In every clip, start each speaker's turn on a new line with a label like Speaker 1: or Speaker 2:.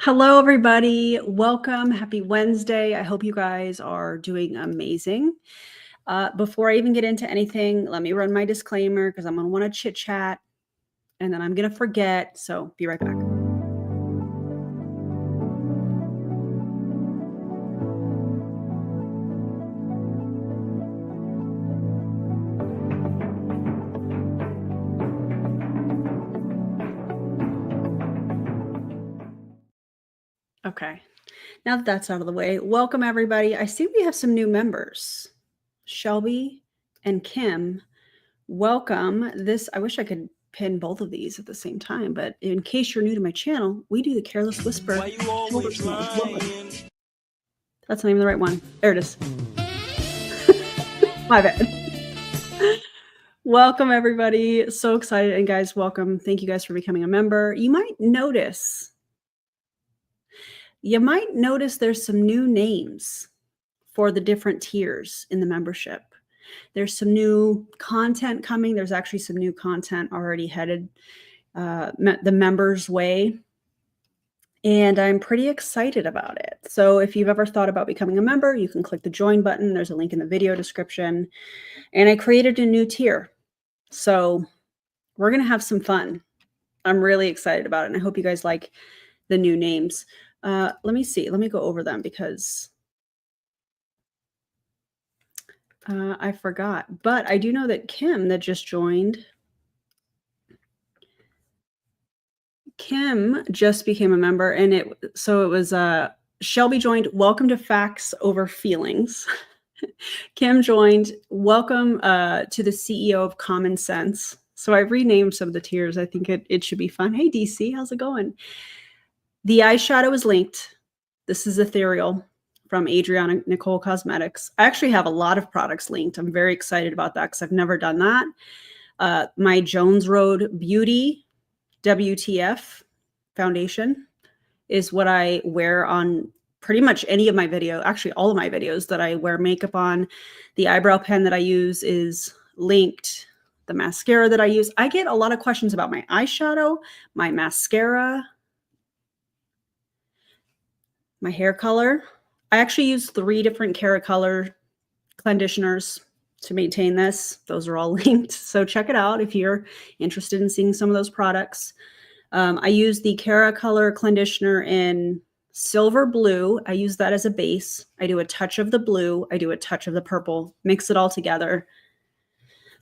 Speaker 1: Hello, everybody. Welcome. Happy Wednesday. I hope you guys are doing amazing. Before I even get into anything, let me run my disclaimer because I'm going to want to chit chat and then I'm going to forget. So be right back. Okay. Now that that's out of the way, welcome everybody. I see we have some new members. Shelby and Kim, welcome. I wish I could pin both of these at the same time, but in case you're new to my channel, we do the Careless Whisper. That's the name of the right one. There it is. My bad. Welcome everybody. So excited. And guys, welcome. Thank you guys for becoming a member. You might notice there's some new names for the different tiers in the membership. There's some new content coming. There's actually some new content already headed the members' way. And I'm pretty excited about it. So if you've ever thought about becoming a member, you can click the join button. There's a link in the video description. And I created a new tier. So we're going to have some fun. I'm really excited about it. And I hope you guys like the new names. Let me see. Let me go over them because I forgot. But I do know that Kim that just joined. Kim just became a member. And it was Shelby joined. Welcome to Facts Over Feelings. Kim joined. Welcome to the CEO of Common Sense. So I've renamed some of the tiers. I think it should be fun. Hey, DC, how's it going? The eyeshadow is linked. This is Ethereal from Adriana Nicole Cosmetics. I actually have a lot of products linked. I'm very excited about that because I've never done that. My Jones Road Beauty WTF foundation is what I wear on pretty much any of my videos, actually all of my videos that I wear makeup on. The eyebrow pen that I use is linked. The mascara that I use. I get a lot of questions about my eyeshadow, my mascara, my hair color. I actually use 3 different Cara Color conditioners to maintain this. Those are all linked. So check it out if you're interested in seeing some of those products. I use the Cara Color conditioner in silver blue. I use that as a base. I do a touch of the blue. I do a touch of the purple, mix it all together,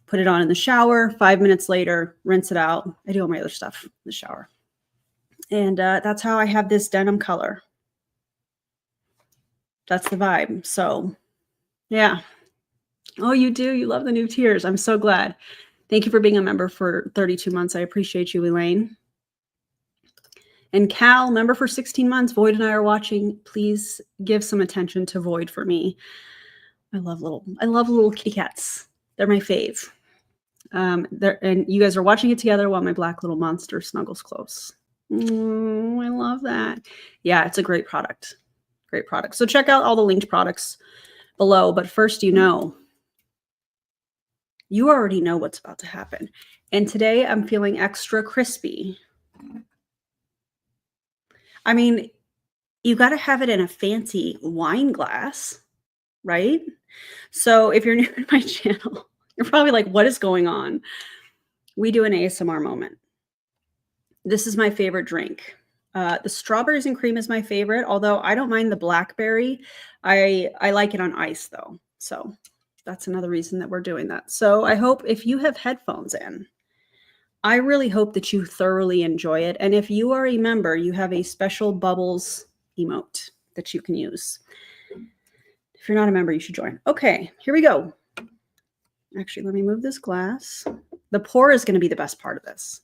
Speaker 1: put it on in the shower. 5 minutes later, rinse it out. I do all my other stuff in the shower. And that's how I have this denim color. That's the vibe. So yeah. Oh, you do? You love the new tiers. I'm so glad. Thank you for being a member for 32 months. I appreciate you, Elaine. And Cal, member for 16 months. Void and I are watching. Please give some attention to Void for me. I love little kitty cats. They're my fave. And you guys are watching it together while my black little monster snuggles close. I love that. Yeah, it's a great product. Great product. So check out all the linked products below. But first, you already know what's about to happen. And today I'm feeling extra crispy. I mean, you got to have it in a fancy wine glass, right? So if you're new to my channel, you're probably like, what is going on? We do an ASMR moment. This is my favorite drink. The strawberries and cream is my favorite, although I don't mind the blackberry. I like it on ice though. So that's another reason that we're doing that. So I hope if you have headphones in, I really hope that you thoroughly enjoy it. And if you are a member, you have a special bubbles emote that you can use. If you're not a member, you should join. Okay, here we go. Actually, let me move this glass. The pour is going to be the best part of this.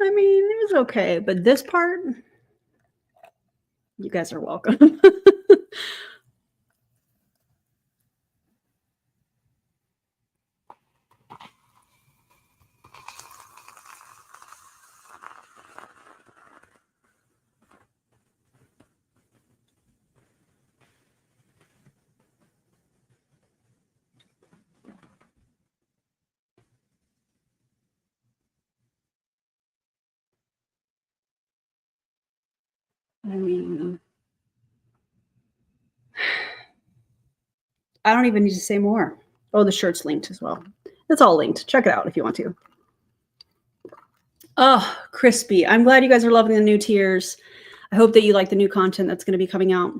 Speaker 1: I mean, it was okay, but this part, you guys are welcome. I mean, I don't even need to say more. Oh, the shirt's linked as well. It's all linked. Check it out if you want to. Oh, crispy. I'm glad you guys are loving the new tiers. I hope that you like the new content that's going to be coming out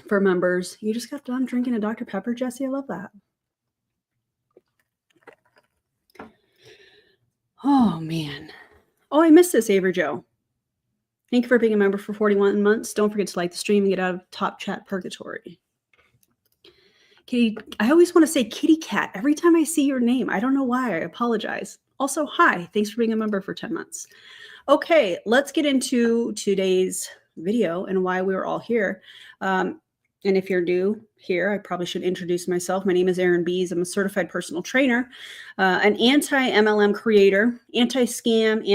Speaker 1: for members. You just got done drinking a Dr. Pepper, Jesse. I love that. Oh, man. Oh, I missed this, Avery Joe. Thank you for being a member for 41 months. Don't forget to like the stream and get out of Top Chat Purgatory. Kitty, I always want to say kitty cat every time I see your name. I don't know why. I apologize. Also, hi. Thanks for being a member for 10 months. Okay, let's get into today's video and why we were all here. And if you're new here, I probably should introduce myself. My name is Erin Bees. I'm a certified personal trainer, an anti-MLM creator, anti-scam,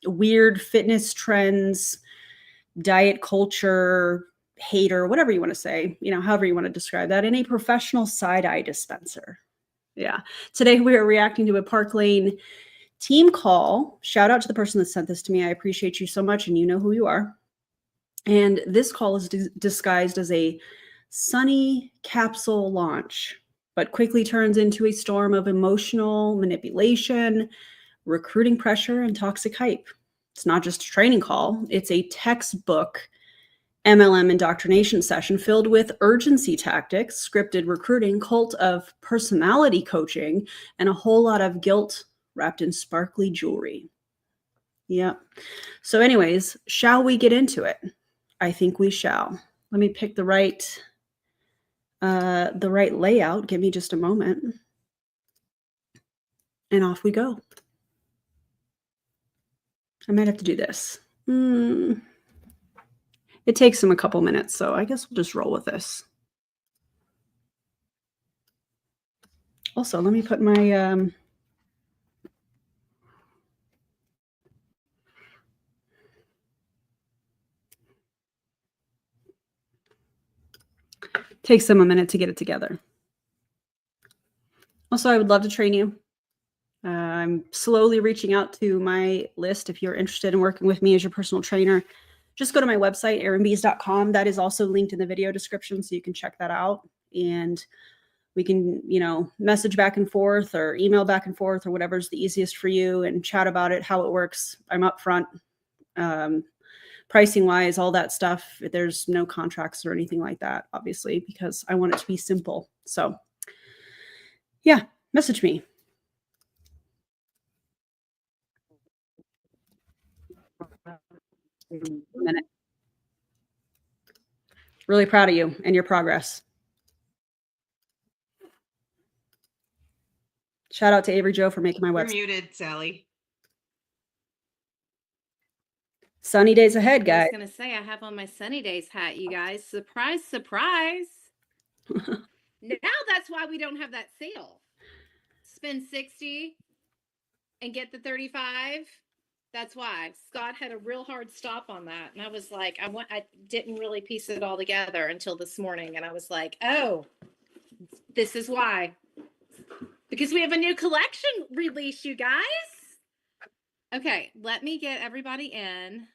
Speaker 1: anti-weird fitness trends, diet culture, hater, whatever you want to say, however you want to describe that, and a professional side-eye dispenser. Yeah. Today we are reacting to a Parklane team call. Shout out to the person that sent this to me. I appreciate you so much, and you know who you are. And this call is disguised as a sunny capsule launch, but quickly turns into a storm of emotional manipulation, recruiting pressure, and toxic hype. It's not just a training call. It's a textbook MLM indoctrination session filled with urgency tactics, scripted recruiting, cult of personality coaching, and a whole lot of guilt wrapped in sparkly jewelry. Yep. So anyways, shall we get into it? I think we shall. Let me pick the right layout. Give me just a moment. And off we go. I might have to do this. It takes them a couple minutes, so I guess we'll just roll with this. Also, let me put my takes them a minute to get it together. Also, I would love to train you. I'm slowly reaching out to my list. If you're interested in working with me as your personal trainer, just go to my website, erinbees.com. That is also linked in the video description, so you can check that out. And we can, message back and forth or email back and forth or whatever's the easiest for you and chat about it, how it works. I'm upfront. Pricing wise, all that stuff. There's no contracts or anything like that, obviously, because I want it to be simple. So yeah, message me. A minute. Really proud of you and your progress. Shout out to Avery Joe for making my website.
Speaker 2: You're muted, Sally.
Speaker 1: Sunny days ahead, guys.
Speaker 2: I was going to say, I have on my sunny days hat, you guys. Surprise, surprise. Now that's why we don't have that sale. Spend 60 and get the 35. That's why. Scott had a real hard stop on that. And I was like, I didn't really piece it all together until this morning. And I was like, oh, this is why. Because we have a new collection release, you guys. Okay, let me get everybody in.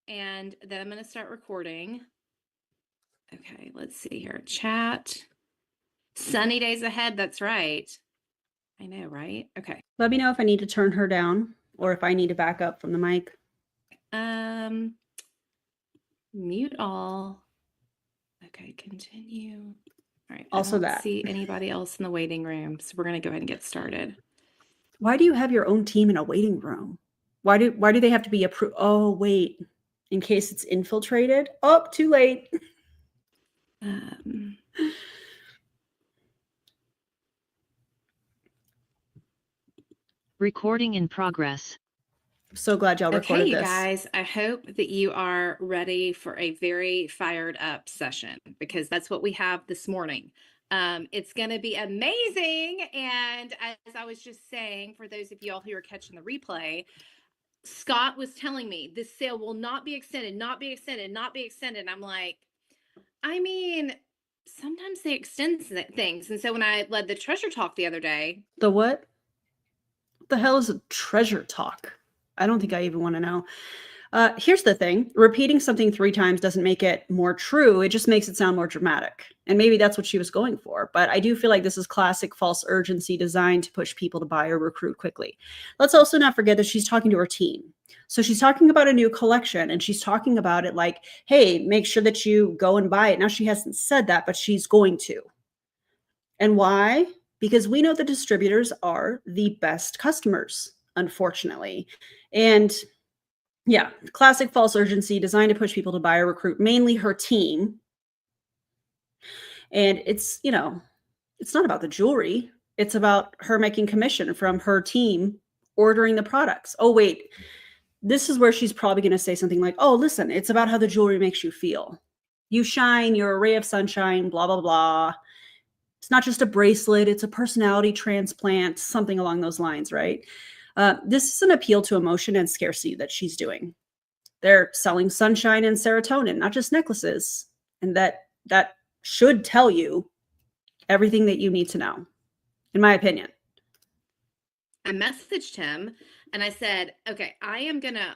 Speaker 2: And then I'm going to start recording. Okay, let's see here. Chat. Sunny days ahead. That's right. I know, right? Okay.
Speaker 1: Let me know if I need to turn her down or if I need to back up from the mic.
Speaker 2: Mute all. Okay, continue. All right.
Speaker 1: Also
Speaker 2: I don't
Speaker 1: that.
Speaker 2: see anybody else in the waiting room, so we're going to go ahead and get started.
Speaker 1: Why do you have your own team in a waiting room? Why do they have to be approved? Oh, wait. In case it's infiltrated? Oh, too late.
Speaker 3: Recording in progress.
Speaker 1: I'm so glad y'all recorded
Speaker 2: this. Okay, you
Speaker 1: this.
Speaker 2: guys, I hope that you are ready for a very fired up session because that's what we have this morning. It's going to be amazing. And as I was just saying, for those of y'all who are catching the replay, Scott was telling me this sale will not be extended, not be extended, not be extended. I'm like, I mean, sometimes they extend things. And so when I led the treasure talk the other day.
Speaker 1: The what? What the hell is a treasure talk? I don't think I even want to know. Here's the thing. Repeating something 3 times doesn't make it more true. It just makes it sound more dramatic. And maybe that's what she was going for. But I do feel like this is classic false urgency designed to push people to buy or recruit quickly. Let's also not forget that she's talking to her team. So she's talking about a new collection and she's talking about it like, hey, make sure that you go and buy it. Now, she hasn't said that, but she's going to. And why? Because we know the distributors are the best customers, unfortunately. And yeah, classic false urgency designed to push people to buy or recruit, mainly her team. And it's, it's not about the jewelry. It's about her making commission from her team ordering the products. Oh, wait, this is where she's probably going to say something like, oh, listen, it's about how the jewelry makes you feel. You shine, you're a ray of sunshine, blah, blah, blah. It's not just a bracelet, it's a personality transplant, something along those lines, right? This is an appeal to emotion and scarcity that she's doing. They're selling sunshine and serotonin, not just necklaces. And that should tell you everything that you need to know, in my opinion.
Speaker 2: I messaged him and I said, okay, I am going to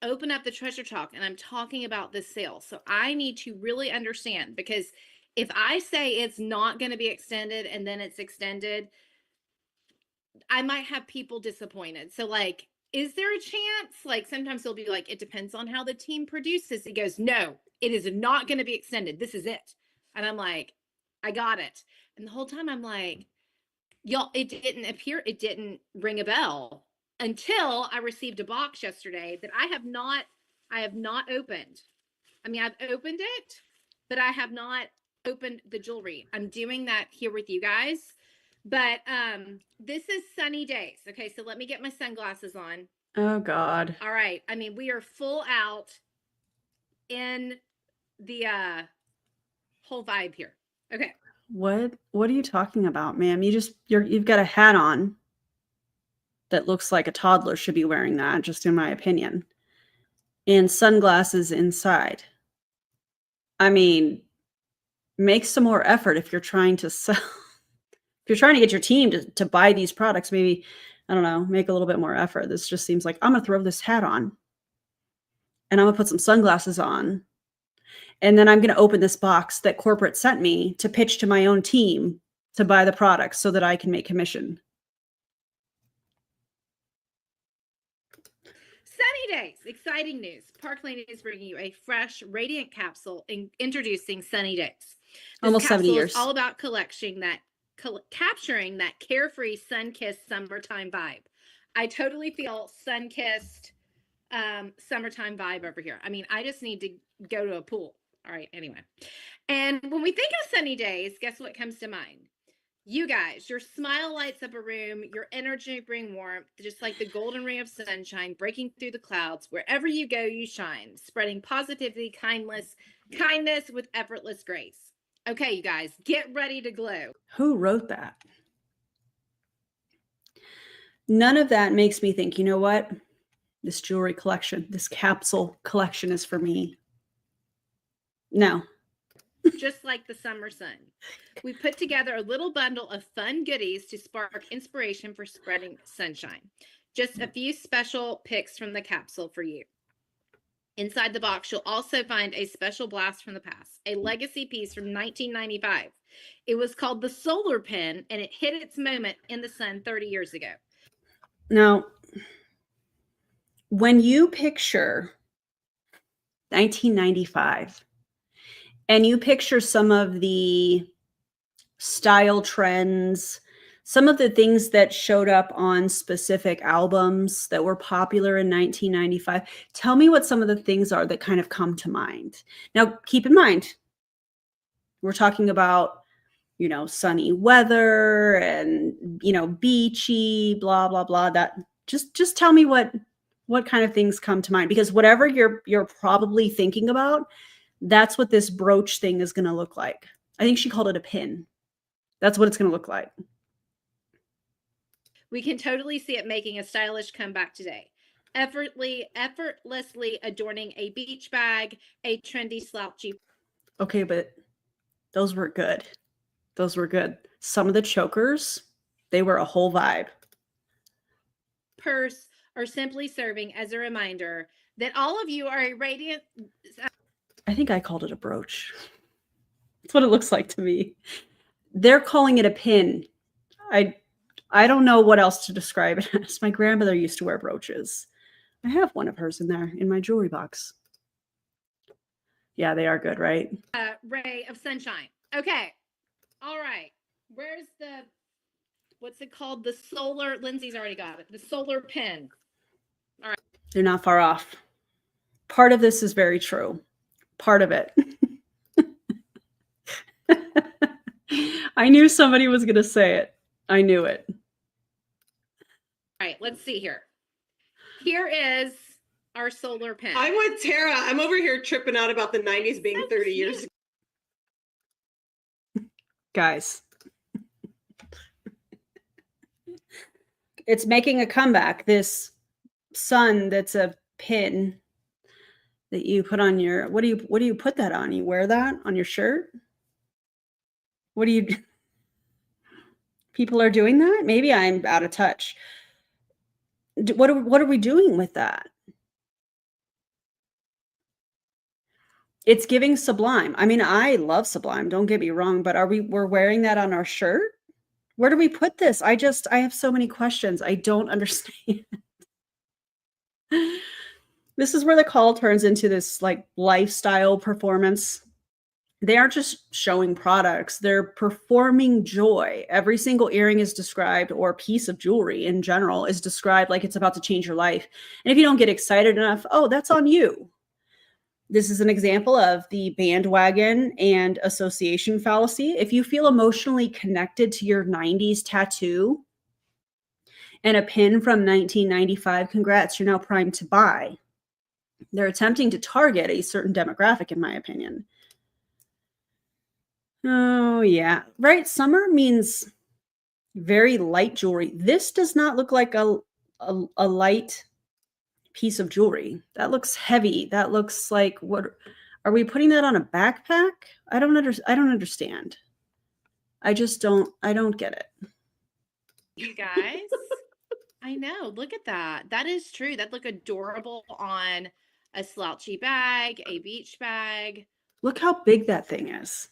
Speaker 2: open up the treasure talk and I'm talking about this sale. So I need to really understand, because if I say it's not going to be extended and then it's extended, I might have people disappointed. So like, is there a chance? Like sometimes he'll be like, it depends on how the team produces. He goes, no, it is not going to be extended. This is it. And I'm like, I got it. And the whole time I'm like, y'all, it didn't ring a bell until I received a box yesterday that I have not opened. I mean, I've opened it, but I have not opened the jewelry. I'm doing that here with you guys. But this is sunny days. Okay, so let me get my sunglasses on.
Speaker 1: Oh God.
Speaker 2: All right. I mean, we are full out in the whole vibe here. Okay.
Speaker 1: What are you talking about, ma'am? You've got a hat on that looks like a toddler should be wearing that, just in my opinion. And sunglasses inside. I mean, make some more effort if you're trying to sell. If you're trying to get your team to buy these products, maybe, I don't know, make a little bit more effort. This just seems like I'm going to throw this hat on and I'm going to put some sunglasses on. And then I'm going to open this box that corporate sent me to pitch to my own team to buy the products so that I can make commission.
Speaker 2: Sunny days, exciting news. Parklane is bringing you a fresh, radiant capsule introducing Sunny Days. This
Speaker 1: Almost 70 years.
Speaker 2: Is all about capturing that carefree, sun-kissed summertime vibe. I totally feel sun-kissed summertime vibe over here. I mean, I just need to go to a pool. All right, anyway. And when we think of sunny days, guess what comes to mind? You guys, your smile lights up a room, your energy brings warmth, just like the golden ray of sunshine breaking through the clouds. Wherever you go, you shine, spreading positivity, kindness with effortless grace. Okay, you guys, get ready to glow.
Speaker 1: Who wrote that? None of that makes me think, you know what? This jewelry collection, this capsule collection is for me. No.
Speaker 2: Just like the summer sun. We put together a little bundle of fun goodies to spark inspiration for spreading sunshine. Just a few special picks from the capsule for you. Inside the box, you'll also find a special blast from the past, a legacy piece from 1995. It was called the Solar Pen, and it hit its moment in the sun 30 years ago.
Speaker 1: Now, when you picture 1995, and you picture some of the style trends, some of the things that showed up on specific albums that were popular in 1995, tell me what some of the things are that kind of come to mind. Now, keep in mind, we're talking about, sunny weather and, beachy, blah, blah, blah. That just tell me what kind of things come to mind, because whatever you're probably thinking about, that's what this brooch thing is going to look like. I think she called it a pin. That's what it's going to look like.
Speaker 2: We can totally see it making a stylish comeback today. Effortlessly adorning a beach bag, a trendy slouchy.
Speaker 1: Okay, but those were good. Those were good. Some of the chokers, they were a whole vibe.
Speaker 2: Purse are simply serving as a reminder that all of you are a radiant.
Speaker 1: I think I called it a brooch. That's what it looks like to me. They're calling it a pin. I don't know what else to describe it as. My grandmother used to wear brooches. I have one of hers in there in my jewelry box. Yeah, they are good, right?
Speaker 2: Ray of sunshine. Okay. All right. Where's the, what's it called? The solar, Lindsay's already got it. The solar pin. All right.
Speaker 1: They're not far off. Part of this is very true. Part of it. I knew somebody was going to say it. I knew it.
Speaker 2: All right, let's see here. Here is our solar pin.
Speaker 3: I'm with Tara. I'm over here tripping out about the 90s being 30 years ago.
Speaker 1: Guys. It's making a comeback. This sun that's a pin that you put on your, what do you put that on? You wear that on your shirt? What do you, people are doing that? Maybe I'm out of touch. What are we doing with that? It's giving Sublime. I mean, I love Sublime, don't get me wrong, but we're wearing that on our shirt? Where do we put this? I have so many questions. I don't understand. This is where the call turns into this like lifestyle performance. They aren't just showing products, they're performing joy. Every single earring is described, or piece of jewelry in general is described like it's about to change your life. And if you don't get excited enough, oh, that's on you. This is an example of the bandwagon and association fallacy. If you feel emotionally connected to your 90s tattoo and a pin from 1995, congrats, you're now primed to buy. They're attempting to target a certain demographic, in my opinion. Oh, yeah. Right. Summer means very light jewelry. This does not look like a light piece of jewelry. That looks heavy. That looks like, what are we putting that on a backpack? I don't understand. I don't get it.
Speaker 2: You guys, I know. Look at that. That is true. That look adorable on a slouchy bag, a beach bag.
Speaker 1: Look how big that thing is.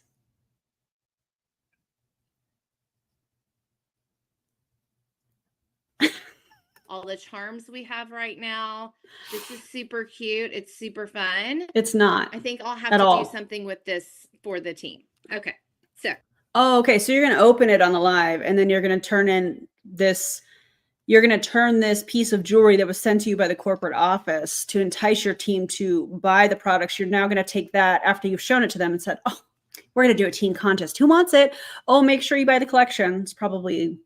Speaker 2: All the charms we have right now. This is super cute. It's super fun.
Speaker 1: It's not.
Speaker 2: I think I'll have to do something with this for the team. Okay. So.
Speaker 1: Oh, okay. So you're going to open it on the live, and then you're going to turn in this, you're going to turn this piece of jewelry that was sent to you by the corporate office to entice your team to buy the products. You're now going to take that after you've shown it to them and said, oh, we're going to do a team contest. Who wants it? Oh, make sure you buy the collection. It's probably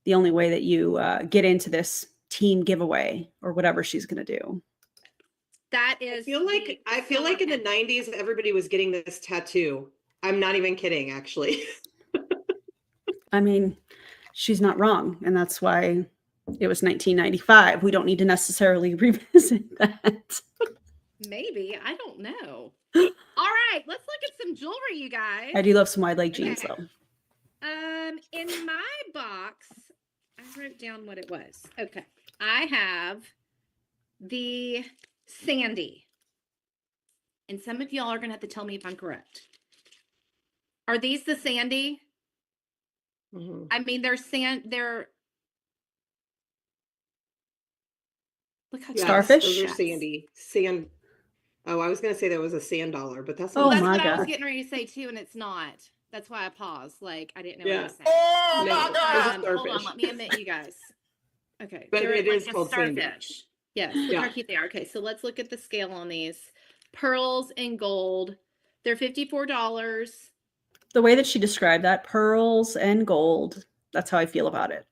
Speaker 1: the only way that you get into this team giveaway or whatever she's going to do.
Speaker 2: That is.
Speaker 3: I feel like in the 90s, everybody was getting this tattoo. I'm not even kidding, actually.
Speaker 1: I mean, she's not wrong. And that's why it was 1995. We don't need to necessarily revisit that.
Speaker 2: Maybe. I don't know. All right. Let's look at some jewelry, you guys.
Speaker 1: I do love some wide leg jeans, though.
Speaker 2: In my box, I wrote down what it was. Okay. I have the Sandy. And some of y'all are going to have to tell me if I'm correct. Are these the Sandy?
Speaker 3: Mm-hmm.
Speaker 2: I mean, they're look how
Speaker 1: starfish.
Speaker 3: Those are Sandy. Oh, I was going to say that was a sand dollar, but that's
Speaker 1: oh
Speaker 2: that's
Speaker 1: my
Speaker 2: what
Speaker 1: God.
Speaker 2: I was getting ready to say too, and it's not. That's why I paused. Like I didn't know what I was saying.
Speaker 3: Oh my God.
Speaker 2: Hold on, let me admit you guys. Okay,
Speaker 3: But it is
Speaker 2: like
Speaker 3: called
Speaker 2: starfish.
Speaker 3: Sandy.
Speaker 2: Yes, look how cute they are. Okay, so let's look at the scale on these. Pearls and gold. They're $54.
Speaker 1: The way that she described that, pearls and gold, that's how I feel about it.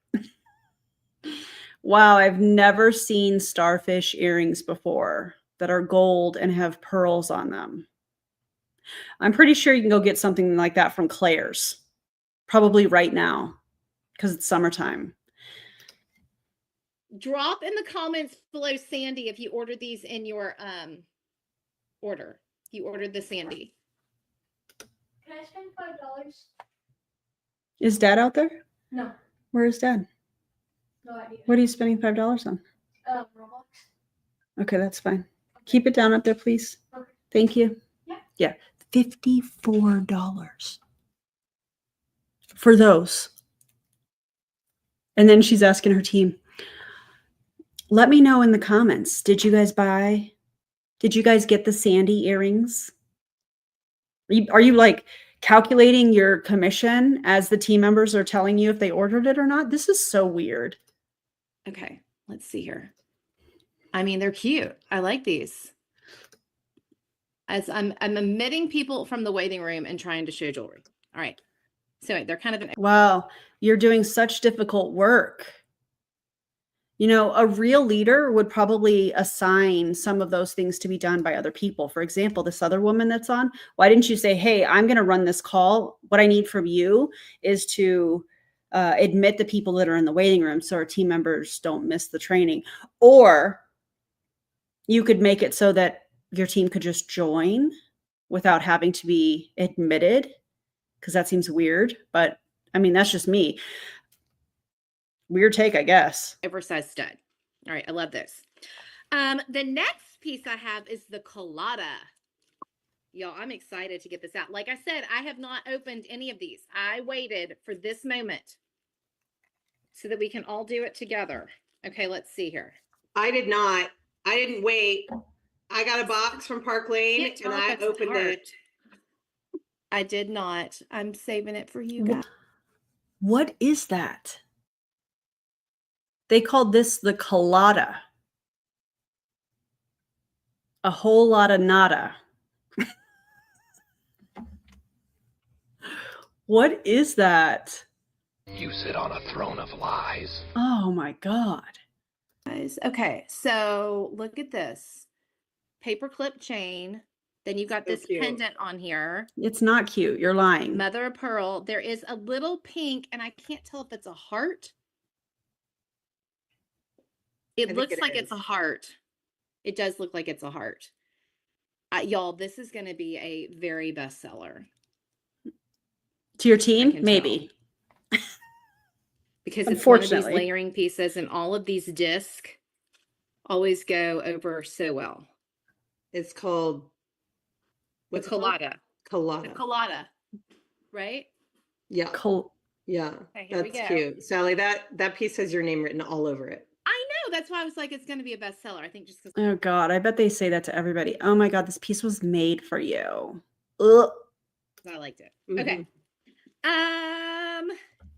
Speaker 1: Wow, I've never seen starfish earrings before that are gold and have pearls on them. I'm pretty sure you can go get something like that from Claire's, probably right now, because it's summertime.
Speaker 2: Drop in the comments below, Sandy, if you ordered these in your order. You ordered the Sandy.
Speaker 4: Can I spend $5?
Speaker 1: Is Dad out there?
Speaker 4: No.
Speaker 1: Where is Dad?
Speaker 4: No idea.
Speaker 1: What are you spending $5 on?
Speaker 4: Roblox.
Speaker 1: Okay, that's fine. Keep it down up there, please.
Speaker 4: Okay.
Speaker 1: Thank you.
Speaker 4: Yeah.
Speaker 1: Yeah. $54 for those. And then she's asking her team, let me know in the comments. Did you guys get the Sandy earrings? Are you like calculating your commission as the team members are telling you if they ordered it or not? This is so weird.
Speaker 2: Okay, let's see here. I mean, they're cute. I like these. As I'm omitting people from the waiting room and trying to show jewelry. All right. So they're kind of an
Speaker 1: Wow, you're doing such difficult work. You know, a real leader would probably assign some of those things to be done by other people. For example, this other woman that's on, why didn't you say, hey, I'm going to run this call. What I need from you is to admit the people that are in the waiting room so our team members don't miss the training. Or you could make it so that your team could just join without having to be admitted, because that seems weird. But I mean, that's just me. Weird take, I guess.
Speaker 2: oversized stud. All right, I love this. The next piece I have is the colada. Y'all, I'm excited to get this out. Like I said, I have not opened any of these. I waited for this moment so that we can all do it together. Okay, let's see here.
Speaker 3: I did not. I didn't wait. I got a box from Parklane
Speaker 2: Can't tell
Speaker 3: and
Speaker 2: if
Speaker 3: I
Speaker 2: it's
Speaker 3: opened
Speaker 2: tart.
Speaker 3: it.
Speaker 2: I did not. I'm saving it for you guys.
Speaker 1: What is that? They called this the colada. A whole lot of nada. What is that?
Speaker 5: You sit on a throne of lies.
Speaker 1: Oh my God.
Speaker 2: Guys. Okay, so look at this. Paperclip chain. Then you've got
Speaker 3: So
Speaker 2: this
Speaker 3: cute.
Speaker 2: pendant on here.
Speaker 1: It's not cute. You're lying.
Speaker 2: Mother of pearl. There is a little pink, and I can't tell if it's a heart. It
Speaker 3: think
Speaker 2: looks
Speaker 3: it
Speaker 2: like it's a
Speaker 3: is.
Speaker 2: heart. It does look like it's a heart. Y'all, this is going to be a very bestseller.
Speaker 1: To your
Speaker 2: I
Speaker 1: team?
Speaker 2: can
Speaker 1: Maybe.
Speaker 2: Because it's one of these
Speaker 1: Unfortunately.
Speaker 2: layering pieces, and all of these discs always go over so well.
Speaker 3: It's called
Speaker 2: The
Speaker 3: what's it called?
Speaker 2: colada. The
Speaker 3: Colada.
Speaker 2: colada. Right?
Speaker 3: Yeah. Yeah.
Speaker 2: Okay, here we
Speaker 3: That's
Speaker 2: go.
Speaker 3: cute. Sally, that piece has your name written all over it.
Speaker 2: I know. That's why I was like, it's going to be a bestseller. I think just because.
Speaker 1: Oh God. I bet they say that to everybody. Oh my God. This piece was made for you. Ugh.
Speaker 2: I liked it.
Speaker 3: Mhm.
Speaker 2: Okay.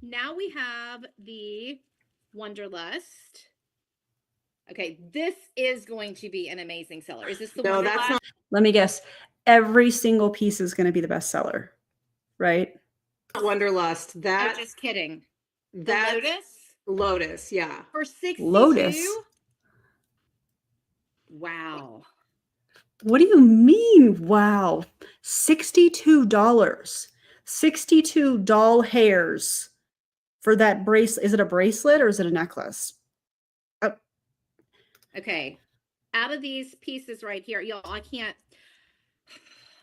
Speaker 2: Now we have the Wonderlust. Okay, this is going to be an amazing seller. Is this the
Speaker 3: No,
Speaker 2: Wonderlust?
Speaker 3: that's not
Speaker 1: Let me guess. Every single piece is going to be the bestseller, right?
Speaker 3: Wonderlust.
Speaker 2: Oh,
Speaker 3: That
Speaker 2: just kidding. The
Speaker 3: that's
Speaker 2: Lotus
Speaker 3: Lotus, yeah.
Speaker 2: for 62.
Speaker 1: Lotus?
Speaker 2: Wow.
Speaker 1: What do you mean? Wow. $62. 62 doll hairs for that bracelet. Is it a bracelet or is it a necklace?
Speaker 2: Okay. Out of these pieces right here, y'all,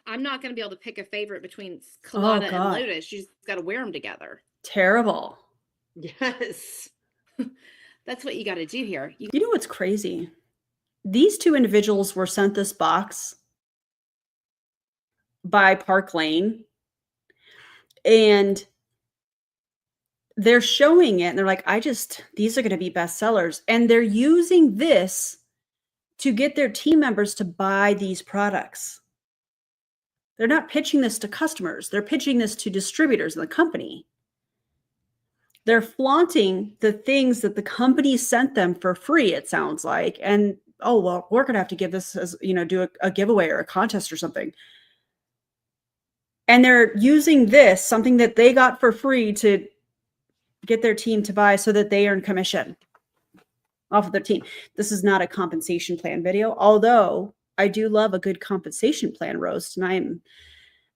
Speaker 2: I'm not going to be able to pick a favorite between Colada and
Speaker 1: God.
Speaker 2: Lotus. You just got to wear them together.
Speaker 1: Terrible.
Speaker 3: Yes.
Speaker 2: That's what you got to do here.
Speaker 1: You know what's crazy? These two individuals were sent this box by Parklane, and they're showing it and they're like, these are going to be bestsellers. And they're using this to get their team members to buy these products. They're not pitching this to customers. They're pitching this to distributors in the company. They're flaunting the things that the company sent them for free, it sounds like. And, oh, well, we're going to have to give this as, do a giveaway or a contest or something. And they're using this, something that they got for free, to get their team to buy so that they earn commission off of their team. This is not a compensation plan video, although I do love a good compensation plan roast, and I'm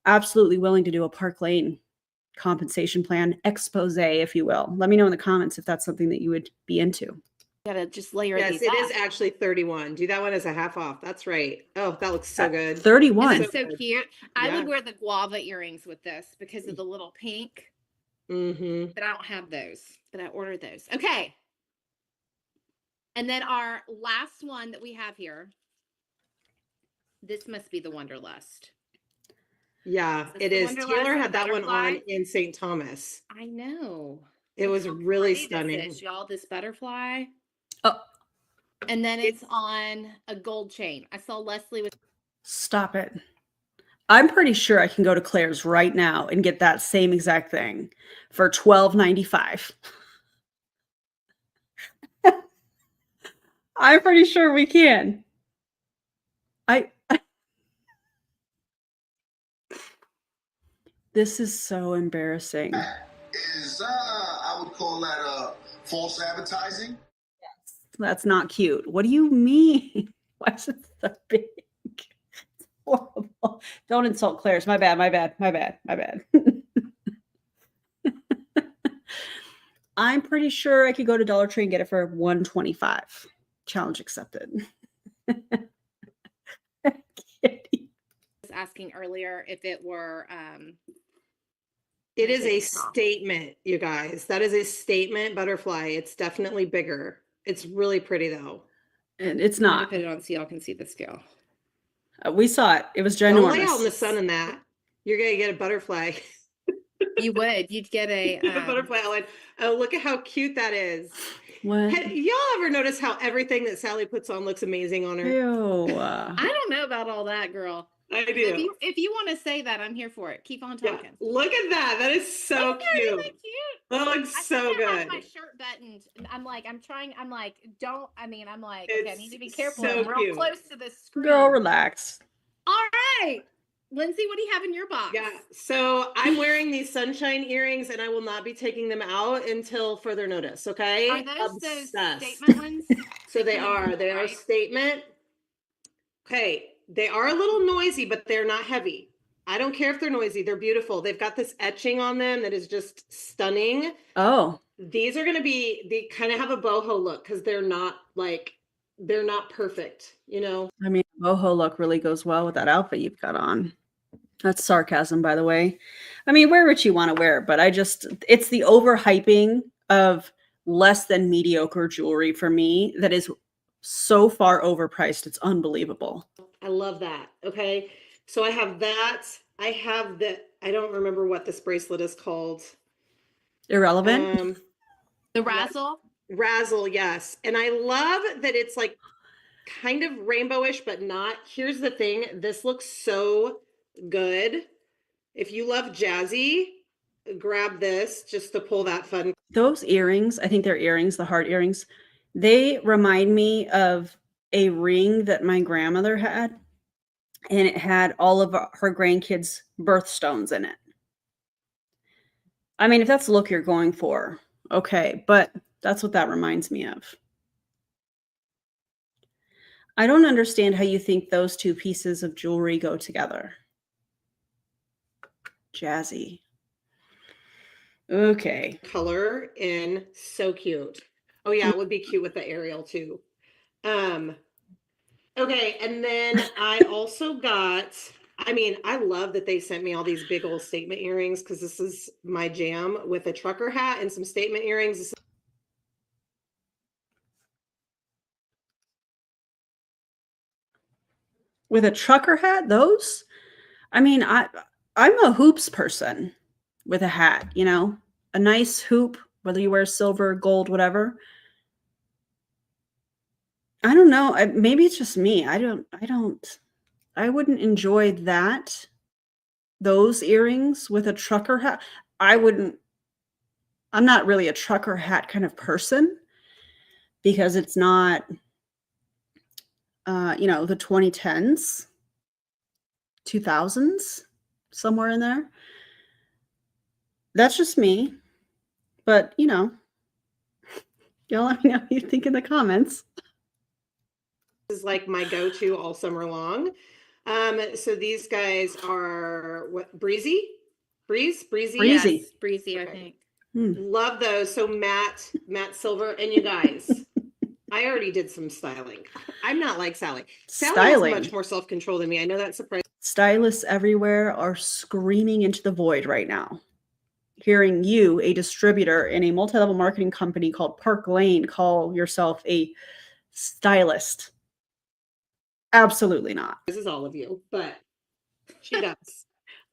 Speaker 1: absolutely willing to do a Parklane compensation plan expose, if you will. Let me know in the comments if that's something that you would be into.
Speaker 2: Got to just layer
Speaker 3: Yes,
Speaker 2: these
Speaker 3: it is
Speaker 2: up.
Speaker 3: actually 31. Do that one as a half off. That's right. Oh, that looks so good.
Speaker 1: 31.
Speaker 2: And that's so cute. I
Speaker 3: Yeah.
Speaker 2: would wear the guava earrings with this because of the little pink.
Speaker 3: Mm-hmm.
Speaker 2: But I don't have those. But I ordered those. Okay. And then our last one that we have here. This must be the Wanderlust.
Speaker 3: Yeah,
Speaker 2: Is this
Speaker 3: it
Speaker 2: the
Speaker 3: is.
Speaker 2: Wanderlust
Speaker 3: Taylor
Speaker 2: with
Speaker 3: had
Speaker 2: the
Speaker 3: that one
Speaker 2: butterfly?
Speaker 3: on in St. Thomas.
Speaker 2: I know.
Speaker 3: It
Speaker 2: Look
Speaker 3: was
Speaker 2: how
Speaker 3: really
Speaker 2: pretty
Speaker 3: stunning.
Speaker 2: This is, y'all, this butterfly.
Speaker 1: Oh,
Speaker 2: And then it's on a gold chain. I saw Leslie with
Speaker 1: stop it. I'm pretty sure I can go to Claire's right now and get that same exact thing for $12.95. I'm pretty sure we can. This is so embarrassing.
Speaker 6: I would call that false advertising.
Speaker 1: That's not cute. What do you mean? Why is it so big? It's horrible. Don't insult Claire's. My bad. I'm pretty sure I could go to Dollar Tree and get it for $125. Challenge accepted.
Speaker 2: asking earlier if it were
Speaker 3: It is a
Speaker 2: Wrong.
Speaker 3: statement, you guys. That is a statement butterfly. It's definitely bigger. It's really pretty though.
Speaker 1: And it's
Speaker 2: I'm gonna
Speaker 1: not.
Speaker 2: put it on so y'all can see the scale.
Speaker 1: We saw it. It was
Speaker 3: Don't lay out in the
Speaker 1: ginormous.
Speaker 3: sun in that. You're gonna get a butterfly.
Speaker 2: You would. You'd get a
Speaker 3: A butterfly outline. Oh, look at how cute that is.
Speaker 1: What?
Speaker 3: Y'all ever notice how everything that Sally puts on looks amazing on her?
Speaker 1: Ew.
Speaker 2: I don't know about all that, girl.
Speaker 3: I do.
Speaker 2: If you want to say that, I'm here for it. Keep on
Speaker 3: Yeah,
Speaker 2: talking.
Speaker 3: look at that. That is so
Speaker 2: Isn't that
Speaker 3: cute.
Speaker 2: really cute?
Speaker 3: That looks
Speaker 2: I
Speaker 3: so
Speaker 2: think I have
Speaker 3: good.
Speaker 2: my shirt buttoned. I'm like, don't. I'm like, okay, I
Speaker 3: It's
Speaker 2: need to be careful.
Speaker 3: so
Speaker 2: I'm real
Speaker 3: cute.
Speaker 2: close to this screen.
Speaker 1: Girl, relax.
Speaker 2: All right, Lindsay, what do you have in your box?
Speaker 3: Yeah, so I'm wearing these sunshine earrings and I will not be taking them out until further notice, okay?
Speaker 2: Are those
Speaker 3: Obsessed.
Speaker 2: statement ones?
Speaker 3: So they
Speaker 2: Kind of
Speaker 3: are. They are
Speaker 2: right?
Speaker 3: statement. Okay, they are a little noisy, but they're not heavy. I don't care if they're noisy. They're beautiful. They've got this etching on them that is just stunning.
Speaker 1: Oh,
Speaker 3: These are going to be, they kind of have a boho look because they're not perfect, you know?
Speaker 1: I mean, boho look really goes well with that outfit you've got on. That's sarcasm, by the way. I mean, wear what you want to wear, but it's the overhyping of less than mediocre jewelry for me that is so far overpriced. It's unbelievable.
Speaker 3: I love that. Okay. So I have that. I have I don't remember what this bracelet is called.
Speaker 1: Irrelevant.
Speaker 2: The razzle.
Speaker 3: Razzle, yes. And I love that it's like kind of rainbowish, but not. Here's the thing. This looks so good. If you love jazzy, grab this just to pull that fun.
Speaker 1: Those earrings, I think they're earrings, the heart earrings, they remind me of a ring that my grandmother had, and it had all of her grandkids' birthstones in it. I mean, if that's the look you're going for, okay, but that's what that reminds me of. I don't understand how you think those two pieces of jewelry go together. Jazzy. Okay.
Speaker 3: Color in, so cute. Oh yeah, it would be cute with the Ariel too. Okay, and then I also got, I mean, I love that they sent me all these big old statement earrings because this is my jam with a trucker hat and some statement earrings.
Speaker 1: With a trucker hat, those? I mean, I'm a hoops person with a hat, you know, a nice hoop, whether you wear silver, gold, whatever. I don't know. Maybe it's just me. I wouldn't enjoy those earrings with a trucker hat. I'm not really a trucker hat kind of person because it's not, the 2010s, 2000s, somewhere in there. That's just me. But, y'all let me know what you think in the comments.
Speaker 3: This is like my go-to all summer long. So these guys are what, breezy? Breezy?
Speaker 1: Breezy.
Speaker 2: Yes, breezy,
Speaker 3: Okay.
Speaker 2: I think.
Speaker 3: Love those. So matte silver. And you guys, I already did some styling. I'm not like Sally. Sally
Speaker 1: Styling.
Speaker 3: has much more self-control than me. I know that's surprising.
Speaker 1: Stylists everywhere are screaming into the void right now. hearing you, a distributor in a multi-level marketing company called Parklane, call yourself a stylist. Absolutely not.
Speaker 3: This is all of you, but she does.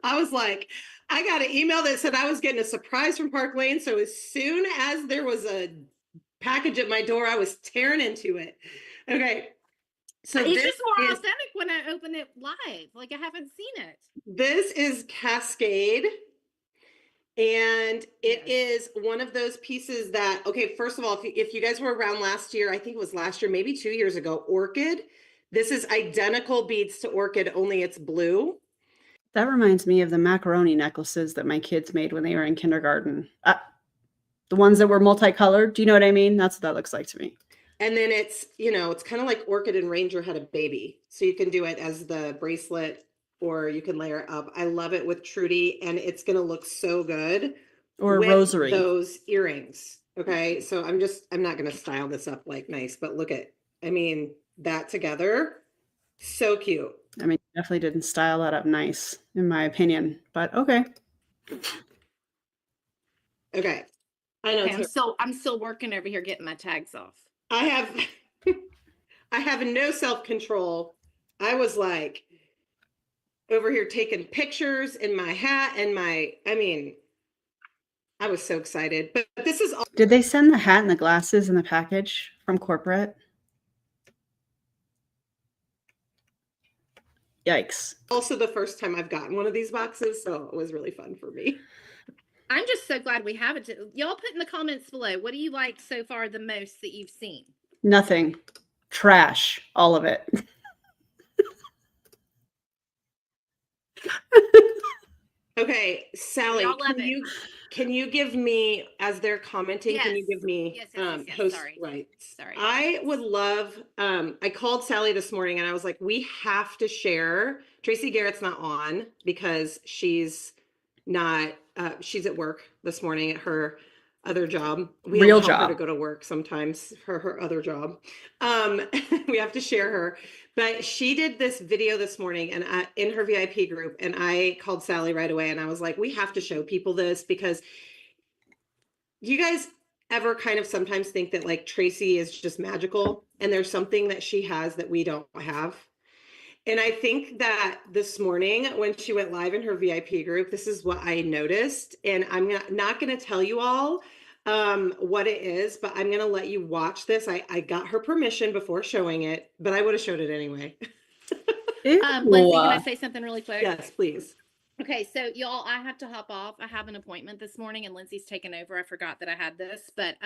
Speaker 3: I was like, I got an email that said I was getting a surprise from Parklane. So as soon as there was a package at my door, I was tearing into it. Okay. So
Speaker 2: It's
Speaker 3: this
Speaker 2: just more
Speaker 3: is,
Speaker 2: authentic when I open it live. Like I haven't seen it.
Speaker 3: this is Cascade. And it is one of those pieces that, okay, first of all, if you guys were around last year, I think it was last year, maybe 2 years ago, Orchid. This is identical beads to Orchid, only it's blue.
Speaker 1: That reminds me of the macaroni necklaces that my kids made when they were in kindergarten. The ones that were multicolored. Do you know what I mean? That's what that looks like to me.
Speaker 3: And then it's, you know, it's kind of like Orchid and Ranger had a baby. So you can do it as the bracelet or you can layer it up. I love it with Trudy and it's going to look so good.
Speaker 1: Or a
Speaker 3: with
Speaker 1: rosary.
Speaker 3: Those earrings. Okay. So I'm not going to style this up like nice, but look at, I mean, that together. So cute.
Speaker 1: I mean, definitely didn't style that up nice, in my opinion, but okay.
Speaker 3: Okay. I know.
Speaker 2: Okay, I'm still working over here getting my tags off.
Speaker 3: I have no self-control. I was like over here taking pictures in my hat and I was so excited, but this is all.
Speaker 1: Did they send the hat and the glasses in the package from corporate? Yikes.
Speaker 3: Also the first time I've gotten one of these boxes, so it was really fun for me.
Speaker 2: I'm just so glad we have it. Y'all put in the comments below, what do you like so far the most that you've seen?
Speaker 1: Nothing. Trash. All of it.
Speaker 3: Okay, Sally,
Speaker 2: Y'all love
Speaker 3: can you give me, as they're commenting,
Speaker 2: Yes.
Speaker 3: can you give me
Speaker 2: Yes,
Speaker 3: host
Speaker 2: sorry.
Speaker 3: rights?
Speaker 2: Sorry.
Speaker 3: I would love, I called Sally this morning and I was like, we have to share. Tracy Garrett's not on because she's not, she's at work this morning at her other job. We
Speaker 1: Real
Speaker 3: don't help her
Speaker 1: job.
Speaker 3: to go to work sometimes for her other job. We have to share her. But she did this video this morning and in her VIP group, and I called Sally right away and I was like, we have to show people this because you guys ever kind of sometimes think that like Tracy is just magical and there's something that she has that we don't have. And I think that this morning when she went live in her VIP group, this is what I noticed. And I'm not going to tell you all what it is, but I'm going to let you watch this. I got her permission before showing it, but I would have showed it anyway.
Speaker 2: Lindsay, can I say something really quick?
Speaker 3: Yes, please.
Speaker 2: Okay, so y'all, I have to hop off. I have an appointment this morning and Lindsay's taken over. I forgot that I had this, but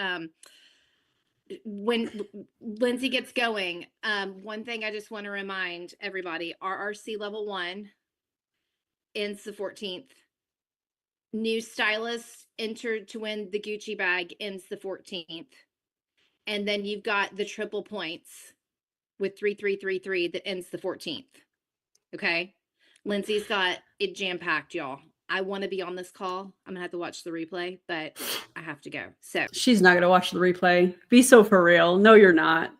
Speaker 2: when Lindsay gets going, one thing I just want to remind everybody, RRC level 1 ends the 14th. New stylist entered to win the Gucci bag ends the 14th. And then you've got the triple points with 3333 that ends the 14th. Okay. Lindsay's got it jam-packed, y'all. I want to be on this call. I'm gonna have to watch the replay, but I have to go. So
Speaker 1: She's not going to watch the replay. Be so for real. No, you're not.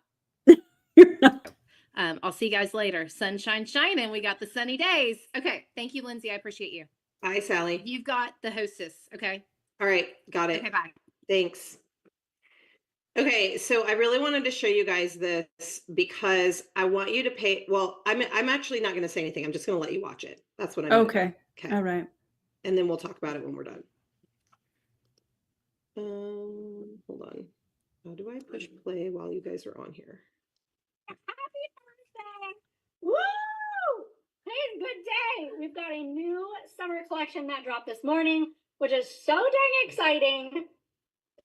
Speaker 1: You're not.
Speaker 2: I'll see you guys later. Sunshine shining. We got the sunny days. Okay. Thank you, Lindsay. I appreciate you.
Speaker 3: Bye, Sally.
Speaker 2: You've got the hostess. Okay.
Speaker 3: All right. Got it.
Speaker 2: Okay. Bye.
Speaker 3: Thanks. Okay, so I really wanted to show you guys this because I want you to pay. Well, I'm actually not going to say anything. I'm just going to let you watch it. That's what I'm gonna do. Okay.
Speaker 1: All right.
Speaker 3: And then we'll talk about it when we're done. Hold on. How do I push play while you guys are on here?
Speaker 4: Happy Thursday! Woo! Today's a good day. We've got a new summer collection that dropped this morning, which is so dang exciting.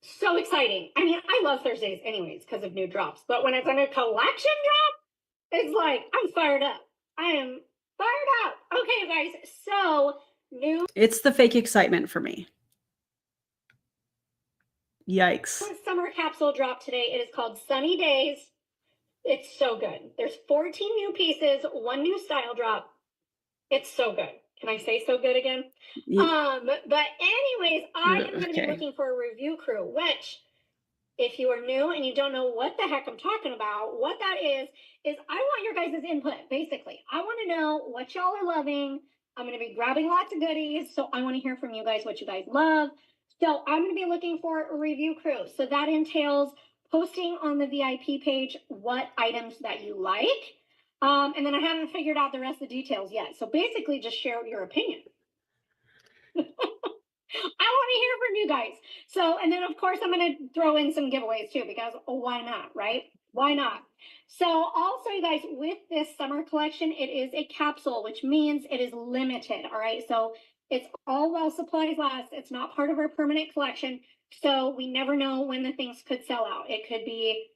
Speaker 4: So exciting. I mean, I love Thursdays anyways because of new drops, but when it's a new collection drop, it's like, I'm fired up. I am fired up. Okay, guys, so new
Speaker 1: It's the fake excitement for me. Yikes.
Speaker 4: summer capsule drop today. It is called Sunny Days. It's so good. There's 14 new pieces, 1 new style drop. It's so good. Can I say so good again? But anyways, I am going to be looking for a review crew, which if you are new and you don't know what the heck I'm talking about, what that is I want your guys' input, basically. I want to know what y'all are loving. I'm going to be grabbing lots of goodies. So I want to hear from you guys what you guys love, So I'm going to be looking for a review crew. So that entails posting on the VIP page what items that you like. And then I haven't figured out the rest of the details yet. So basically just share your opinion. I want to hear from you guys. So, and then of course I'm going to throw in some giveaways too, because why not, right? Why not? So also you guys, with this summer collection, it is a capsule, which means it is limited. All right. So it's all while supplies last. It's not part of our permanent collection. So we never know when the things could sell out. It could be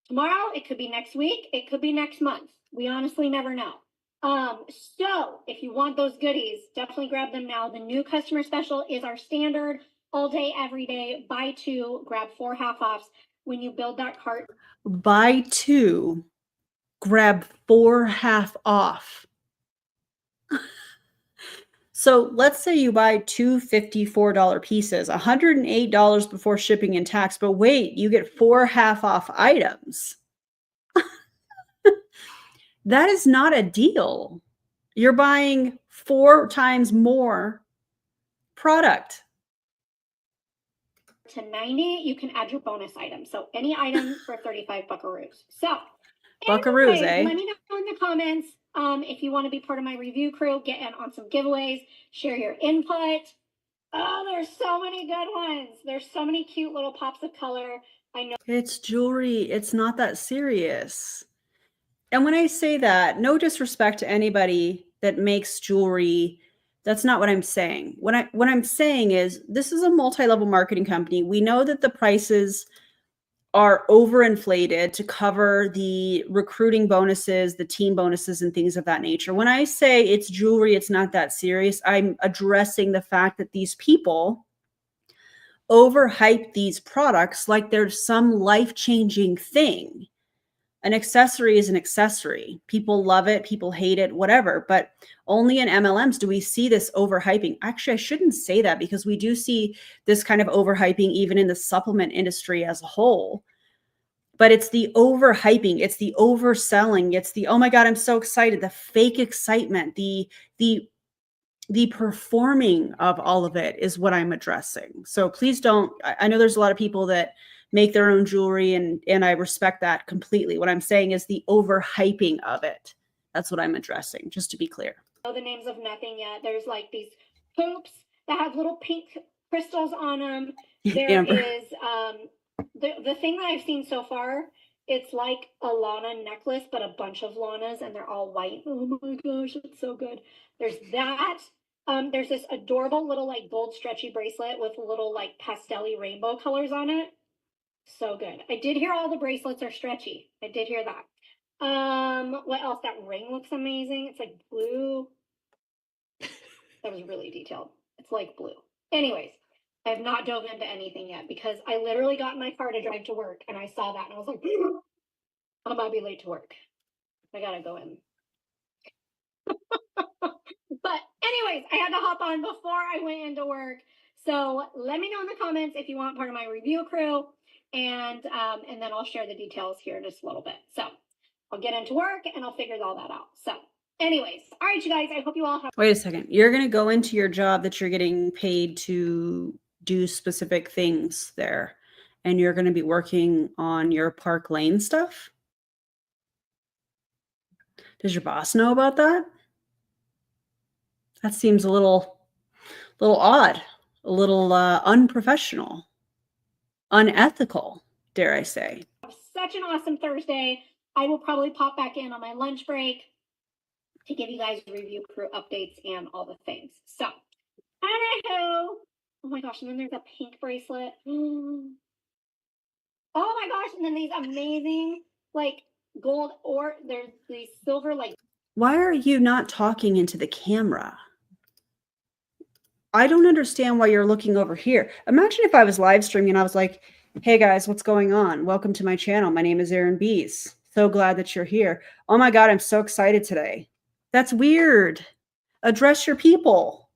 Speaker 4: tomorrow. It could be next week. It could be next month. We honestly never know. So if you want those goodies, definitely grab them now. The new customer special is our standard all day, every day, buy 2, grab 4 half-offs. When you build that cart,
Speaker 1: Buy 2, grab 4 half off. So let's say you buy 2 $54 pieces, $108 before shipping and tax, but wait, you get 4 half off items. That is not a deal. You're buying 4 times more product.
Speaker 4: to 90, you can add your bonus item. So any item for 35 buckaroos. So
Speaker 1: Buckaroos,
Speaker 4: anyways,
Speaker 1: eh?
Speaker 4: let me know in the comments if you want to be part of my review crew, get in on some giveaways, share your input. Oh, there's so many good ones. There's so many cute little pops of color. I know
Speaker 1: It's jewelry. It's not that serious. And when I say that, no disrespect to anybody that makes jewelry, that's not what I'm saying. What I'm saying is this is a multi-level marketing company. We know that the prices are overinflated to cover the recruiting bonuses, the team bonuses, and things of that nature. When I say it's jewelry, it's not that serious. I'm addressing the fact that these people overhype these products like there's some life-changing thing. An accessory is an accessory. People love it, people hate it, whatever. But only in MLMs do we see this overhyping. Actually, I shouldn't say that because we do see this kind of overhyping even in the supplement industry as a whole. But it's the overhyping, it's the overselling, it's the, oh my God, I'm so excited, the fake excitement, the performing of all of it is what I'm addressing. So please don't, I know there's a lot of people that make their own jewelry and I respect that completely. What I'm saying is the overhyping of it. That's what I'm addressing, just to be clear.
Speaker 4: the names of nothing yet. There's like these hoops that have little pink crystals on them. There
Speaker 1: Amber.
Speaker 4: is the thing that I've seen so far, it's like a Lana necklace, but a bunch of Lanas and they're all white. Oh my gosh, it's so good. There's that. There's this adorable little like gold stretchy bracelet with little like pastel-y rainbow colors on it. So good. I did hear all the bracelets are stretchy. I did hear that. What else? That ring looks amazing. It's like blue. That was really detailed. It's like blue. Anyways, I have not dove into anything yet because I literally got in my car to drive to work and I saw that and I was like, I might be late to work. I gotta go in. But anyways, I had to hop on before I went into work. So let me know in the comments if you want part of my review crew, and then I'll share the details here in just a little bit. So I'll get into work and I'll figure all that out. So anyways, all right, you guys, I hope you all have.
Speaker 1: Wait a second. You're going to go into your job that you're getting paid to do specific things there, and you're going to be working on your Parklane stuff? Does your boss know about that? That seems a little odd, a little unprofessional, unethical, dare I say.
Speaker 4: Such an awesome Thursday. I will probably pop back in on my lunch break to give you guys review crew updates and all the things. So, anywho, oh my gosh, and then there's a pink bracelet. Oh my gosh, and then these amazing like gold, or there's these silver like.
Speaker 1: Why are you not talking into the camera? I don't understand why you're looking over here. Imagine if I was live streaming and I was like, hey guys, what's going on? Welcome to my channel. My name is Erin Bees. So glad that you're here. Oh my God, I'm so excited today. That's weird. Address your people.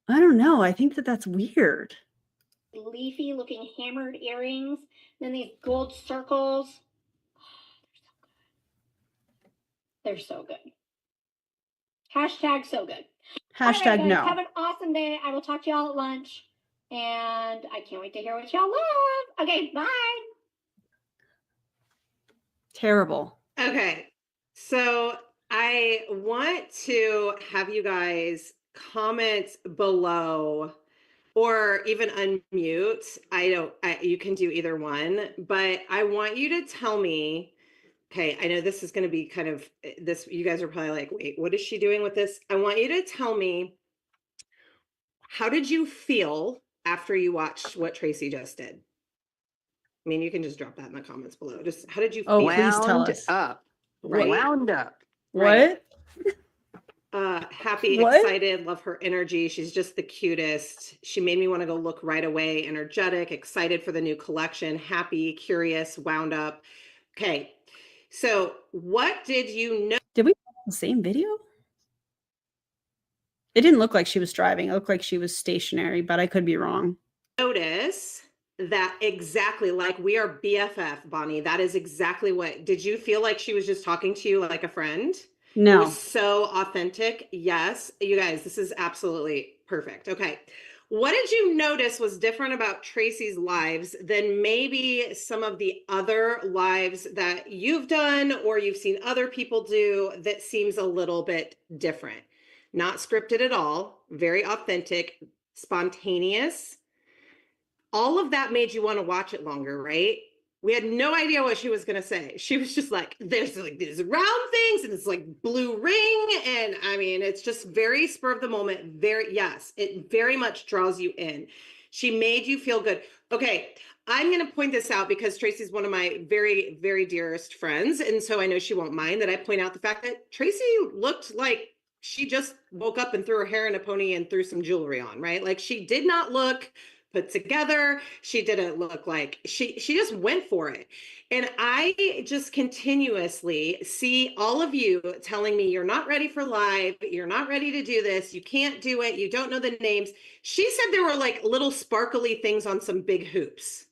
Speaker 1: I don't know. I think that that's weird.
Speaker 4: Leafy looking hammered earrings. Then these gold circles. They're so good. Hashtag so good.
Speaker 1: Hashtag
Speaker 4: all right, guys,
Speaker 1: no.
Speaker 4: have an awesome day. I will talk to y'all at lunch. And I can't wait to hear what y'all love. Okay, bye.
Speaker 1: Terrible.
Speaker 3: Okay. So I want to have you guys comment below or even unmute. You can do either one, but I want you to tell me, okay, I know this is going to be kind of this. You guys are probably like, wait, what is she doing with this? I want you to tell me, how did you feel after you watched what Tracy just did? I mean, you can just drop that in the comments below. Just how did you
Speaker 1: Oh,
Speaker 3: feel?
Speaker 1: please tell
Speaker 7: Wound
Speaker 1: us.
Speaker 7: up.
Speaker 3: Right.
Speaker 7: Wound up.
Speaker 3: Right.
Speaker 1: What?
Speaker 3: Happy,
Speaker 1: What?
Speaker 3: excited, love her energy. She's just the cutest. She made me want to go look right away. Energetic, excited for the new collection, happy, curious, wound up. Okay. So what did you know?
Speaker 1: Did we watch the same video? It didn't look like she was driving. It looked like she was stationary, but I could be wrong.
Speaker 3: Notice that exactly like we are BFF, Bonnie. That is exactly what. Did you feel like she was just talking to you like a friend? It
Speaker 1: No.
Speaker 3: was so authentic. Yes. You guys, this is absolutely perfect. Okay. What did you notice was different about Tracy's lives than maybe some of the other lives that you've done or you've seen other people do that seems a little bit different? Not scripted at all, very authentic, spontaneous. All of that made you want to watch it longer, right? We had no idea what she was going to say. She was just like, there's like these round things and it's like blue ring. And I mean, it's just very spur of the moment. Yes, it very much draws you in. She made you feel good. Okay, I'm going to point this out because Tracy's one of my very, very dearest friends. And so I know she won't mind that I point out the fact that Tracy looked like she just woke up and threw her hair in a pony and threw some jewelry on, right? Like she did not look put together. She didn't look like she just went for it. And I just continuously see all of you telling me you're not ready for live, you're not ready to do this, you can't do it, you don't know the names. She said there were like little sparkly things on some big hoops.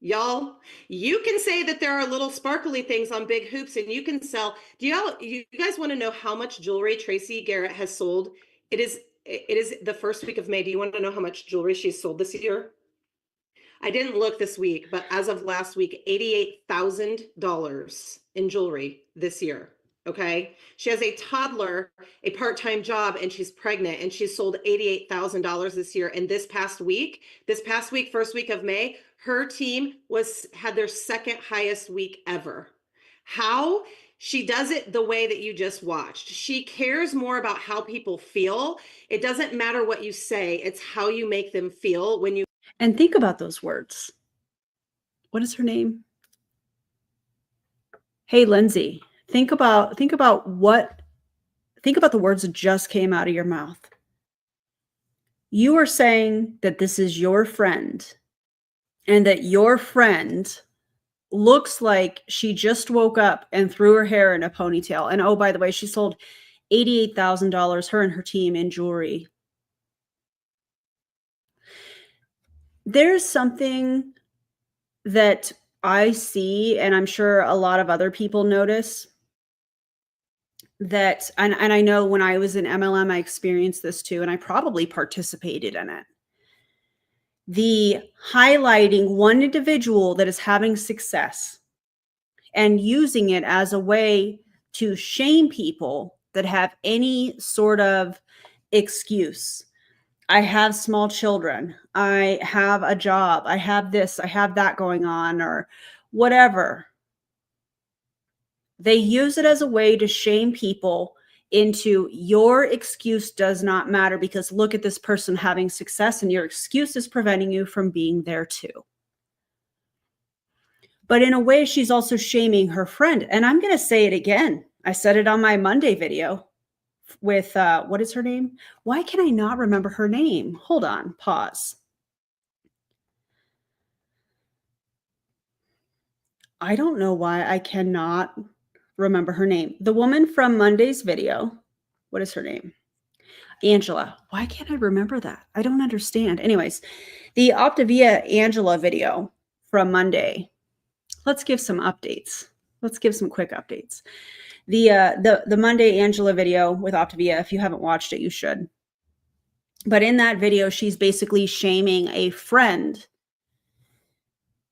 Speaker 3: Y'all, you can say that there are little sparkly things on big hoops and you can sell. You guys want to know how much jewelry Tracy Garrett has sold? It is the first week of May. Do you want to know how much jewelry she's sold this year? I didn't look this week, but as of last week, $88,000 in jewelry this year. Okay. She has a toddler, a part-time job, and she's pregnant, and she's sold $88,000 this year. And this past week, first week of May, her team had their second highest week ever. How? She does it the way that you just watched. She cares more about how people feel. It doesn't matter what you say. It's how you make them feel when you.
Speaker 1: And think about those words. What is her name? Hey, Lindsay, think about the words that just came out of your mouth. You are saying that this is your friend and that your friend looks like she just woke up and threw her hair in a ponytail. And oh, by the way, she sold $88,000, her and her team, in jewelry. There's something that I see, and I'm sure a lot of other people notice, that, and I know when I was in MLM, I experienced this too, and I probably participated in it. The highlighting one individual that is having success and using it as a way to shame people that have any sort of excuse. I have small children. I have a job. I have this, I have that going on, or whatever. They use it as a way to shame people into your excuse does not matter because look at this person having success and your excuse is preventing you from being there too. But in a way, she's also shaming her friend. And I'm going to say it again. I said it on my Monday video with, what is her name? Why can I not remember her name? Hold on, pause. I don't know why I cannot remember her name. The woman from Monday's video, what is her name? Angela. Why can't I remember that? I don't understand. Anyways, the Optavia Angela video from Monday. Let's give some updates. Let's give some quick updates. The Monday Angela video with Optavia, if you haven't watched it, you should. But in that video, she's basically shaming a friend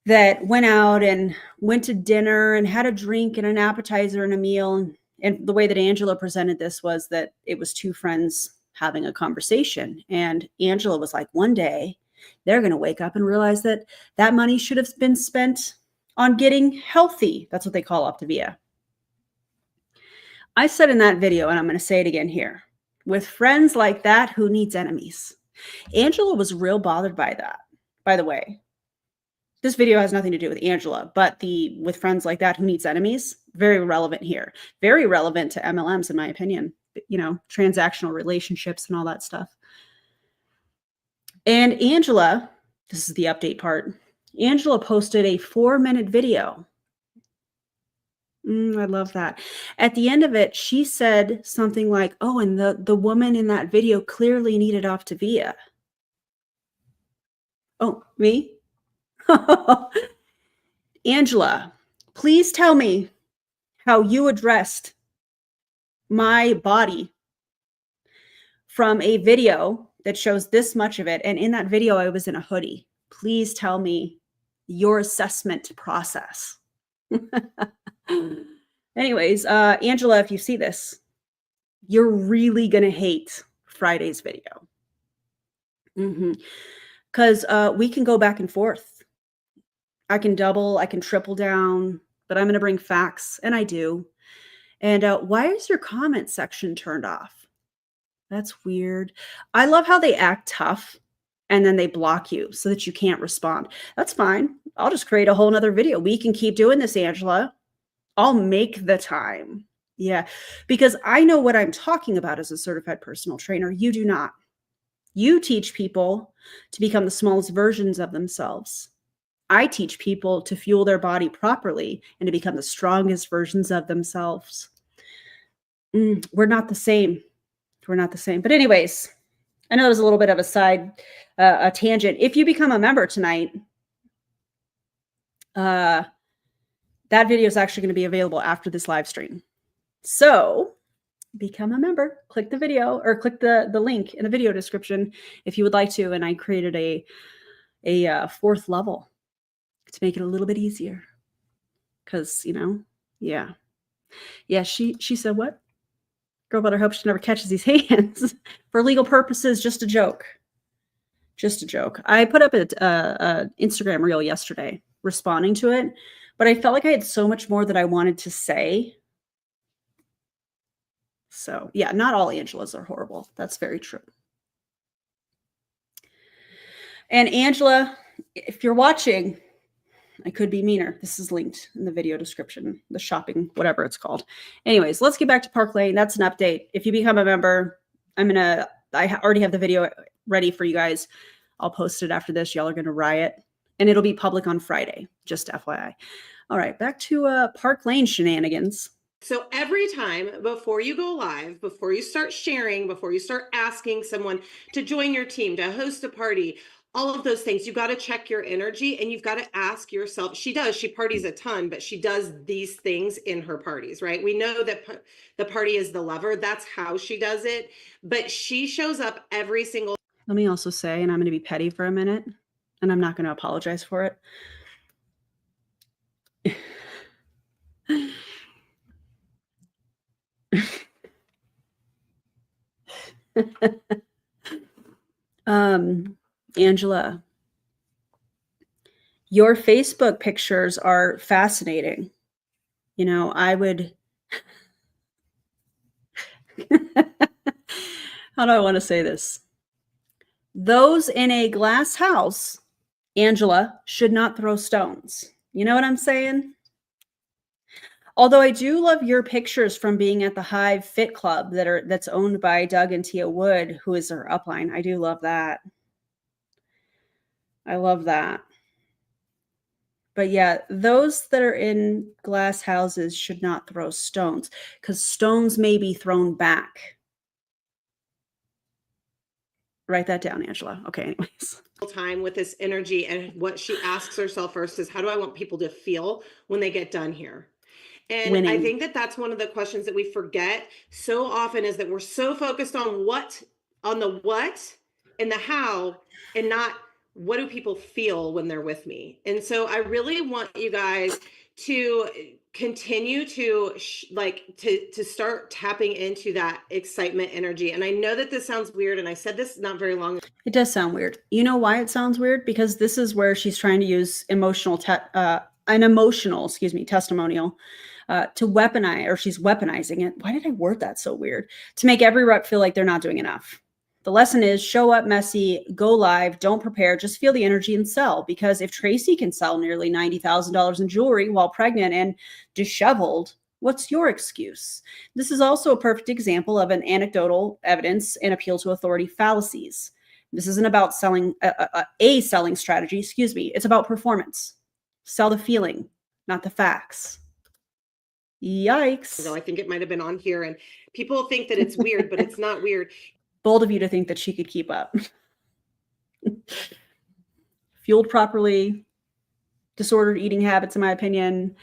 Speaker 1: that went out and went to dinner and had a drink and an appetizer and a meal. And the way that Angela presented this was that it was two friends having a conversation. And Angela was like, one day they're going to wake up and realize that that money should have been spent on getting healthy. That's what they call Optavia. I said in that video, and I'm going to say it again here, with friends like that, who needs enemies? Angela was real bothered by that, by the way. This video has nothing to do with Angela, but with friends like that, who needs enemies, very relevant here. Very relevant to MLMs, in my opinion, you know, transactional relationships and all that stuff. And Angela, this is the update part. Angela posted a 4-minute video. I love that. At the end of it, she said something like, oh, and the woman in that video clearly needed Optavia. Oh, me? Angela, please tell me how you addressed my body from a video that shows this much of it. And in that video, I was in a hoodie. Please tell me your assessment process. Anyways, Angela, if you see this, you're really going to hate Friday's video. Because we can go back and forth. I can double, I can triple down, but I'm going to bring facts, and I do. And why is your comment section turned off? That's weird. I love how they act tough and then they block you so that you can't respond. That's fine. I'll just create a whole nother video. We can keep doing this, Angela. I'll make the time. Yeah, because I know what I'm talking about as a certified personal trainer. You do not. You teach people to become the smallest versions of themselves. I teach people to fuel their body properly and to become the strongest versions of themselves. We're not the same. We're not the same. But anyways, I know there's a little bit of a tangent. If you become a member tonight, that video is actually going to be available after this live stream. So become a member, click the video or click the link in the video description if you would like to. And I created a 4th level to make it a little bit easier. Because, you know, yeah. She said, what? Girl better hope she never catches these hands. For legal purposes, just a joke. Just a joke. I put up a Instagram reel yesterday responding to it, but I felt like I had so much more that I wanted to say. So yeah, not all Angelas are horrible. That's very true. And Angela, if you're watching, I could be meaner. This is linked in the video description, the shopping, whatever it's called. Anyways, let's get back to Parklane. That's an update. If you become a member, I already have the video ready for you guys. I'll post it after this. Y'all are going to riot. And it'll be public on Friday, just FYI. All right, back to Parklane shenanigans.
Speaker 3: So every time before you go live, before you start sharing, before you start asking someone to join your team, to host a party, all of those things, you got to check your energy and you've got to ask yourself. She parties a ton, but she does these things in her parties, right? We know that the party is the lover. That's how she does it. But she shows up every single.
Speaker 1: Let me also say, and I'm going to be petty for a minute, and I'm not going to apologize for it. Angela, your Facebook pictures are fascinating. You know, I would, how do I want to say this? Those in a glass house, Angela, should not throw stones. You know what I'm saying? Although I do love your pictures from being at the Hive Fit Club that's owned by Doug and Tia Wood, who is her upline. I do love that. I love that. But yeah, those that are in glass houses should not throw stones because stones may be thrown back. Write that down, Angela. Okay, anyways.
Speaker 3: Time with this energy, and what she asks herself first is, how do I want people to feel when they get done here? And winning. I think that that's one of the questions that we forget so often, is that we're so focused on the what, and the how, and not what do people feel when they're with me. And so I really want you guys to continue to to start tapping into that excitement energy. And I know that this sounds weird, and I said this not very long ago.
Speaker 1: It does sound weird. You know why it sounds weird? Because this is where she's trying to use an emotional testimonial to weaponize, or she's weaponizing it. Why did I word that so weird? To make every rep feel like they're not doing enough. The lesson is show up messy, go live, don't prepare, just feel the energy and sell. Because if Tracy can sell nearly $90,000 in jewelry while pregnant and disheveled, what's your excuse? This is also a perfect example of an anecdotal evidence and appeal to authority fallacies. This isn't about selling a selling strategy, excuse me. It's about performance. Sell the feeling, not the facts. Yikes.
Speaker 3: I think it might have been on here, and people think that it's weird, but it's not weird.
Speaker 1: Bold of you to think that she could keep up. Fueled properly, disordered eating habits, in my opinion.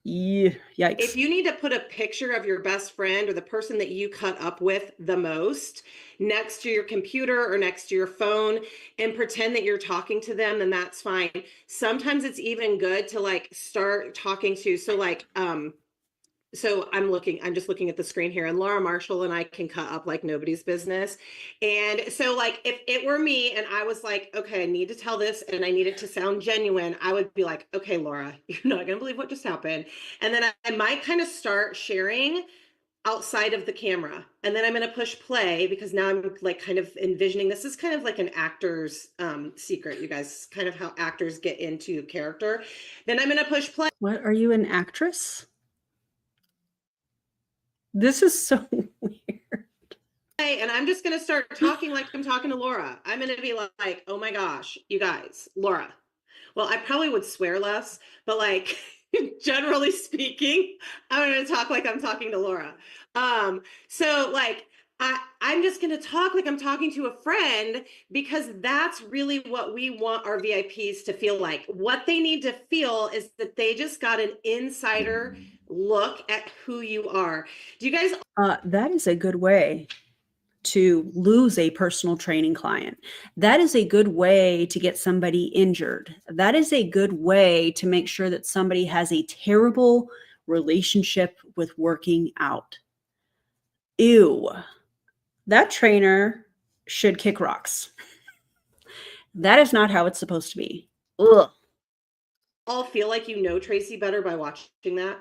Speaker 1: Yeah, yikes.
Speaker 3: If you need to put a picture of your best friend or the person that you cut up with the most next to your computer or next to your phone and pretend that you're talking to them, then that's fine. Sometimes it's even good to like start talking to, so I'm just looking at the screen here, and Laura Marshall and I can cut up like nobody's business. And so like, if it were me and I was like, okay, I need to tell this and I need it to sound genuine, I would be like, okay, Laura, you're not going to believe what just happened. And then I might kind of start sharing outside of the camera. And then I'm going to push play, because now I'm like kind of envisioning, this is kind of like an actor's secret, you guys, kind of how actors get into character. Then I'm going to push play.
Speaker 1: What, are you an actress? This is so weird.
Speaker 3: And I'm just going to start talking like I'm talking to Laura. I'm going to be like, oh my gosh, you guys, Laura. Well, I probably would swear less, but like generally speaking, I'm going to talk like I'm talking to Laura. So like, I'm just going to talk like I'm talking to a friend, because that's really what we want our VIPs to feel like. What they need to feel is that they just got an insider look at who you are. Do you guys?
Speaker 1: That is a good way to lose a personal training client. That is a good way to get somebody injured. That is a good way to make sure that somebody has a terrible relationship with working out. Ew. That trainer should kick rocks. That is not how it's supposed to be. Ugh.
Speaker 3: All feel like you know Tracy better by watching that?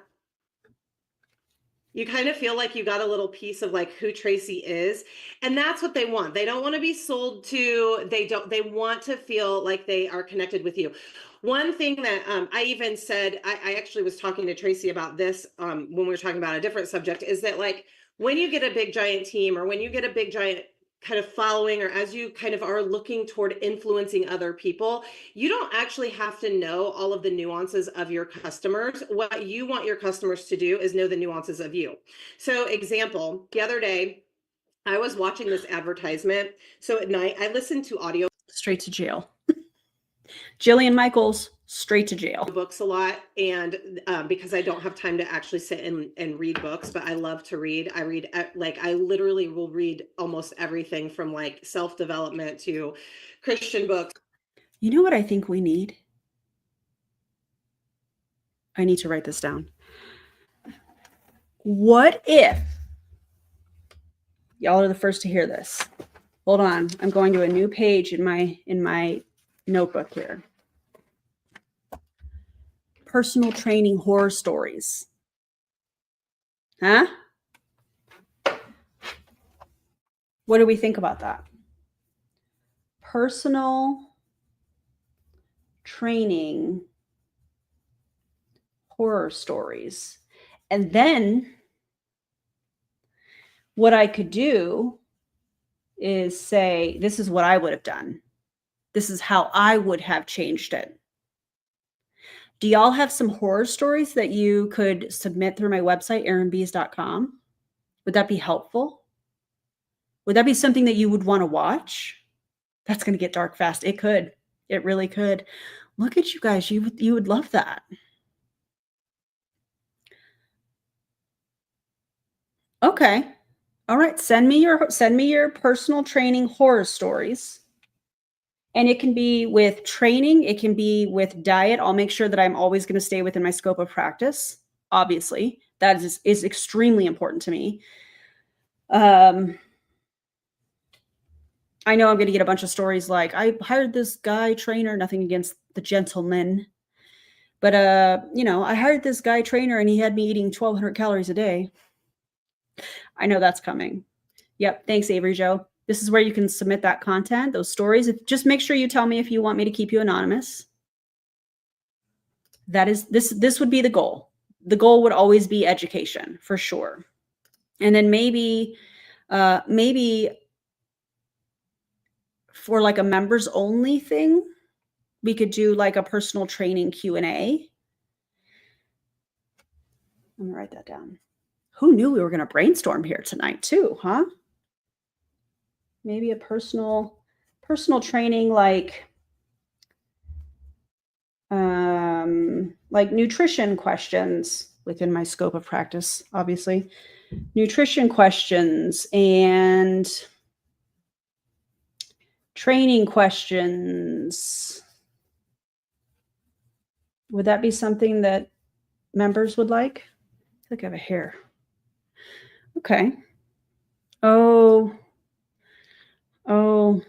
Speaker 3: You kind of feel like you got a little piece of like who Tracy is. And that's what they want. They don't want to be sold to. They want to feel like they are connected with you. One thing that I even said, I actually was talking to Tracy about this when we were talking about a different subject, is that like when you get a big giant team, or when you get a big giant kind of following, or as you kind of are looking toward influencing other people, you don't actually have to know all of the nuances of your customers. What you want your customers to do is know the nuances of you. So example, the other day, I was watching this advertisement. So at night, I listened to audio
Speaker 1: Straight to jail. Jillian Michaels, straight to jail.
Speaker 3: Books a lot, and because I don't have time to actually sit and read books, but I love to read. I read, like, I literally will read almost everything from like self-development to Christian books.
Speaker 1: You know what I think we need? I need to write this down. What if, y'all are the first to hear this. Hold on. I'm going to a new page in my notebook here. Personal training horror stories. Huh? What do we think about that? Personal training horror stories. And then what I could do is say, this is what I would have done. This is how I would have changed it. Do y'all have some horror stories that you could submit through my website, erinbees.com? Would that be helpful? Would that be something that you would want to watch? That's going to get dark fast. It could. It really could. Look at you guys. You would love that. Okay. All right. Send me your personal training horror stories. And it can be with training. It can be with diet. I'll make sure that I'm always going to stay within my scope of practice. Obviously, that is extremely important to me. I know I'm going to get a bunch of stories like, I hired this guy trainer, nothing against the gentleman, but I hired this guy trainer and he had me eating 1,200 calories a day. I know that's coming. Yep. Thanks, Avery Joe. This is where you can submit that content, those stories. Just make sure you tell me if you want me to keep you anonymous. That is, this would be the goal. The goal would always be education, for sure. And then maybe for like a members only thing, we could do like a personal training Q&A. I'm gonna write that down. Who knew we were gonna brainstorm here tonight too, huh? Maybe a personal training like nutrition questions within my scope of practice, obviously. Nutrition questions and training questions. Would that be something that members would like? I feel like I have a hair. Okay. Oh. No.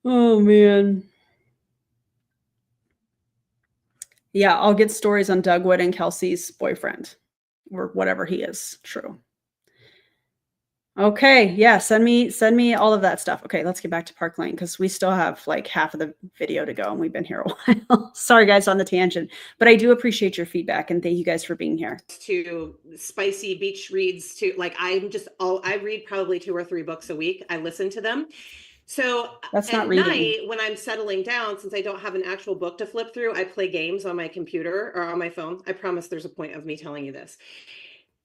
Speaker 1: Oh, man. Yeah, I'll get stories on Dougwood and Kelsey's boyfriend or whatever he is. True. Okay. Yeah. Send me all of that stuff. Okay. Let's get back to Parklane because we still have like half of the video to go and we've been here a while. Sorry guys on the tangent, but I do appreciate your feedback and thank you guys for being here.
Speaker 3: To spicy beach reads to like, I read probably 2 or 3 books a week. I listen to them. So
Speaker 1: That's not
Speaker 3: at
Speaker 1: reading.
Speaker 3: night when I'm settling down, since I don't have an actual book to flip through, I play games on my computer or on my phone. I promise there's a point of me telling you this.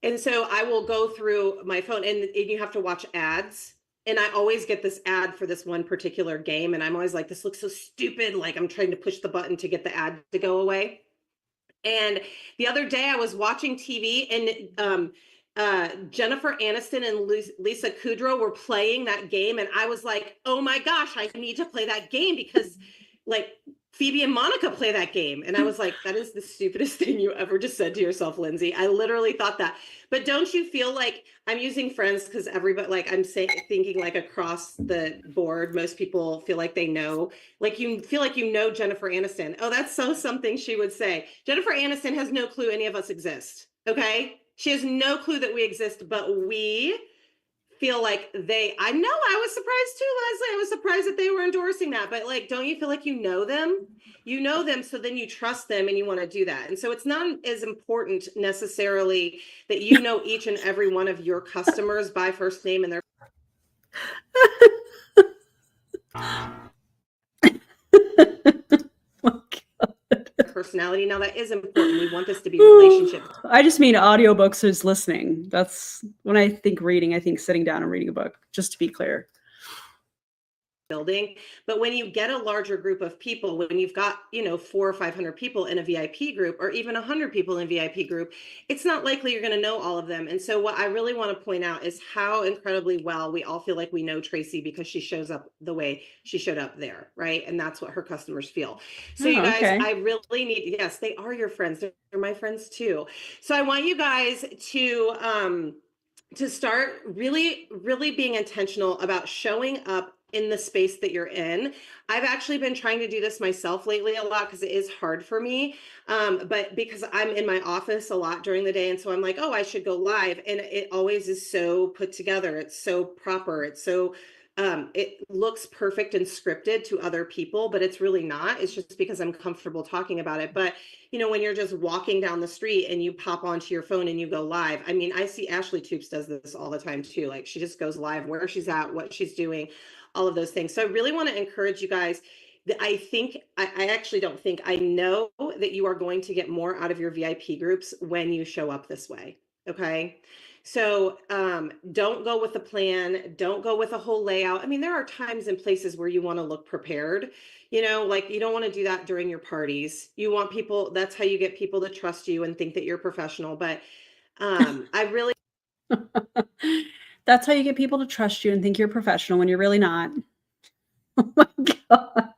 Speaker 3: And so I will go through my phone and you have to watch ads. And I always get this ad for this one particular game. And I'm always like, this looks so stupid. Like I'm trying to push the button to get the ad to go away. And the other day I was watching TV and Jennifer Aniston and Lisa Kudrow were playing that game. And I was like, oh my gosh, I need to play that game because like Phoebe and Monica play that game. And I was like, that is the stupidest thing you ever just said to yourself, Lindsay. I literally thought that. But don't you feel like I'm using friends because everybody, like I'm thinking like across the board, most people feel like they know, like you feel like you know Jennifer Aniston. Oh, that's so something she would say. Jennifer Aniston has no clue any of us exist. Okay. She has no clue that we exist, but we feel like I know I was surprised too, Leslie. I was surprised that they were endorsing that, but like, don't you feel like you know them? You know them, so then you trust them and you want to do that. And so it's not as important necessarily that you know each and every one of your customers by first name and their personality. Now that is important. We want this to be relationship.
Speaker 1: I just mean audiobooks who's listening. That's when I think reading, I think sitting down and reading a book, just to be clear.
Speaker 3: Building. But when you get a larger group of people, when you've got, 400 or 500 people in a VIP group, or even 100 people in a VIP group, it's not likely you're going to know all of them. And so what I really want to point out is how incredibly well we all feel like we know Tracy because she shows up the way she showed up there. Right. And that's what her customers feel. So you guys, okay. I really need, yes, they are your friends. They're my friends too. So I want you guys to start really, really being intentional about showing up in the space that you're in. I've actually been trying to do this myself lately a lot because it is hard for me. But because I'm in my office a lot during the day. And so I'm like, oh, I should go live. And it always is so put together. It's so proper. It's so, it looks perfect and scripted to other people, but it's really not. It's just because I'm comfortable talking about it. But when you're just walking down the street and you pop onto your phone and you go live. I mean, I see Ashley Toops does this all the time too. Like she just goes live where she's at, what she's doing, all of those things. So I really want to encourage you guys that I actually don't think, I know that you are going to get more out of your VIP groups when you show up this way. Okay. So don't go with a plan. Don't go with a whole layout. I mean, there are times and places where you want to look prepared, like you don't want to do that during your parties. You want people, that's how you get people to trust you and think that you're professional. But I really
Speaker 1: That's how you get people to trust you and think you're professional when you're really not. Oh my God.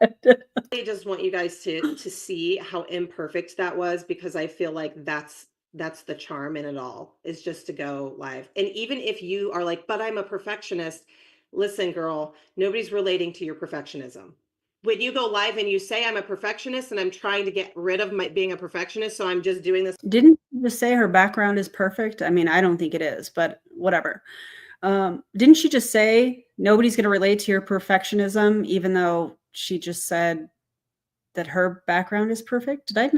Speaker 3: I just want you guys to see how imperfect that was, because I feel like that's the charm in it all, is just to go live. And even if you are like, but I'm a perfectionist, listen, girl, nobody's relating to your perfectionism. When you go live and you say I'm a perfectionist and I'm trying to get rid of my being a perfectionist, so I'm just doing this.
Speaker 1: Didn't you just say her background is perfect? I mean, I don't think it is, but whatever. Didn't she just say nobody's going to relate to your perfectionism, even though she just said that her background is perfect? Did I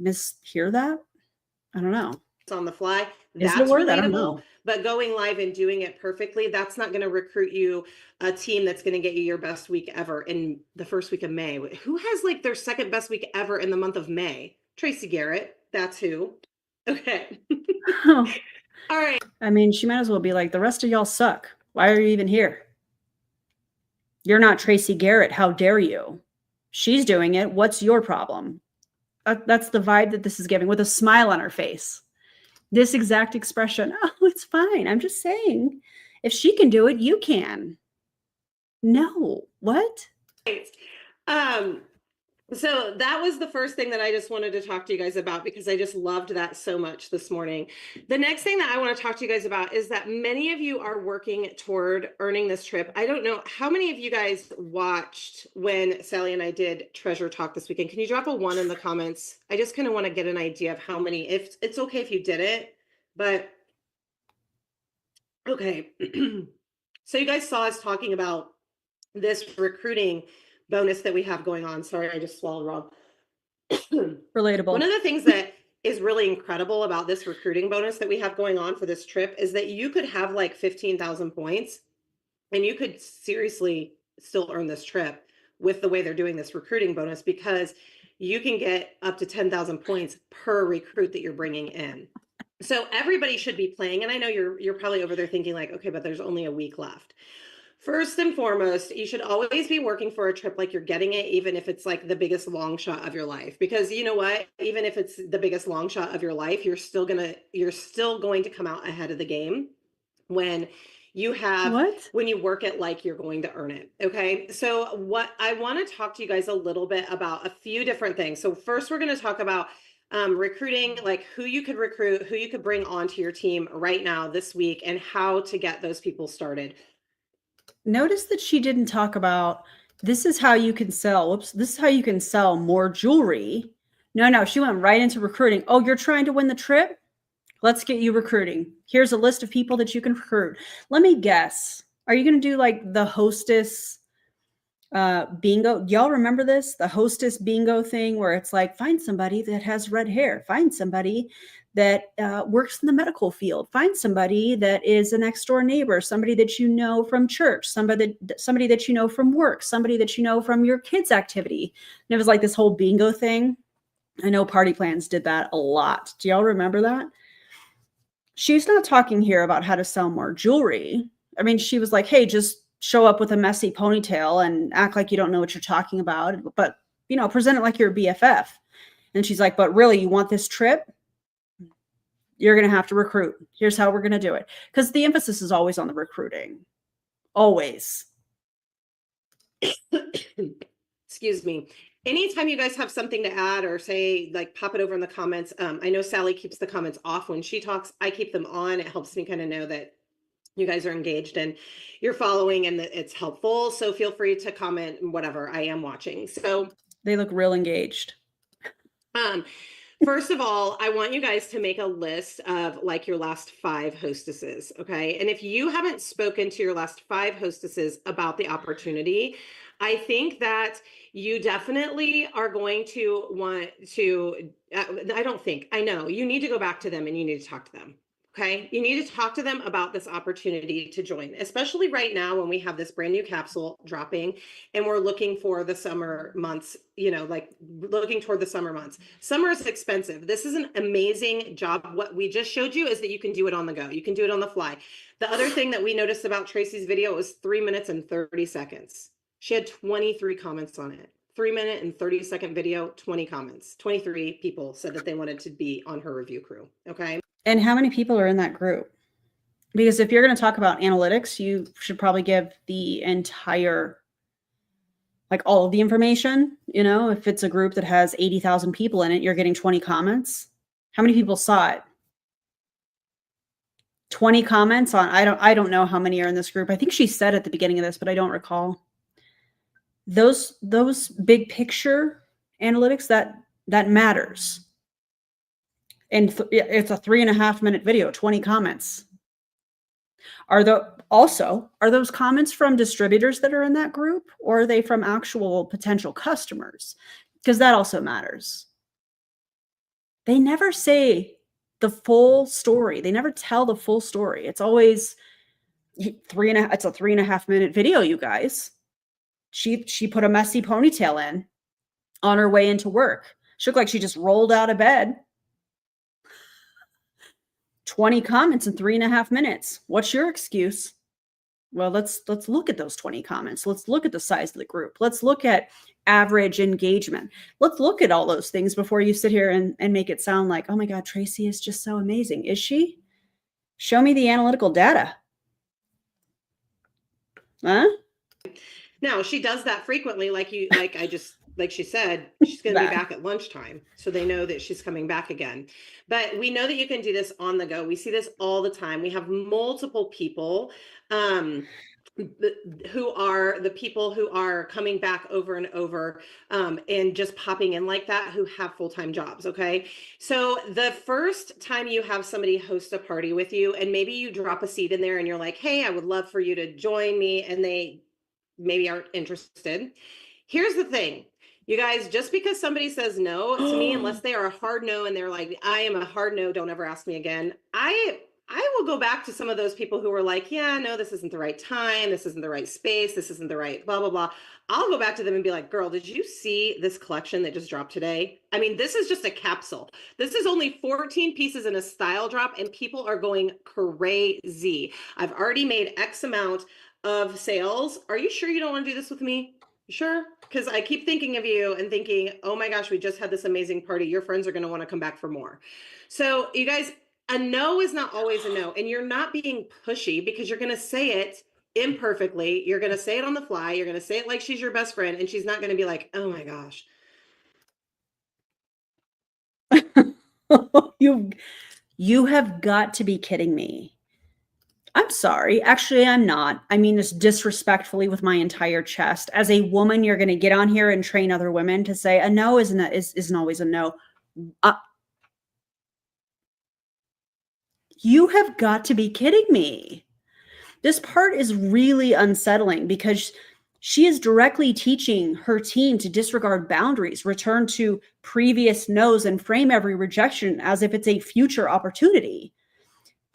Speaker 1: mishear that? I don't know.
Speaker 3: On the fly,
Speaker 1: Is it a
Speaker 3: that's
Speaker 1: word? I don't
Speaker 3: relatable.
Speaker 1: know.
Speaker 3: But going live and doing it perfectly, that's not going to recruit you a team that's going to get you your best week ever in the first week of May. Who has like their second best week ever in the month of May? Tracy Garrett. That's who. Okay.
Speaker 1: Oh,
Speaker 3: All right.
Speaker 1: I mean, she might as well be like, the rest of y'all suck. Why are you even here? You're not Tracy Garrett. How dare you? She's doing it. What's your problem? That's the vibe that this is giving, with a smile on her face. This exact expression. Oh, it's fine. I'm just saying, if she can do it, you can. No. What?
Speaker 3: So that was the first thing that I just wanted to talk to you guys about, because I just loved that so much this morning. The next thing that I want to talk to you guys about is that many of you are working toward earning this trip. I don't know how many of you guys watched when Sally and I did Treasure Talk this weekend. Can you drop a 1 in the comments? I just kind of want to get an idea of how many. If it's okay if you did it, but okay. So you guys saw us talking about this recruiting bonus that we have going on. Sorry, I just swallowed wrong.
Speaker 1: Relatable.
Speaker 3: One of the things that is really incredible about this recruiting bonus that we have going on for this trip is that you could have like 15,000 points and you could seriously still earn this trip with the way they're doing this recruiting bonus, because you can get up to 10,000 points per recruit that you're bringing in. So everybody should be playing. And I know you're probably over there thinking like, okay, but there's only a week left. First and foremost, you should always be working for a trip like you're getting it, even if it's like the biggest long shot of your life. Because you know what? Even if it's the biggest long shot of your life, you're still going to come out ahead of the game when you work it like you're going to earn it. Okay. So what I want to talk to you guys a little bit about a few different things. So first, we're going to talk about recruiting, like who you could recruit, who you could bring onto your team right now this week, and how to get those people started.
Speaker 1: Notice that she didn't talk about, this is how you can sell. Whoops. This is how you can sell more jewelry. No, she went right into recruiting. Oh, you're trying to win the trip? Let's get you recruiting. Here's a list of people that you can recruit. Let me guess. Are you going to do like the Hostess bingo? Y'all remember this? The Hostess bingo thing where it's like, find somebody that has red hair. Find somebody that works in the medical field. Find somebody that is a next door neighbor, somebody that you know from church, somebody that you know from work, somebody that you know from your kids' activity. And it was like this whole bingo thing. I know Party Plans did that a lot. Do y'all remember that? She's not talking here about how to sell more jewelry. I mean, she was like, hey, just show up with a messy ponytail and act like you don't know what you're talking about, but, present it like you're a BFF. And she's like, but really, you want this trip? You're going to have to recruit. Here's how we're going to do it. Because the emphasis is always on the recruiting. Always.
Speaker 3: Excuse me. Anytime you guys have something to add or say, like, pop it over in the comments. I know Sally keeps the comments off when she talks. I keep them on. It helps me kind of know that you guys are engaged and you're following and that it's helpful. So feel free to comment whatever. I am watching. So
Speaker 1: they look real engaged.
Speaker 3: First of all, I want you guys to make a list of like your last 5 hostesses. Okay. And if you haven't spoken to your last 5 hostesses about the opportunity, I think that you definitely are going to want to, I know you need to go back to them and you need to talk to them. Okay. You need to talk to them about this opportunity to join, especially right now when we have this brand new capsule dropping and we're looking for the summer months, like looking toward the summer months. Summer is expensive. This is an amazing job. What we just showed you is that you can do it on the go. You can do it on the fly. The other thing that we noticed about Tracy's video was 3 minutes and 30 seconds. She had 23 comments on it. 3-minute and 30-second video, 20 comments. 23 people said that they wanted to be on her review crew. Okay.
Speaker 1: And how many people are in that group? Because if you're going to talk about analytics, you should probably give the entire, like all of the information. You know, if it's a group that has 80,000 people in it, you're getting 20 comments. How many people saw it? 20 comments on, I don't know how many are in this group. I think she said at the beginning of this, but I don't recall. Those big picture analytics, that matters. And it's a 3.5 minute video, 20 comments. Are those comments from distributors that are in that group, or are they from actual potential customers? Because that also matters. They never say the full story. They never tell the full story. It's always it's a 3.5 minute video, you guys. She put a messy ponytail in on her way into work. She looked like she just rolled out of bed. 20 comments in 3.5 minutes. What's your excuse? Well, let's look at those 20 comments. Let's look at the size of the group. Let's look at average engagement. Let's look at all those things before you sit here and make it sound like, oh my God, Tracy is just so amazing. Is she? Show me the analytical data. Huh?
Speaker 3: No, she does that frequently. Like she said, she's going to be back at lunchtime. So they know that she's coming back again. But we know that you can do this on the go. We see this all the time. We have multiple people, who are the people who are coming back over and over, and just popping in like that, who have full-time jobs. Okay. So the first time you have somebody host a party with you, and maybe you drop a seed in there and you're like, hey, I would love for you to join me. And they maybe aren't interested. Here's the thing, you guys, just because somebody says no to me, unless they are a hard no and they're like, I am a hard no, don't ever ask me again. I will go back to some of those people who were like, yeah, no, this isn't the right time. This isn't the right space. This isn't the right blah, blah, blah. I'll go back to them and be like, girl, did you see this collection that just dropped today? I mean, this is just a capsule. This is only 14 pieces in a style drop, and people are going crazy. I've already made X amount of sales. Are you sure you don't want to do this with me? You sure? Because I keep thinking of you and thinking, oh my gosh, we just had this amazing party. Your friends are going to want to come back for more. So you guys, a no is not always a no. And you're not being pushy, because you're going to say it imperfectly. You're going to say it on the fly. You're going to say it like she's your best friend, and she's not going to be like, oh my gosh.
Speaker 1: You have got to be kidding me. I'm sorry. Actually, I'm not. I mean this disrespectfully with my entire chest. As a woman, you're going to get on here and train other women to say a no isn't always a no. You have got to be kidding me. This part is really unsettling, because she is directly teaching her team to disregard boundaries, return to previous no's, and frame every rejection as if it's a future opportunity.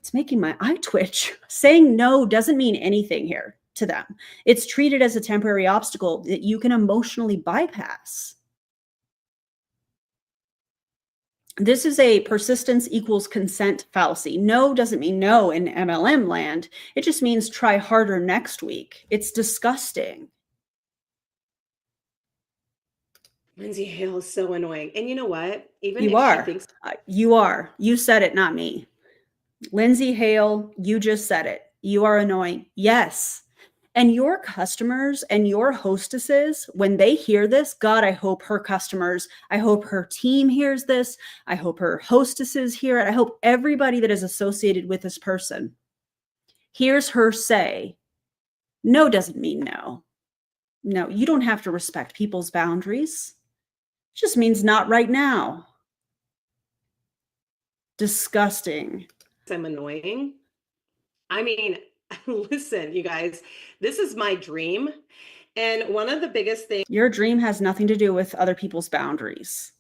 Speaker 1: It's making my eye twitch. Saying no doesn't mean anything here to them. It's treated as a temporary obstacle that you can emotionally bypass. This is a persistence equals consent fallacy. No doesn't mean no in MLM land. It just means try harder next week. It's disgusting.
Speaker 3: Lindsay Hale is so annoying. And you know what? Even
Speaker 1: you
Speaker 3: if
Speaker 1: are.
Speaker 3: she thinks
Speaker 1: you are. You said it, not me. Lindsay Hale, you just said it. You are annoying. Yes. And your customers and your hostesses, when they hear this, God, I hope her customers, I hope her team hears this. I hope her hostesses hear it. I hope everybody that is associated with this person hears her say, no doesn't mean no. No, you don't have to respect people's boundaries. It just means not right now. Disgusting.
Speaker 3: I'm annoying. I mean, listen, you guys, this is my dream. And one of the biggest things,
Speaker 1: your dream has nothing to do with other people's boundaries.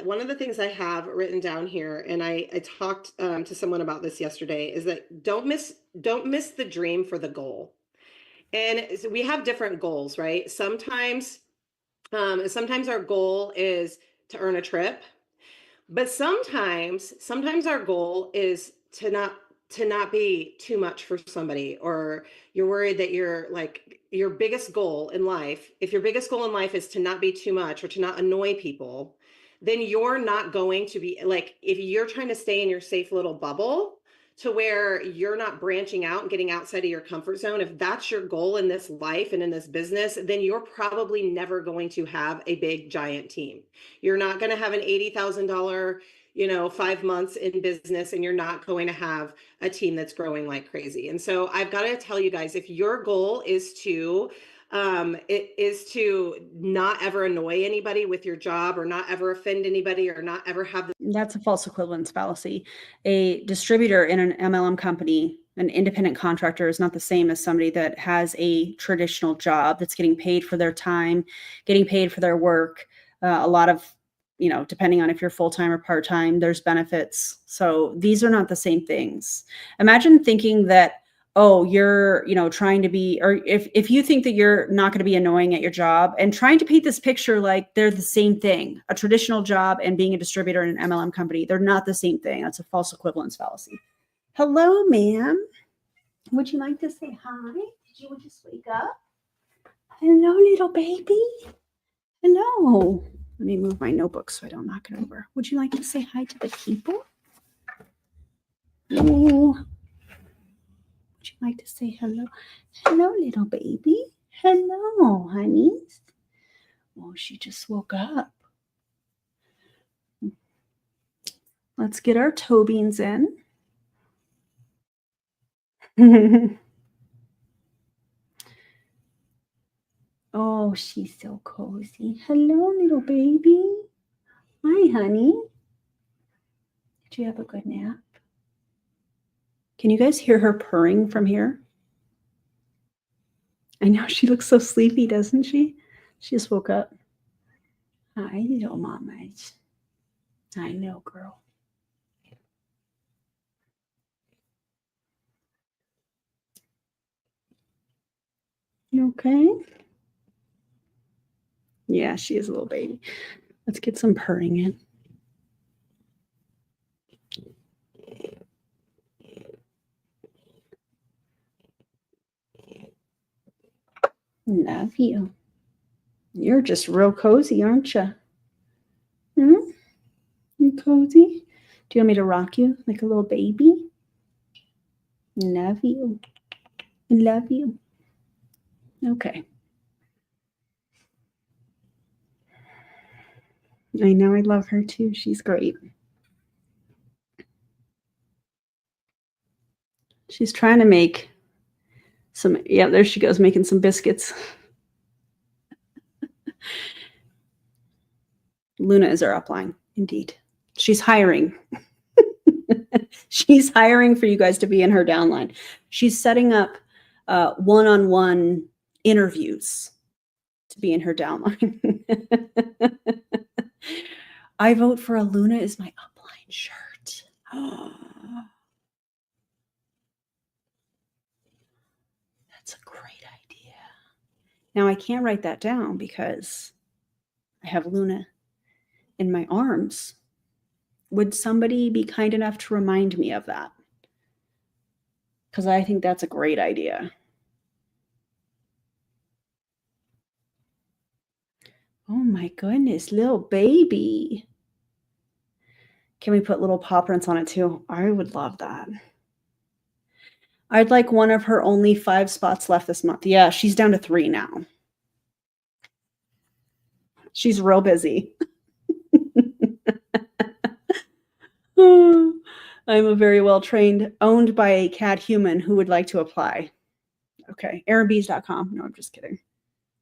Speaker 3: One of the things I have written down here, and I talked to someone about this yesterday, is that don't miss the dream for the goal. And we have different goals, right? Sometimes our goal is to earn a trip. But sometimes our goal is to not be too much for somebody, or you're worried that your biggest goal in life, if your biggest goal in life is to not be too much or to not annoy people, then you're not going to be like, if you're trying to stay in your safe little bubble to where you're not branching out and getting outside of your comfort zone, if that's your goal in this life and in this business, then you're probably never going to have a big giant team. You're not going to have an $80,000, 5 months in business, and you're not going to have a team that's growing like crazy. And so I've got to tell you guys, if your goal is to not ever annoy anybody with your job, or not ever offend anybody, or not ever have
Speaker 1: That's a false equivalence fallacy. A distributor in an MLM company, an independent contractor, is not the same as somebody that has a traditional job that's getting paid for their time, getting paid for their work. A lot of, depending on if you're full-time or part-time, there's benefits. So these are not the same things. Imagine thinking that, oh, you're, trying to be, or if you think that you're not going to be annoying at your job, and trying to paint this picture like they're the same thing, a traditional job and being a distributor in an MLM company, they're not the same thing. That's a false equivalence fallacy. Hello, ma'am. Would you like to say hi? Did you just wake up? Hello, little baby. Hello. Let me move my notebook so I don't knock it over. Would you like to say hi to the people? Oh. Would you like to say hello? Hello, little baby. Hello, honey. Oh, she just woke up. Let's get our toe beans in. Oh, she's so cozy. Hello, little baby. Hi, honey. Did you have a good nap? Can you guys hear her purring from here? I know, she looks so sleepy, doesn't she? She just woke up. Hi, little mamas. I know, girl. You okay? Yeah, she is a little baby. Let's get some purring in. Love you. You're just real cozy, aren't you? You cozy? Do you want me to rock you like a little baby? Love you. Love you. Okay. I know, I love her too. She's great. She's trying to make some, yeah, there she goes, making some biscuits. Luna is our upline, indeed. She's hiring. She's hiring for you guys to be in her downline. She's setting up one-on-one interviews to be in her downline. I vote for a Luna is my upline shirt. That's a great idea. Now I can't write that down because I have Luna in my arms. Would somebody be kind enough to remind me of that? Because I think that's a great idea. Oh my goodness, little baby. Can we put little paw prints on it too? I would love that. I'd like one of her only 5 spots left this month. Yeah, she's down to 3 now. She's real busy. I'm a very well-trained, owned by a cat human who would like to apply. Okay, AaronBees.com. No, I'm just kidding.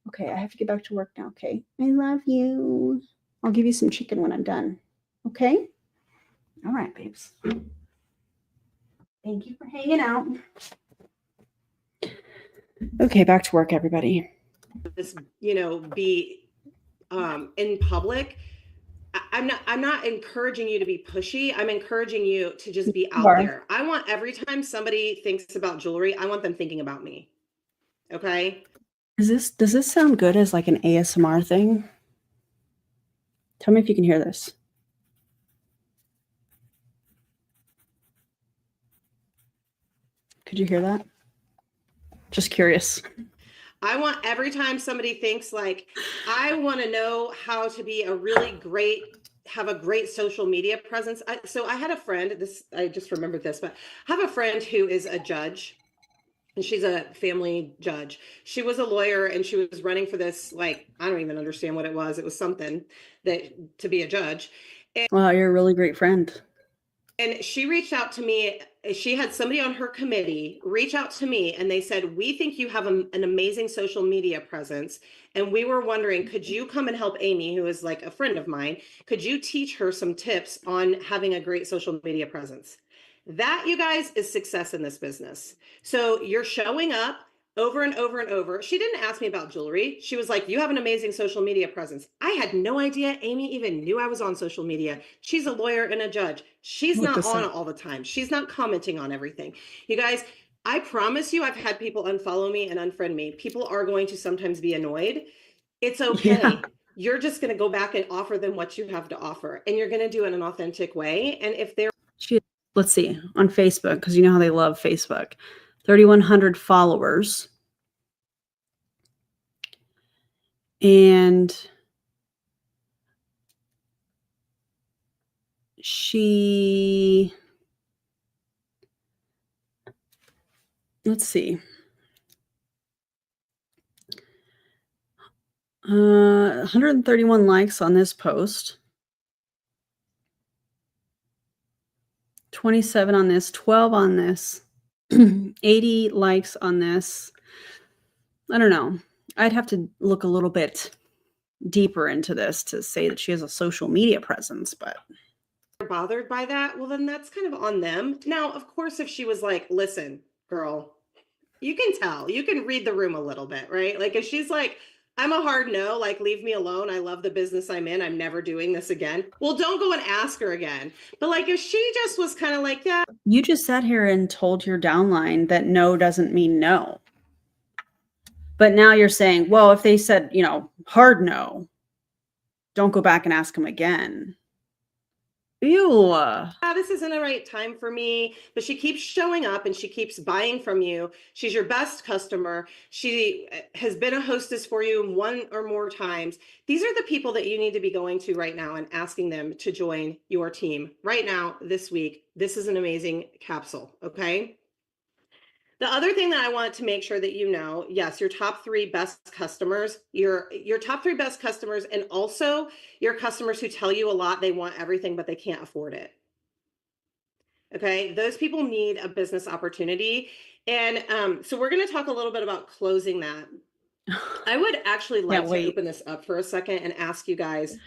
Speaker 1: Okay, I have to get back to work now, okay? I love you. I'll give you some chicken when I'm done. Okay? All right, babes. Thank you for hanging out. Okay, back to work, everybody.
Speaker 3: This, be in public. I'm not encouraging you to be pushy. I'm encouraging you to just be out there. I want every time somebody thinks about jewelry, I want them thinking about me. Okay?
Speaker 1: Does this sound good as like an ASMR thing? Tell me if you can hear this. Could you hear that? Just curious.
Speaker 3: I want every time somebody thinks like, I want to know how to be a really great have a great social media presence. So I had a friend, I just remembered this, but I have a friend who is a judge, and she's a family judge. She was a lawyer, and she was running for this, like, I don't even understand what it was. It was something that to be a judge.
Speaker 1: Wow, you're a really great friend.
Speaker 3: And she reached out to me. She had somebody on her committee reach out to me, and they said, we think you have an amazing social media presence. And we were wondering, could you come and help Amy, who is like a friend of mine? Could you teach her some tips on having a great social media presence? That, you guys, is success in this business. So you're showing up over and over and over. She didn't ask me about jewelry. She was like, you have an amazing social media presence. I had no idea Amy even knew I was on social media. She's a lawyer and a judge. She's not on all the time. She's not commenting on everything. You guys, I promise you, I've had people unfollow me and unfriend me. People are going to sometimes be annoyed. It's okay.
Speaker 1: Yeah.
Speaker 3: You're just going to go back and offer them what you have to offer, and you're going to do it in an authentic way. And if they're
Speaker 1: Let's see, on Facebook, because you know how they love Facebook. 3,100 followers. And let's see. 131 likes on this post. 27 on this, 12 on this, 80 likes on this. I don't know. I'd have to look a little bit deeper into this to say that she has a social media presence, but
Speaker 3: bothered by that, well, then that's kind of on them. Now, of course, if she was like, listen, girl, you can tell, you can read the room a little bit, right? Like if she's like, I'm a hard no, like, leave me alone. I love the business I'm in. I'm never doing this again. Well, don't go and ask her again. But like, if she just was kind of like, yeah.
Speaker 1: You just sat here and told your downline that no doesn't mean no. But now you're saying, well, if they said, hard no, don't go back and ask them again. Ew.
Speaker 3: This isn't the right time for me, but she keeps showing up and she keeps buying from you. She's your best customer. She has been a hostess for you one or more times. These are the people that you need to be going to right now and asking them to join your team right now, this week. This is an amazing capsule. Okay. The other thing that I want to make sure that you know, yes, your top 3 best customers, your top 3 best customers, and also your customers who tell you a lot, they want everything, but they can't afford it. Okay, those people need a business opportunity. And so we're going to talk a little bit about closing that. I would actually like to open this up for a second and ask you guys,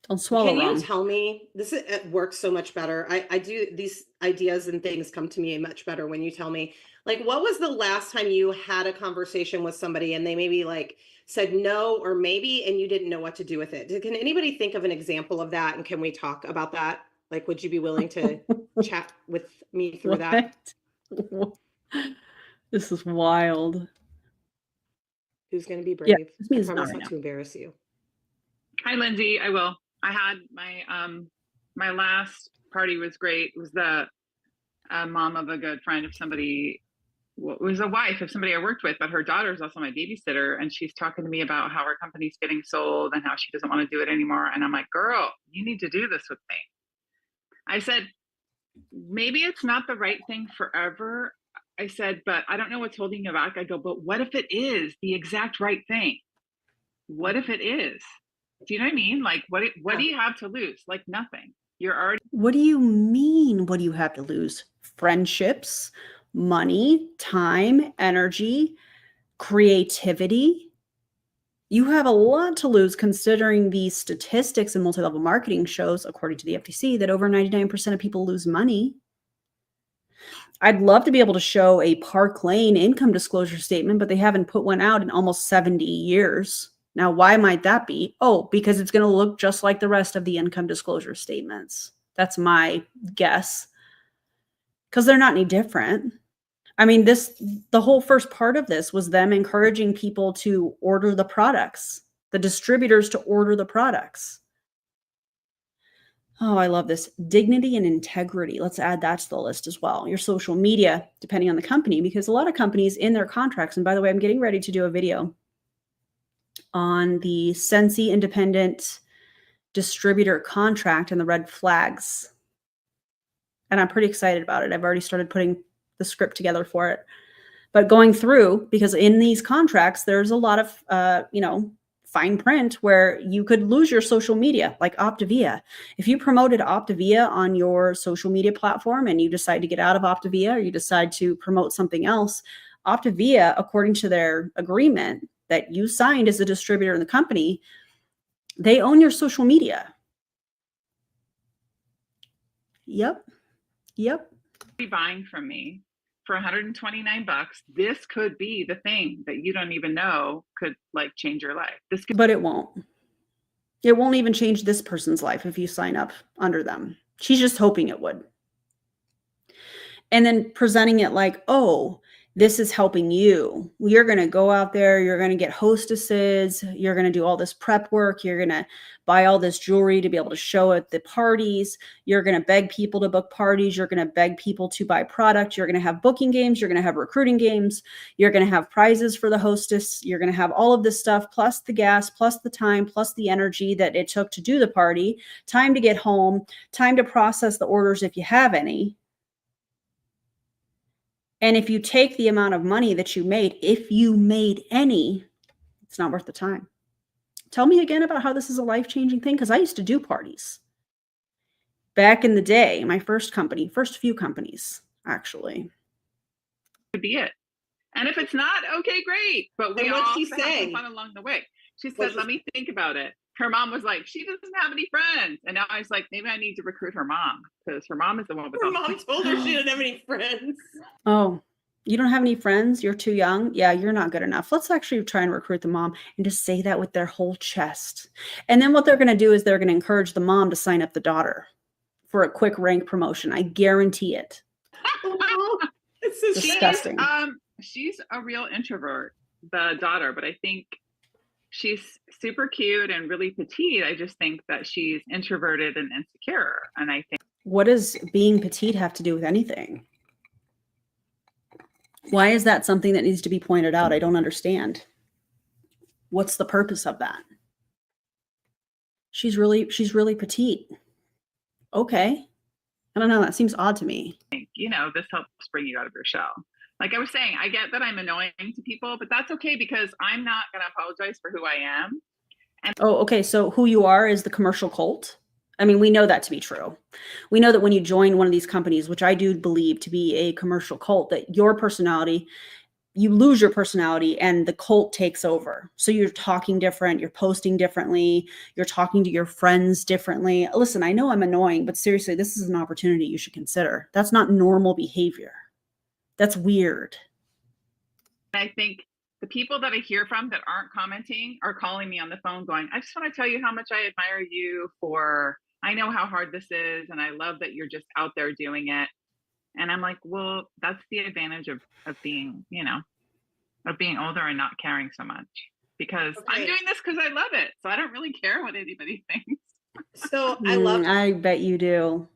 Speaker 1: don't swallow
Speaker 3: can
Speaker 1: wrong.
Speaker 3: you tell me, it works so much better. I do, these ideas and things come to me much better when you tell me, like, what was the last time you had a conversation with somebody and they maybe like said no or maybe, and you didn't know what to do with it? Can anybody think of an example of that? And can we talk about that? Like, would you be willing to chat with me through that?
Speaker 1: This is wild.
Speaker 3: Who's going to be brave?
Speaker 1: Yeah,
Speaker 3: I promise not to embarrass you.
Speaker 7: Hi, Lindsay. I will. I had my last party was great. It was the mom of a good friend of somebody. It was a wife of somebody I worked with, but her daughter is also my babysitter, and she's talking to me about how her company's getting sold and how she doesn't want to do it anymore. And I'm like, girl, you need to do this with me. I said, maybe it's not the right thing forever. I said, but I don't know what's holding you back. I go, but what if it is the exact right thing? What if it is? Do you know what I mean? Like, what do you have to lose? Like, nothing. You're already.
Speaker 1: What do you mean? What do you have to lose? Friendships, money, time, energy, creativity. You have a lot to lose, considering the statistics in multi-level marketing shows, according to the FTC, that over 99% of people lose money. I'd love to be able to show a Parklane income disclosure statement, but they haven't put one out in almost 70 years. Now, why might that be? Oh, because it's going to look just like the rest of the income disclosure statements. That's my guess. Because they're not any different. I mean, the whole first part of this was them encouraging people to order the products, the distributors to order the products. Oh, I love this. Dignity and integrity. Let's add that to the list as well. Your social media, depending on the company, because a lot of companies in their contracts, and by the way, I'm getting ready to do a video on the Sensi independent distributor contract and the red flags. And I'm pretty excited about it. I've already started putting the script together for it. But going through, because in these contracts, there's a lot of, fine print where you could lose your social media, like Optavia. If you promoted Optavia on your social media platform and you decide to get out of Optavia or you decide to promote something else, Optavia, according to their agreement that you signed as a distributor in the company, they own your social media. Yep.
Speaker 7: Be buying from me for $129. This could be the thing that you don't even know could like change your life.
Speaker 1: But it won't. It won't even change this person's life if you sign up under them. She's just hoping it would. And then presenting it like, oh, this is helping you. You're going to go out there. You're going to get hostesses. You're going to do all this prep work. You're going to buy all this jewelry to be able to show at the parties. You're going to beg people to book parties. You're going to beg people to buy product. You're going to have booking games. You're going to have recruiting games. You're going to have prizes for the hostess. You're going to have all of this stuff, plus the gas, plus the time, plus the energy that it took to do the party, time to get home, time to process the orders if you have any. And if you take the amount of money that you made, if you made any, it's not worth the time. Tell me again about how this is a life-changing thing, because I used to do parties. Back in the day, my first few companies, actually.
Speaker 7: Could be it. And if it's not, okay, great. But we all have some fun along the way. She said, let me think about it. Her mom was like, she doesn't have any friends. And now I was like, maybe I need to recruit her mom, because her mom is the one with
Speaker 3: her mom told her she didn't have any friends.
Speaker 1: Oh, you don't have any friends? You're too young? Yeah, you're not good enough. Let's actually try and recruit the mom and just say that with their whole chest. And then what they're going to do is they're going to encourage the mom to sign up the daughter for a quick rank promotion. I guarantee it.
Speaker 3: This is
Speaker 1: disgusting.
Speaker 7: She's a real introvert, the daughter, but I think she's super cute and really petite. I just think that she's introverted and insecure. And I think,
Speaker 1: what does being petite have to do with anything? Why is that something that needs to be pointed out? I don't understand. What's the purpose of that? She's really petite. Okay. I don't know. That seems odd to me.
Speaker 7: this helps bring you out of your shell. Like I was saying, I get that I'm annoying to people, but that's okay, because I'm not going to apologize for who I am.
Speaker 1: Oh, okay. So who you are is the commercial cult. I mean, we know that to be true. We know that when you join one of these companies, which I do believe to be a commercial cult, that your personality, you lose your personality and the cult takes over. So you're talking different, you're posting differently, you're talking to your friends differently. Listen, I know I'm annoying, but seriously, this is an opportunity you should consider. That's not normal behavior. That's weird.
Speaker 7: I think the people that I hear from that aren't commenting are calling me on the phone going, I just want to tell you how much I admire you for, I know how hard this is, and I love that you're just out there doing it. And I'm like, well, that's the advantage of being, of being older and not caring so much, because I'm doing this because I love it. So I don't really care what anybody thinks.
Speaker 3: So
Speaker 1: I bet you do.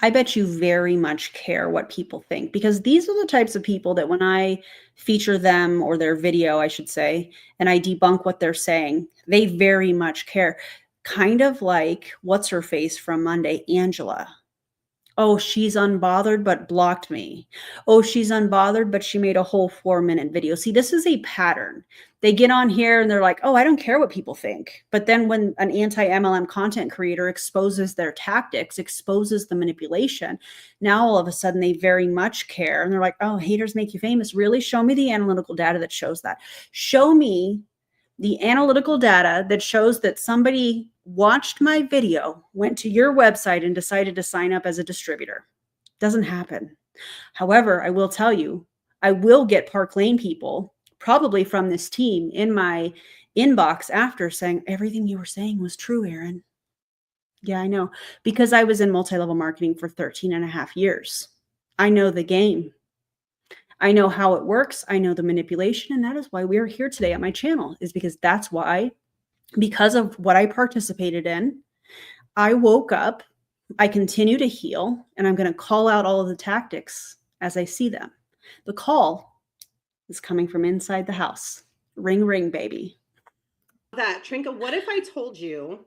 Speaker 1: I bet you very much care what people think, because these are the types of people that when I feature them, or their video, I should say, and I debunk what they're saying, they very much care. Kind of like, what's her face from Monday, Angela. Oh, she's unbothered, but blocked me. Oh, she's unbothered, but she made a whole 4-minute video. See, this is a pattern. They get on here and they're like, oh, I don't care what people think. But then when an anti-MLM content creator exposes their tactics, exposes the manipulation, now all of a sudden they very much care. And they're like, oh, haters make you famous. Really? Show me the analytical data that shows that. Show me the analytical data that shows that somebody watched my video, went to your website, and decided to sign up as a distributor. Doesn't happen. However, I will tell you, I will get Parklane people, probably from this team, in my inbox after saying, everything you were saying was true, Erin. Yeah, I know. Because I was in multi-level marketing for 13 and a half years. I know the game. I know how it works. I know the manipulation. And that is why we are here today at my channel, is because that's why, because of what I participated in, I woke up, I continue to heal, and I'm going to call out all of the tactics as I see them. The call is coming from inside the house. Ring, ring, baby.
Speaker 3: Trinka, what if I told you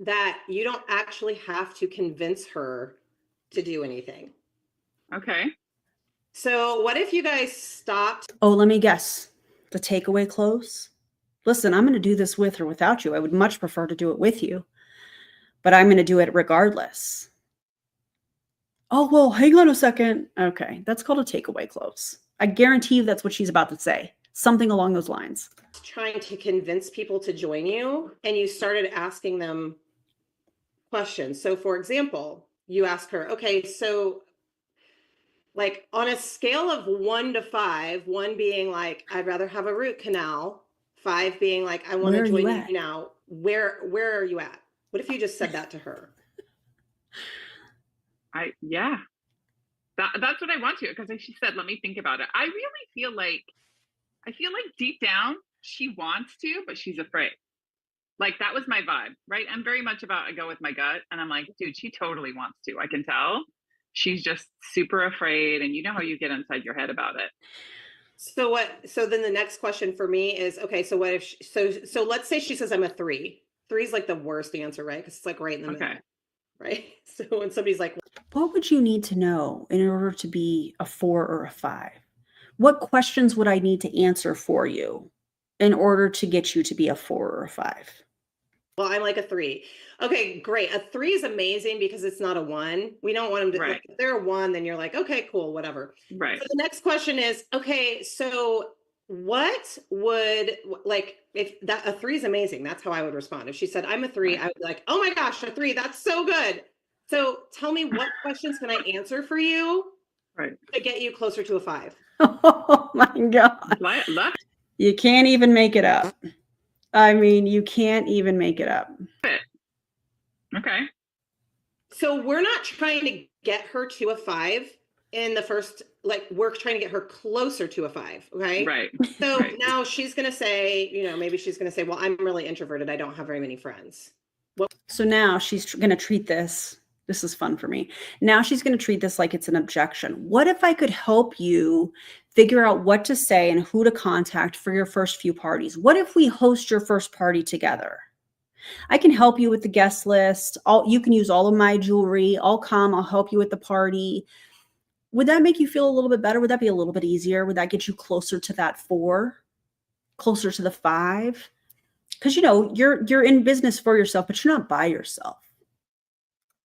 Speaker 3: that you don't actually have to convince her to do anything.
Speaker 7: Okay.
Speaker 3: So what if you guys stopped?
Speaker 1: Oh, let me guess. The takeaway close? Listen, I'm going to do this with or without you. I would much prefer to do it with you, but I'm going to do it regardless. Oh, well, hang on a second. Okay, that's called a takeaway close. I guarantee you that's what she's about to say. Something along those lines.
Speaker 3: Trying to convince people to join you, and you started asking them questions. So for example, you ask her, okay, so like on a scale of 1 to 5, 1 being like, I'd rather have a root canal, 5 being like, I want to join you now. Where are you at? What if you just said that to her?
Speaker 7: Yeah. That's what I want to, because she said, let me think about it. I really feel like deep down she wants to, but she's afraid. Like that was my vibe, right? I'm very much about, I go with my gut, and I'm like, dude, she totally wants to. I can tell. She's just super afraid, and you know how you get inside your head about it.
Speaker 3: So then the next question for me is, okay, so what if so let's say she says I'm a 3. 3 is like the worst answer, right? Because it's like right in the middle, right? So when somebody's like,
Speaker 1: what would you need to know in order to be a 4 or a 5? What questions would I need to answer for you in order to get you to be a 4 or a 5?
Speaker 3: well, I'm like a 3. Okay, great. A 3 is amazing because it's not a 1. We don't want them to, like, if they're a 1, then you're like, okay, cool, whatever.
Speaker 7: Right.
Speaker 3: So the next question is, okay, so what would, like, if that a 3 is amazing, that's how I would respond. If she said, I'm a 3, I would be like, oh my gosh, a 3, that's so good. So tell me, what questions can I answer for you to get you closer to a 5?
Speaker 1: Oh my God. You can't even make it up. I mean, you can't even make it up.
Speaker 7: Okay.
Speaker 3: So we're not trying to get her to a 5 in the first, like, we're trying to get her closer to a 5. Okay.
Speaker 7: Right.
Speaker 3: So now she's going to say, maybe she's going to say, well, I'm really introverted. I don't have very many friends.
Speaker 1: So now she's going to treat this. This is fun for me. Now she's going to treat this like it's an objection. What if I could help you figure out what to say and who to contact for your first few parties? What if we host your first party together? I can help you with the guest list. You can use all of my jewelry. I'll come. I'll help you with the party. Would that make you feel a little bit better? Would that be a little bit easier? Would that get you closer to that 4, closer to the 5? Because you're in business for yourself, but you're not by yourself.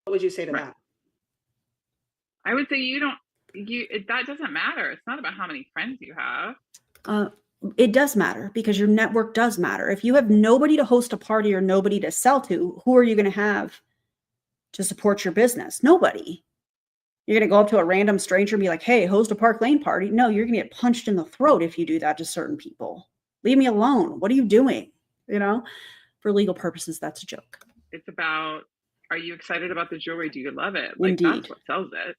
Speaker 3: What would you say to that?
Speaker 7: I would say that doesn't matter. It's not about how many friends you have.
Speaker 1: It does matter, because your network does matter. If you have nobody to host a party or nobody to sell to, who are you going to have to support your business? Nobody. You're going to go up to a random stranger and be like, hey, host a Parklane party. No, you're going to get punched in the throat if you do that to certain people. Leave me alone. What are you doing? For legal purposes, that's a joke.
Speaker 7: It's about, are you excited about the jewelry? Do you love it?
Speaker 1: Indeed.
Speaker 7: That's what sells it,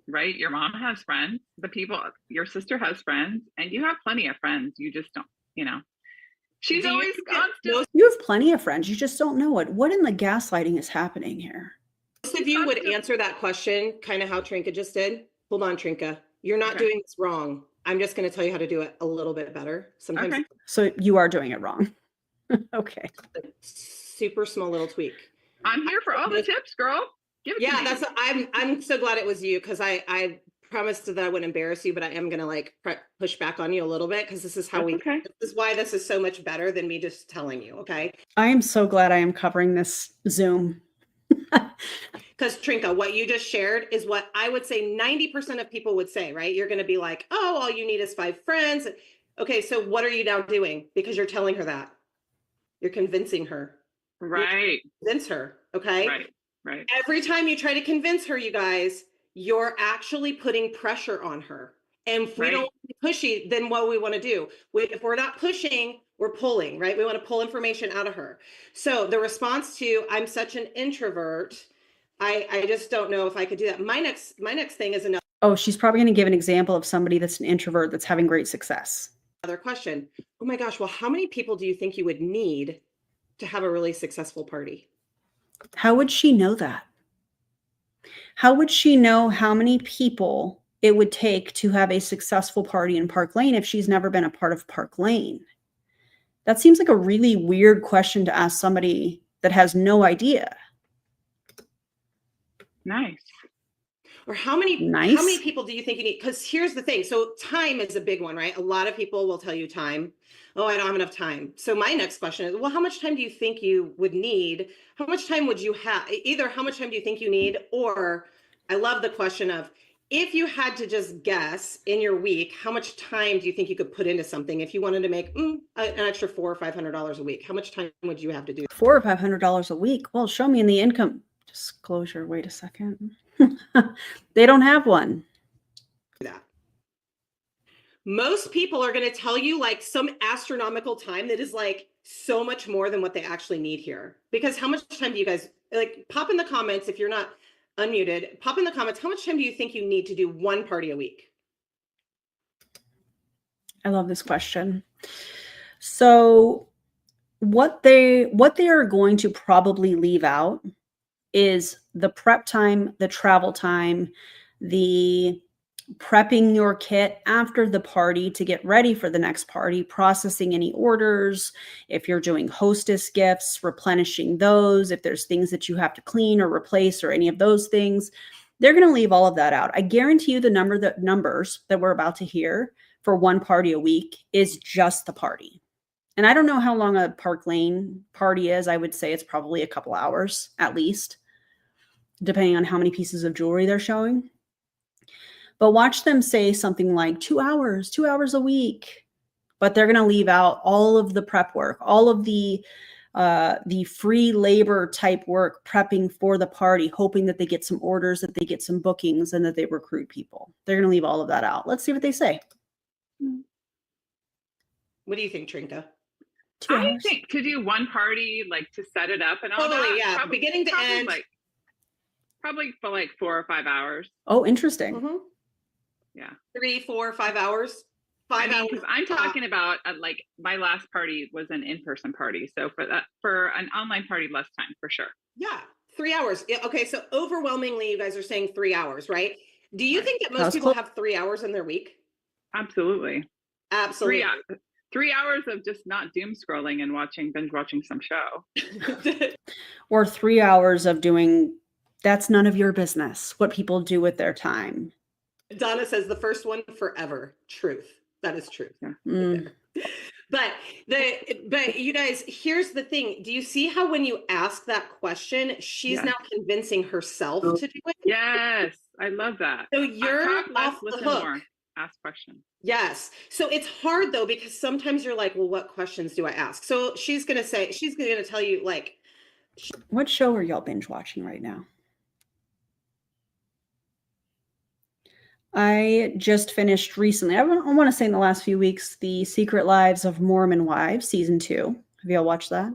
Speaker 7: right? Your mom has friends. Your sister has friends, and you have plenty of friends. You just don't, she's always constant.
Speaker 1: You have plenty of friends. You just don't know it. What in the gaslighting is happening here?
Speaker 3: Most of you would answer that question kind of how Trinka just did. Hold on, Trinka. You're not doing this wrong. I'm just going to tell you how to do it a little bit better. Sometimes.
Speaker 1: Okay. So you are doing it wrong. Okay.
Speaker 3: Super small little tweak.
Speaker 7: I'm here for all the tips, girl. Give it to me.
Speaker 3: I'm so glad it was you, because I promised that I wouldn't embarrass you, but I am going to push back on you a little bit, because this is how this is why this is so much better than me just telling you. Okay.
Speaker 1: I am so glad I am covering this Zoom.
Speaker 3: Because Trinka, what you just shared is what I would say 90% of people would say, right? You're going to be like, oh, all you need is 5 friends. Okay, so what are you now doing? Because you're telling her that. You're convincing her.
Speaker 7: Right.
Speaker 3: Convince her, okay?
Speaker 7: Right.
Speaker 3: Every time you try to convince her, you guys, you're actually putting pressure on her. And if we don't be pushy, then what we want to do? If we're not pushing, we're pulling, right? We want to pull information out of her. So the response to, I'm such an introvert, I just don't know if I could do that. My next thing is another.
Speaker 1: Oh, she's probably going to give an example of somebody that's an introvert that's having great success.
Speaker 3: Another question. Oh my gosh, well, how many people do you think you would need to have a really successful party?
Speaker 1: How would she know that? How would she know how many people it would take to have a successful party in Parklane if she's never been a part of Parklane? That seems like a really weird question to ask somebody that has no idea.
Speaker 7: Nice.
Speaker 3: Or how many
Speaker 1: Nice.
Speaker 3: people do you think you need? Because here's the thing. So time is a big one, right? A lot of people will tell you time. Oh, I don't have enough time. So my next question is, well, how much time do you think you would need? How much time would you have? Either how much time do you think you need? Or I love the question of, if you had to just guess in your week, how much time do you think you could put into something if you wanted to make an extra $400 or $500 a week? How much time would you have to do?
Speaker 1: $400 or $500 a week. Well, show me in the income disclosure. Wait a second. They don't have one.
Speaker 3: That. Most people are going to tell you like some astronomical time that is like so much more than what they actually need here. Because how much time do you guys like? Pop in the comments if you're not unmuted. Pop in the comments. How much time do you think you need to do one party a week?
Speaker 1: I love this question. So what they are going to probably leave out is the prep time, the travel time, the prepping your kit after the party to get ready for the next party, processing any orders, if you're doing hostess gifts, replenishing those, if there's things that you have to clean or replace or any of those things. They're going to leave all of that out. I guarantee you the numbers that we're about to hear for one party a week is just the party. And I don't know how long a Parklane party is. I would say it's probably a couple hours at least, depending on how many pieces of jewelry they're showing. But watch them say something like 2 hours a week. But they're going to leave out all of the prep work, all of the free labor type work, prepping for the party, hoping that they get some orders, that they get some bookings, and that they recruit people. They're going to leave all of that out. Let's see what they say.
Speaker 3: What do you think, Trinka?
Speaker 1: 2 hours.
Speaker 7: I think to do one party, like to set it up and all
Speaker 3: Totally,
Speaker 7: that.
Speaker 3: yeah. Beginning to end.
Speaker 7: Probably for like 4 or 5 hours.
Speaker 1: Oh, interesting.
Speaker 3: Mm-hmm.
Speaker 7: Yeah.
Speaker 3: 3, 4, 5 hours. 5 hours.
Speaker 7: Because I'm talking about like my last party was an in-person party. So for an online party, less time for sure.
Speaker 3: Yeah. 3 hours. Yeah, okay. So overwhelmingly, you guys are saying 3 hours, right? Do you think that most people have 3 hours in their week?
Speaker 7: Absolutely.
Speaker 3: Absolutely.
Speaker 7: 3 hours of just not doom scrolling and binge watching some show.
Speaker 1: Or 3 hours of doing, that's none of your business, what people do with their time.
Speaker 3: Donna says the first one forever. Truth. That is truth.
Speaker 7: Yeah.
Speaker 1: Mm.
Speaker 3: But you guys, here's the thing. Do you see how when you ask that question, she's now convincing herself to do it?
Speaker 7: Yes. I love that.
Speaker 3: So you're off the hook.
Speaker 7: More. Ask questions.
Speaker 3: Yes. So it's hard though, because sometimes you're like, well, what questions do I ask? So she's going to tell you like.
Speaker 1: What show are y'all binge watching right now? I just finished recently, I want to say in the last few weeks, The Secret Lives of Mormon Wives, season 2. Have y'all watched that?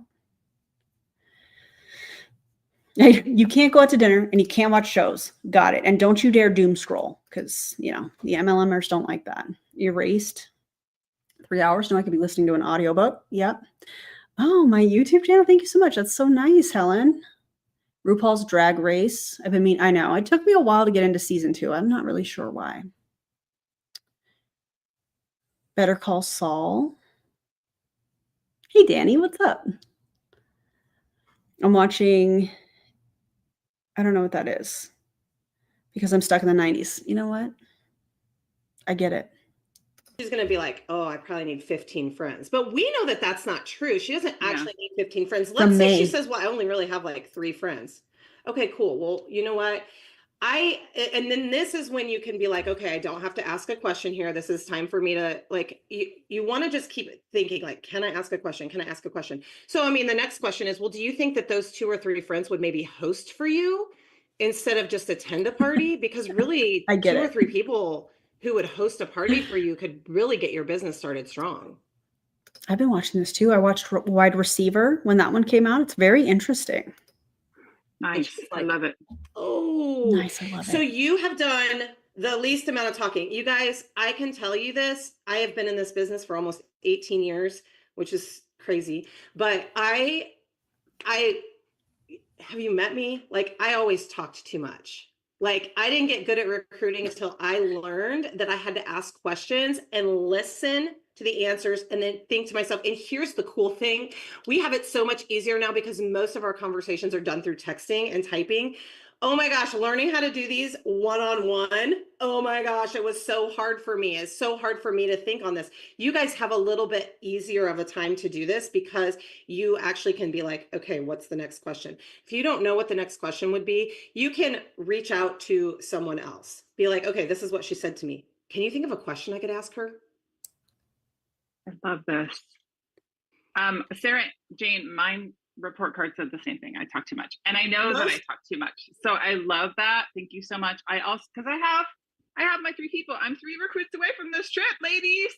Speaker 1: You can't go out to dinner and you can't watch shows. Got it. And don't you dare doom scroll, because, the MLMers don't like that. Erased. 3 hours. No, I could be listening to an audiobook. Yep. Oh, my YouTube channel. Thank you so much. That's so nice, Helen. RuPaul's Drag Race. I know. It took me a while to get into season 2. I'm not really sure why. Better Call Saul. Hey, Danny, what's up? I'm watching, I don't know what that is, because I'm stuck in the 90s. You know what? I get it.
Speaker 3: She's going to be like, oh, I probably need 15 friends. But we know that that's not true. She doesn't actually need 15 friends. Let's say she says, well, I only really have like 3 friends. Okay, cool. Well, you know what? And then this is when you can be like, okay, I don't have to ask a question here. This is time for me to like, you want to just keep thinking like, can I ask a question? Can I ask a question? So, the next question is, well, do you think that those 2 or 3 friends would maybe host for you instead of just attend a party? Because really 2 or 3 people who would host a party for you could really get your business started strong.
Speaker 1: I've been watching this too. I watched Wide Receiver when that one came out. It's very interesting.
Speaker 7: Nice. I love it.
Speaker 3: Oh,
Speaker 1: nice. I love it.
Speaker 3: So you have done the least amount of talking. You guys, I can tell you this. I have been in this business for almost 18 years, which is crazy. But I have you met me? Like, I always talked too much. Like, I didn't get good at recruiting until I learned that I had to ask questions and listen to the answers and then think to myself, and here's the cool thing. We have it so much easier now because most of our conversations are done through texting and typing. Oh my gosh, learning how to do these one-on-one. Oh my gosh, it was so hard for me. It's so hard for me to think on this. You guys have a little bit easier of a time to do this because you actually can be like, okay, what's the next question? If you don't know what the next question would be, you can reach out to someone else. Be like, okay, this is what she said to me. Can you think of a question I could ask her?
Speaker 7: I love this. Sarah Jane, mine report card said the same thing. I talk too much, and I know that I talk too much. So I love that. Thank you so much. I also, because I have my 3 people. I'm 3 recruits away from this trip, ladies.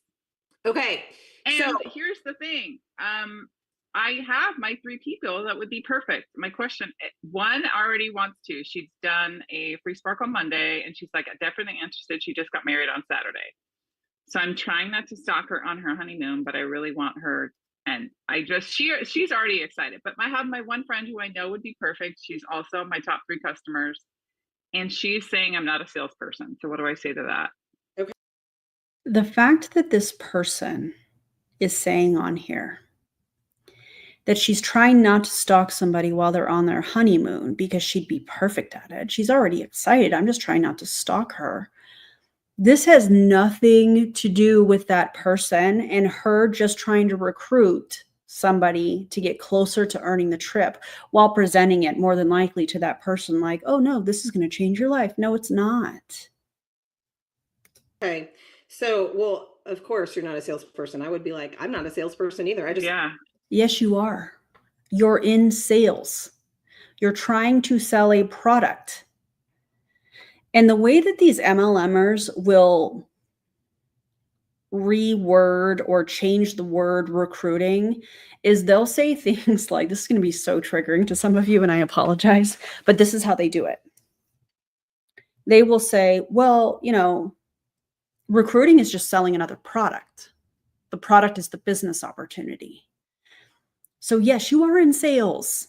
Speaker 3: Okay.
Speaker 7: And
Speaker 3: so
Speaker 7: here's the thing. I have my 3 people that would be perfect. My question, one already wants to. She's done a free spark on Monday, and she's like definitely interested. She just got married on Saturday. So I'm trying not to stalk her on her honeymoon, but I really want her. And she's already excited. But I have my one friend who I know would be perfect. She's also my top 3 customers. And she's saying I'm not a salesperson. So what do I say to that?
Speaker 3: okay.
Speaker 1: The fact that this person is saying on here that she's trying not to stalk somebody while they're on their honeymoon because she'd be perfect at it. She's already excited. I'm just trying not to stalk her. This has nothing to do with that person and her just trying to recruit somebody to get closer to earning the trip while presenting it more than likely to that person like, oh no, this is going to change your life. No, it's not.
Speaker 3: Okay. So, well, of course you're not a salesperson. I would be like, I'm not a salesperson either.
Speaker 1: Yes, you are. You're in sales. You're trying to sell a product. And the way that these MLMers will reword or change the word recruiting is they'll say things like, this is going to be so triggering to some of you, and I apologize, but this is how they do it. They will say, well, recruiting is just selling another product. The product is the business opportunity. So yes, you are in sales.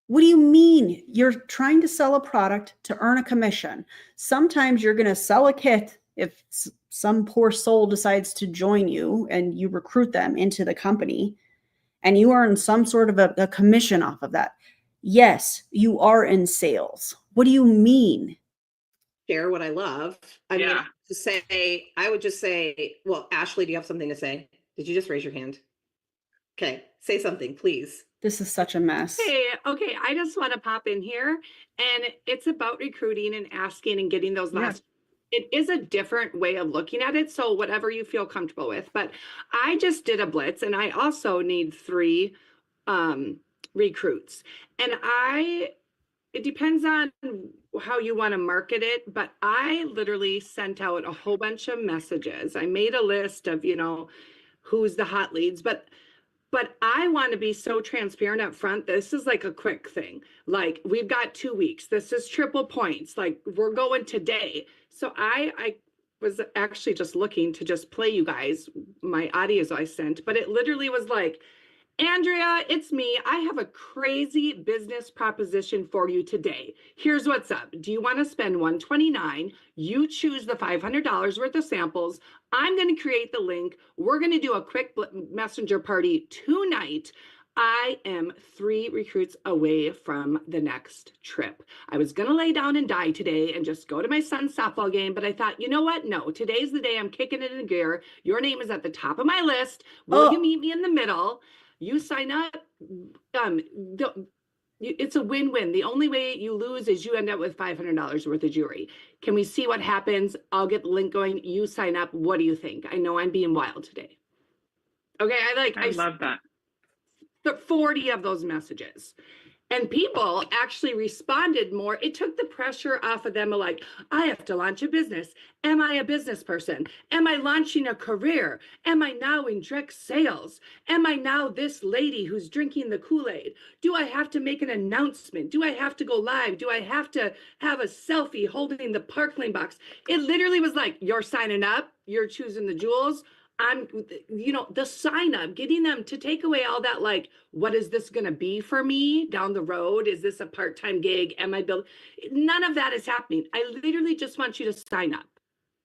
Speaker 1: What do you mean? You're trying to sell a product to earn a commission. Sometimes you're going to sell a kit if some poor soul decides to join you and you recruit them into the company and you earn some sort of a commission off of that. Yes, you are in sales. What do you mean?
Speaker 3: Share what I love. I would just say, well, Ashley, do you have something to say? Did you just raise your hand? Okay, say something, please.
Speaker 1: This is such a mess.
Speaker 8: Okay, I just want to pop in here, and it's about recruiting and asking and getting those last. It is a different way of looking at it, so whatever you feel comfortable with. But I just did a blitz, and I also need 3 recruits, and it depends on how you want to market it, but I literally sent out a whole bunch of messages. I made a list of, who's the hot leads, but I want to be so transparent up front. This is like a quick thing. Like, we've got 2 weeks. This is triple points. Like, we're going today. So I was actually just looking to just play you guys my audios I sent, but it literally was like, Andrea, it's me. I have a crazy business proposition for you today. Here's what's up. Do you want to spend $129? You choose the $500 worth of samples. I'm going to create the link. We're going to do a quick messenger party tonight. I am 3 recruits away from the next trip. I was going to lay down and die today and just go to my son's softball game, but I thought, you know what? No, today's the day I'm kicking it into gear. Your name is at the top of my list. Will you meet me in the middle? You sign up. It's a win-win. The only way you lose is you end up with $500 worth of jewelry. Can we see what happens? I'll get the link going. You sign up. What do you think? I know I'm being wild today. Okay, I
Speaker 7: love that.
Speaker 8: 40 of those messages. And people actually responded more. It took the pressure off of them like, I have to launch a business. Am I a business person? Am I launching a career? Am I now in direct sales? Am I now this lady who's drinking the Kool-Aid? Do I have to make an announcement? Do I have to go live? Do I have to have a selfie holding the Parklane box? It literally was like, you're signing up, you're choosing the jewels. The sign up, getting them to take away all that, like, what is this going to be for me down the road? Is this a part-time gig? Am I building? None of that is happening. I literally just want you to sign up.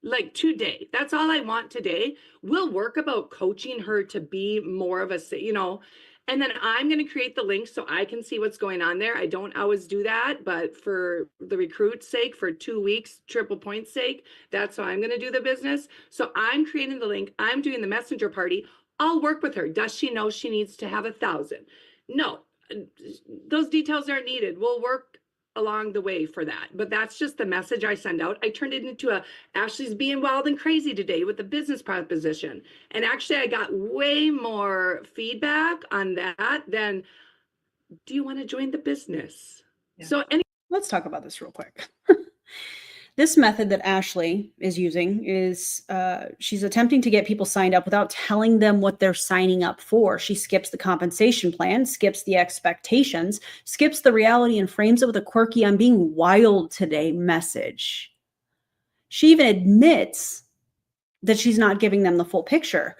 Speaker 8: like today. That's all I want today. We'll work about coaching her to be more of a, you know, and then I'm going to create the link so I can see what's going on there. I don't always do that, but for the recruit's sake, for 2 weeks, triple point sake, that's how I'm going to do the business. So I'm creating the link. I'm doing the messenger party. I'll work with her. Does she know she needs to have 1,000? No, those details aren't needed. We'll work along the way for that. But that's just the message I send out. I turned it into a Ashley's being wild and crazy today with the business proposition. And actually I got way more feedback on that than, do you want to join the business?
Speaker 7: Yeah.
Speaker 8: So
Speaker 1: Let's talk about this real quick. This method that Ashley is using is she's attempting to get people signed up without telling them what they're signing up for. She skips the compensation plan, skips the expectations, skips the reality, and frames it with a quirky "I'm being wild today" message. She even admits that she's not giving them the full picture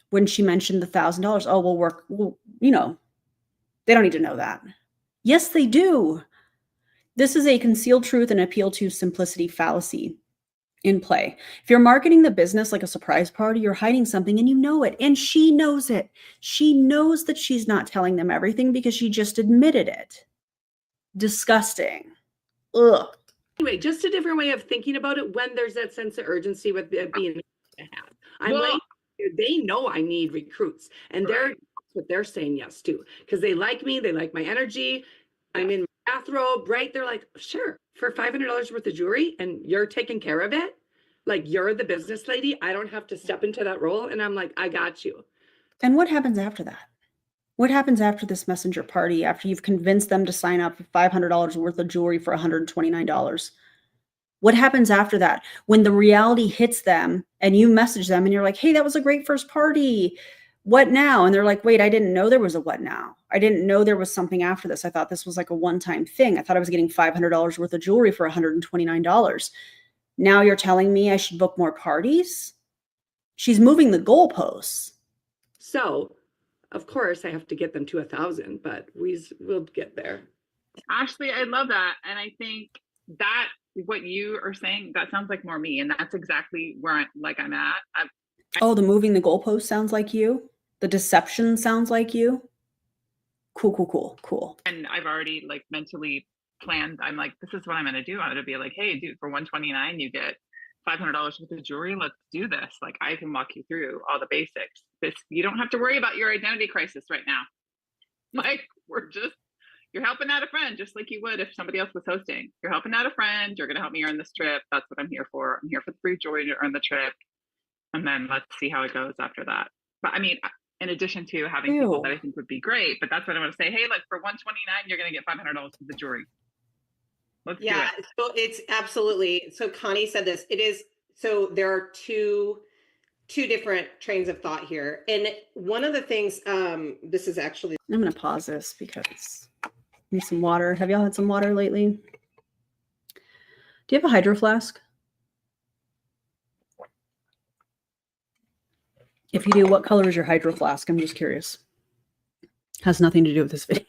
Speaker 1: when she mentioned the $1,000. Oh, we'll work. Well, you know, they don't need to know that. Yes, they do. This is a concealed truth and appeal to simplicity fallacy in play. If you're marketing the business like a surprise party, you're hiding something and you know it. And she knows it. She knows that she's not telling them everything because she just admitted it. Disgusting. Ugh.
Speaker 8: anyway, just a different way of thinking about it when there's that sense of urgency with it being to have. I'm
Speaker 7: Well-
Speaker 8: like, they know I need recruits, and they're what they're saying yes to because they like me, they like my energy. I'm in my bathrobe, right? They're like, sure, for $500 worth of jewelry, and you're taking care of it. Like you're the business lady. I don't have to step into that role. And I'm like, I got you.
Speaker 1: And what happens after that? What happens after this messenger party, after you've convinced them to sign up for $500 worth of jewelry for $129? What happens after that? When the reality hits them and you message them and you're like, hey, that was a great first party. What now? And they're like, wait, I didn't know there was a what now. I didn't know there was something after this. I thought this was like a one-time thing. I thought I was getting $500 worth of jewelry for $129. Now you're telling me I should book more parties? She's moving the goalposts.
Speaker 8: So, of course, I have to get them to 1,000, but we'll get there.
Speaker 7: Ashley, I love that. And I think that what you are saying, that sounds like more me. And that's exactly where I'm at.
Speaker 1: Oh, the moving the goalpost sounds like you. The deception sounds like you. Cool.
Speaker 7: And I've already like mentally planned. I'm like, this is what I'm going to do. I'm going to be like, hey, dude, for $129, you get $500 worth of jewelry. Let's do this. Like, I can walk you through all the basics. You don't have to worry about your identity crisis right now. Like, you're helping out a friend, just like you would if somebody else was hosting. You're helping out a friend. You're going to help me earn this trip. That's what I'm here for. I'm here for the free jewelry to earn the trip. And then let's see how it goes after that. But I mean, in addition to having people that I think would be great, but that's what I want to say. Hey, look, for $129, you're going to get $500 for the jewelry. Let's do it.
Speaker 3: So it's absolutely. So Connie said this. It is. So there are two different trains of thought here. And one of the things, this is actually.
Speaker 1: I'm going to pause this because I need some water. Have y'all had some water lately? Do you have a hydro flask? If you do, what color is your hydro flask? I'm just curious. Has nothing to do with this video.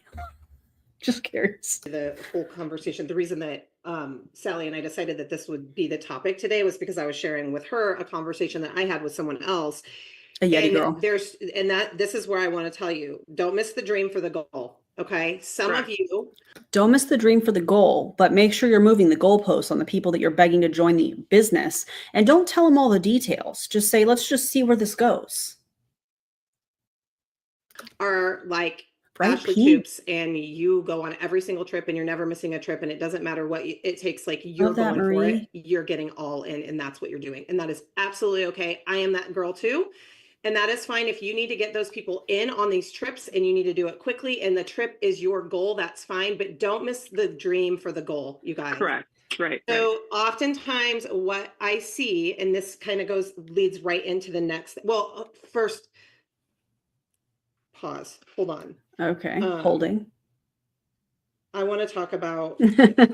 Speaker 1: Just curious.
Speaker 3: The whole conversation, the reason that Sally and I decided that this would be the topic today was because I was sharing with her a conversation that I had with someone else.
Speaker 1: A Yeti girl.
Speaker 3: This is where I want to tell you, don't miss the dream for the goal. Okay. Some of you
Speaker 1: don't miss the dream for the goal, but make sure you're moving the goalposts on the people that you're begging to join the business. And don't tell them all the details. Just say, let's just see where this goes.
Speaker 3: Are like
Speaker 1: Right,
Speaker 3: Ashley Tubes, and you go on every single trip and you're never missing a trip, and it doesn't matter what it takes. Like you're
Speaker 1: Love that,
Speaker 3: going for
Speaker 1: Marie.
Speaker 3: it, you're getting all in, and that's what you're doing. And that is absolutely okay. I am that girl too. And that is fine. If you need to get those people in on these trips and you need to do it quickly and the trip is your goal, that's fine. But don't miss the dream for the goal, you guys.
Speaker 7: Correct. Right.
Speaker 3: So oftentimes what I see, and this kind of leads right into the next, well, first pause, hold on.
Speaker 1: Okay, holding.
Speaker 3: I want to talk about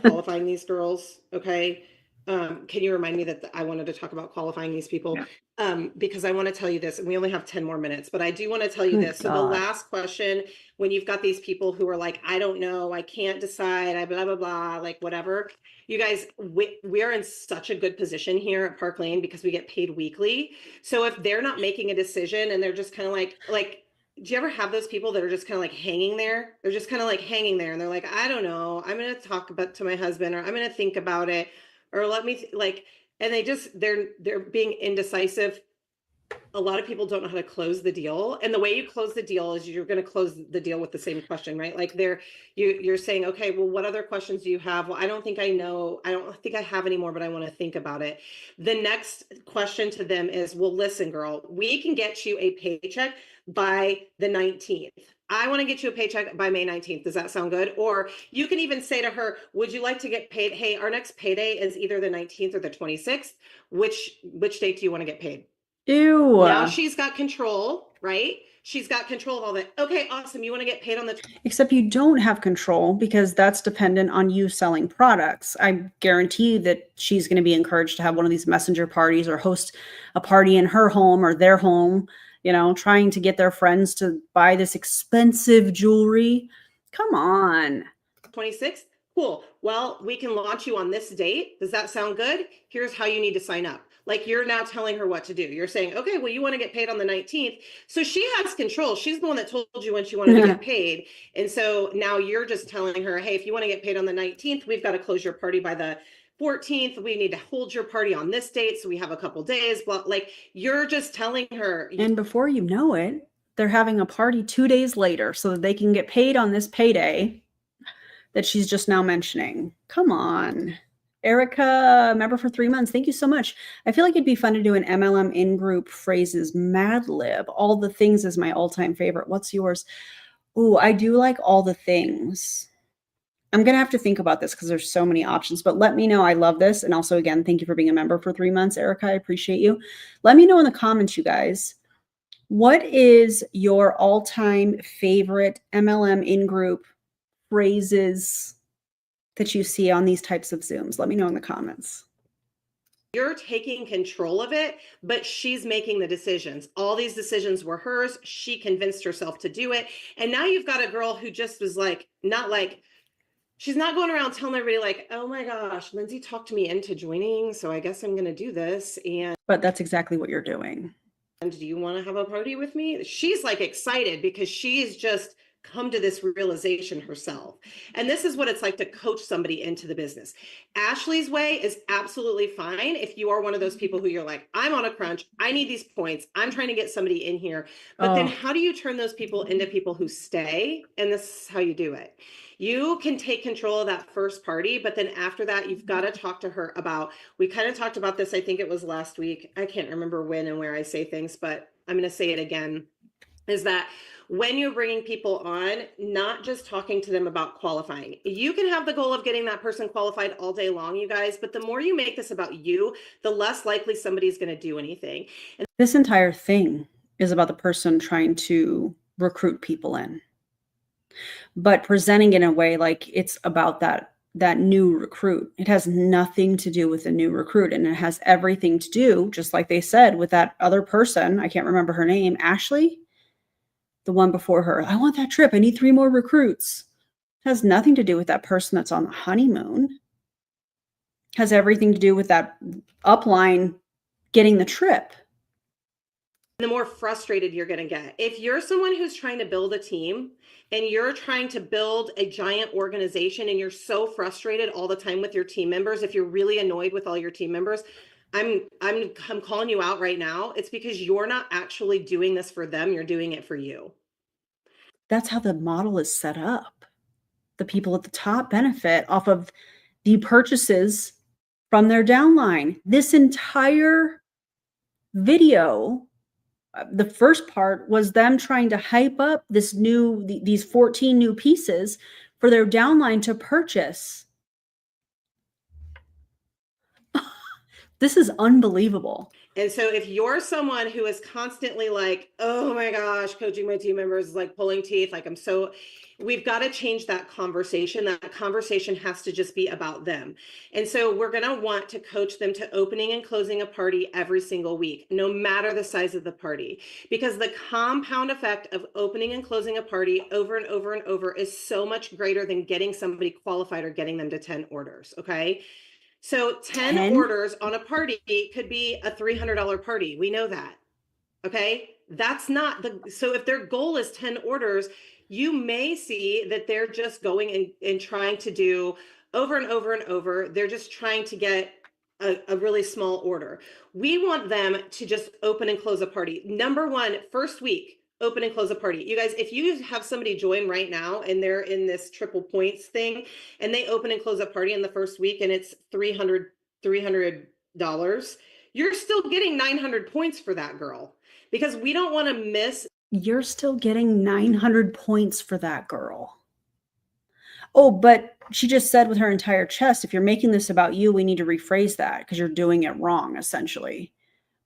Speaker 3: qualifying these girls. Okay. Can you remind me that I wanted to talk about qualifying these people?
Speaker 7: Yeah.
Speaker 3: Because I want to tell you this, and we only have 10 more minutes, but I do want to tell you
Speaker 1: Good
Speaker 3: this. So the last question, when you've got these people who are like, I don't know, I can't decide, I blah, blah, blah, like whatever. You guys, we are in such a good position here at Parklane because we get paid weekly. So if they're not making a decision and they're just kind of like, do you ever have those people that are just kind of like hanging there? They're just kind of like hanging there and they're like, I don't know, I'm going to talk about to my husband, or I'm going to think about it, or let me like, and they're being indecisive. A lot of people don't know how to close the deal. And the way you close the deal is you're going to close the deal with the same question, right? Like you're saying, okay, well, what other questions do you have? Well, I don't think I know. I don't think I have any more, but I want to think about it. The next question to them is, well, listen, girl, we can get you a paycheck by the 19th. I want to get you a paycheck by May 19th. Does that sound good? Or you can even say to her, would you like to get paid? Hey, our next payday is either the 19th or the 26th. Which date do you want to get paid?
Speaker 1: Ew.
Speaker 3: Now she's got control, right? She's got control of all that. Okay, awesome. You want to get paid on the...
Speaker 1: Except you don't have control because that's dependent on you selling products. I guarantee that she's going to be encouraged to have one of these messenger parties or host a party in her home or their home, you know, trying to get their friends to buy this expensive jewelry. Come on.
Speaker 3: 26th? Cool. Well, we can launch you on this date. Does that sound good? Here's how you need to sign up. Like you're now telling her what to do. You're saying, okay, well, you want to get paid on the 19th. So she has control. She's the one that told you when she wanted to get paid. And so now you're just telling her, hey, if you want to get paid on the 19th, we've got to close your party by the 14th. We need to hold your party on this date. So we have a couple days. But like you're just telling her.
Speaker 1: And before you know it, they're having a party 2 days later so that they can get paid on this payday that she's just now mentioning. Come on. Erica, member for 3 months. Thank you so much. I feel like it'd be fun to do an MLM in-group phrases Mad Lib. All the things is my all-time favorite. What's yours? Ooh, I do like all the things. I'm going to have to think about this because there's so many options, but let me know. I love this. And also, again, thank you for being a member for 3 months, Erica. I appreciate you. Let me know in the comments, you guys. What is your all-time favorite MLM in-group phrases that you see on these types of Zooms? Let me know in the comments.
Speaker 3: You're taking control of it, but she's making the decisions. All these decisions were hers. She convinced herself to do it. And now you've got a girl who just was like, not like, she's not going around telling everybody like, oh my gosh, Lindsay talked me into joining, so I guess I'm going to do this.
Speaker 1: But that's exactly what you're doing.
Speaker 3: And do you want to have a party with me? She's like excited because she's just come to this realization herself. And this is what it's like to coach somebody into the business. Ashley's way is absolutely fine if you are one of those people who you're like, I'm on a crunch, I need these points, I'm trying to get somebody in here. But then how do you turn those people into people who stay? And this is how you do it. You can take control of that first party, but then after that, you've got to talk to her about, we kind of talked about this, I think it was last week. I can't remember when and where I say things, but I'm going to say it again, is that when you're bringing people on, not just talking to them about qualifying. You can have the goal of getting that person qualified all day long, you guys, but the more you make this about you, the less likely somebody's going to do anything. And
Speaker 1: this entire thing is about the person trying to recruit people in, but presenting in a way like it's about that new recruit. It has nothing to do with the new recruit, and it has everything to do, just like they said, with that other person. I can't remember her name. Ashley? The one before her. I want that trip. I need 3 more recruits. It has nothing to do with that person that's on the honeymoon. It has everything to do with that upline getting the trip.
Speaker 3: the more frustrated you're going to get. If you're someone who's trying to build a team and you're trying to build a giant organization and you're so frustrated all the time with your team members, if you're really annoyed with all your team members, I'm calling you out right now. It's because you're not actually doing this for them. You're doing it for you.
Speaker 1: That's how the model is set up. The people at the top benefit off of the purchases from their downline. This entire video, the first part was them trying to hype up these 14 new pieces for their downline to purchase. This is unbelievable.
Speaker 3: And so if you're someone who is constantly like, oh my gosh, coaching my team members is like pulling teeth, like we've got to change that conversation. That conversation has to just be about them. And so we're going to want to coach them to opening and closing a party every single week, no matter the size of the party, because the compound effect of opening and closing a party over and over and over is so much greater than getting somebody qualified or getting them to 10 orders. Okay. So 10 orders on a party could be a $300 party. We know that. Okay. That's not so if their goal is 10 orders, you may see that they're just going and trying to do over and over and over. They're just trying to get a really small order. We want them to just open and close a party. Number one, first week, open and close a party. You guys, if you have somebody join right now and they're in this triple points thing and they open and close a party in the first week and it's $300, you're still getting 900 points for that girl, because we don't want to miss.
Speaker 1: You're still getting 900 points for that girl. Oh, but she just said with her entire chest, if you're making this about you, we need to rephrase that because you're doing it wrong, essentially.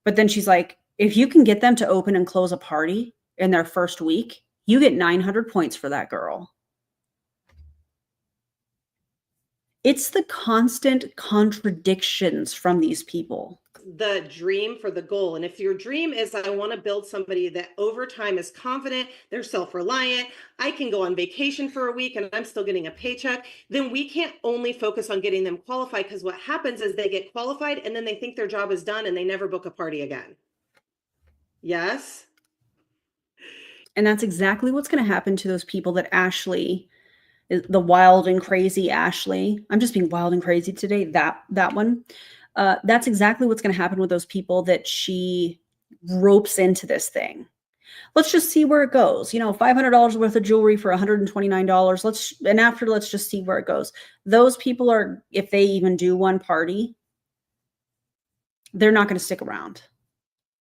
Speaker 1: But then she's like, if you can get them to open and close a party in their first week, you get 900 points for that girl. It's the constant contradictions from these people.
Speaker 3: The dream for the goal. And if your dream is, I want to build somebody that over time is confident, they're self-reliant, I can go on vacation for a week and I'm still getting a paycheck, then we can't only focus on getting them qualified, because what happens is they get qualified and then they think their job is done and they never book a party again. Yes.
Speaker 1: And that's exactly what's going to happen to those people that Ashley, the wild and crazy Ashley, I'm just being wild and crazy today, that one. That's exactly what's going to happen with those people that she ropes into this thing. Let's just see where it goes. You know, $500 worth of jewelry for $129. Let's just see where it goes. Those people are, if they even do one party, they're not going to stick around,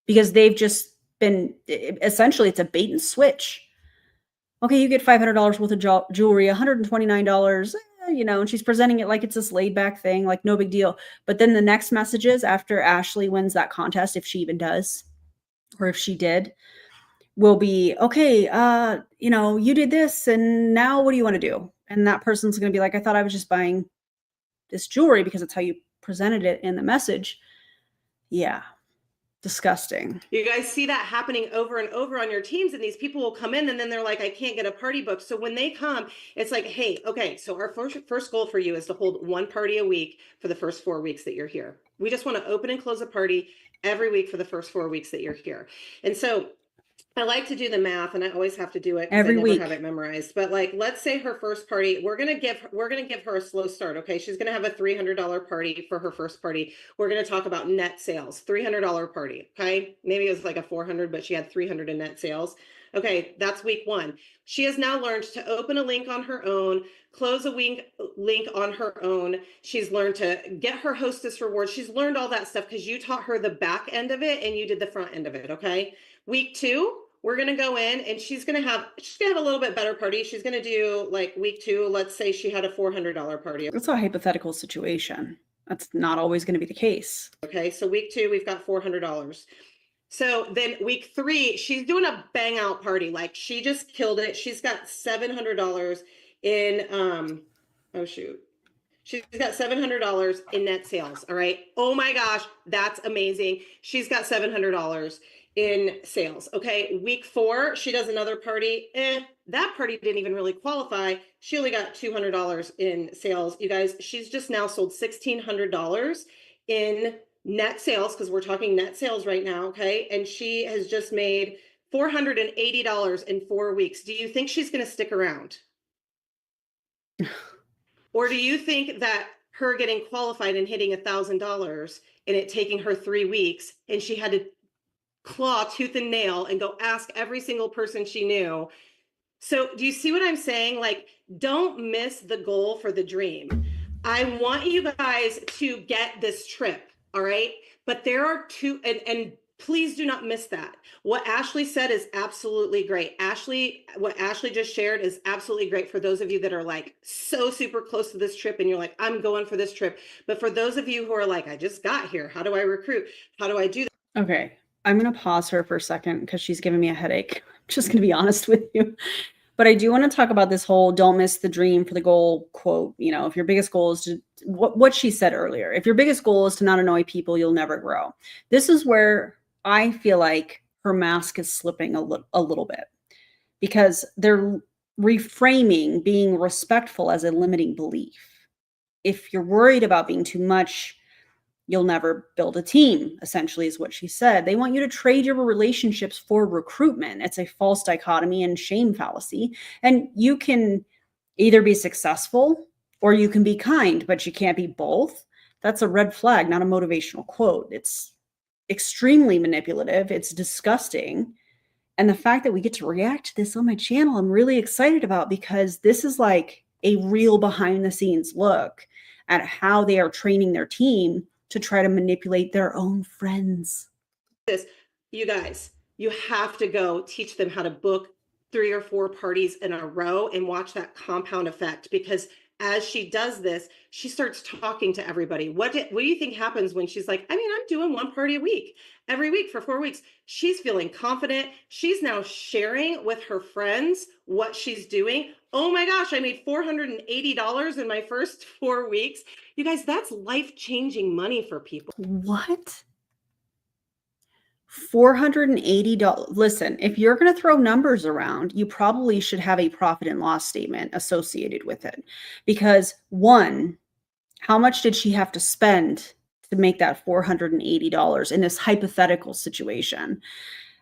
Speaker 1: because they've just been, essentially it's a bait and switch. Okay, you get $500 worth of jewelry, $129, you know, and she's presenting it like it's this laid back thing, like no big deal. But then the next messages after Ashley wins that contest, if she even does, or if she did, will be, okay, you know, you did this and now what do you want to do? And that person's going to be like, I thought I was just buying this jewelry because it's how you presented it in the message. Yeah. Disgusting.
Speaker 3: You guys see that happening over and over on your teams, and these people will come in and then they're like, I can't get a party booked. So when they come, it's like, hey, okay, so our first goal for you is to hold one party a week for the first 4 weeks that you're here. We just want to open and close a party every week for the first 4 weeks that you're here. And so I like to do the math, and I always have to do it
Speaker 1: every week.
Speaker 3: I never have it memorized. But like, let's say her first party, we're gonna give her a slow start. Okay, she's gonna have a $300 party for her first party. We're gonna talk about net sales, $300 party. Okay, maybe it was like a 400, but she had 300 in net sales. Okay, that's week one. She has now learned to open a link on her own, close a link on her own. She's learned to get her Hostess rewards. She's learned all that stuff because you taught her the back end of it and you did the front end of it. Okay, week two, we're going to go in and she's going to have a little bit better party. She's going to do, like, week two, let's say she had a $400 party.
Speaker 1: That's a hypothetical situation. That's not always going to be the case.
Speaker 3: Okay. So week two, we've got $400. So then week three, she's doing a bang out party. Like, she just killed it. She's got $700 in, she's got $700 in net sales. All right. Oh my gosh. That's amazing. She's got $700 in sales. Okay. Week four, she does another party. That party didn't even really qualify. She only got $200 in sales. You guys, she's just now sold $1,600 in net sales, because we're talking net sales right now. Okay. And she has just made $480 in 4 weeks. Do you think she's going to stick around? Or do you think that her getting qualified and hitting $1,000 and it taking her 3 weeks, and she had to claw tooth and nail and go ask every single person she knew? So do you see what I'm saying? Like, don't miss the goal for the dream. I want you guys to get this trip. All right. But there are two, and please do not miss that. What Ashley said is absolutely great. What Ashley just shared is absolutely great for those of you that are like so super close to this trip and you're like, I'm going for this trip. But for those of you who are like, I just got here, how do I recruit? How do I do that?
Speaker 1: Okay. I'm going to pause her for a second because she's giving me a headache. I'm just going to be honest with you. But I do want to talk about this whole don't miss the dream for the goal quote. You know, if your biggest goal is to what she said earlier, if your biggest goal is to not annoy people, you'll never grow. This is where I feel like her mask is slipping a little bit, because they're reframing being respectful as a limiting belief. If you're worried about being too much, you'll never build a team, essentially, is what she said. They want you to trade your relationships for recruitment. It's a false dichotomy and shame fallacy. And you can either be successful or you can be kind, but you can't be both. That's a red flag, not a motivational quote. It's extremely manipulative. It's disgusting. And the fact that we get to react to this on my channel, I'm really excited about, because this is like a real behind the scenes look at how they are training their team to try to manipulate their own friends.
Speaker 3: You guys, you have to go teach them how to book 3 or 4 parties in a row and watch that compound effect, because as she does this, she starts talking to everybody. What do you think happens when she's like, I mean, I'm doing 1 party a week, every week for 4 weeks. She's feeling confident. She's now sharing with her friends what she's doing. Oh my gosh, I made $480 in my first 4 weeks. You guys, that's life-changing money for people.
Speaker 1: What? $480. Listen, if you're going to throw numbers around, you probably should have a profit and loss statement associated with it. Because one, how much did she have to spend to make that $480 in this hypothetical situation?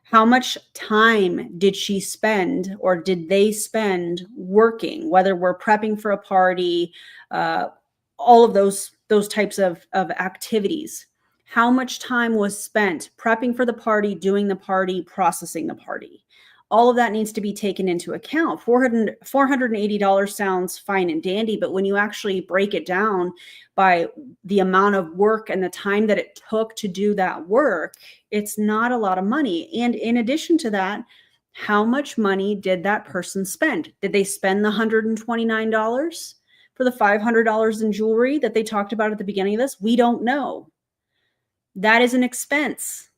Speaker 1: How much time did she spend, or did they spend working, whether we're prepping for a party, all of those types of activities? How much time was spent prepping for the party, doing the party, processing the party? All of that needs to be taken into account. $480 sounds fine and dandy, but when you actually break it down by the amount of work and the time that it took to do that work, it's not a lot of money. And in addition to that, how much money did that person spend? Did they spend the $129 for the $500 in jewelry that they talked about at the beginning of this? We don't know. That is an expense.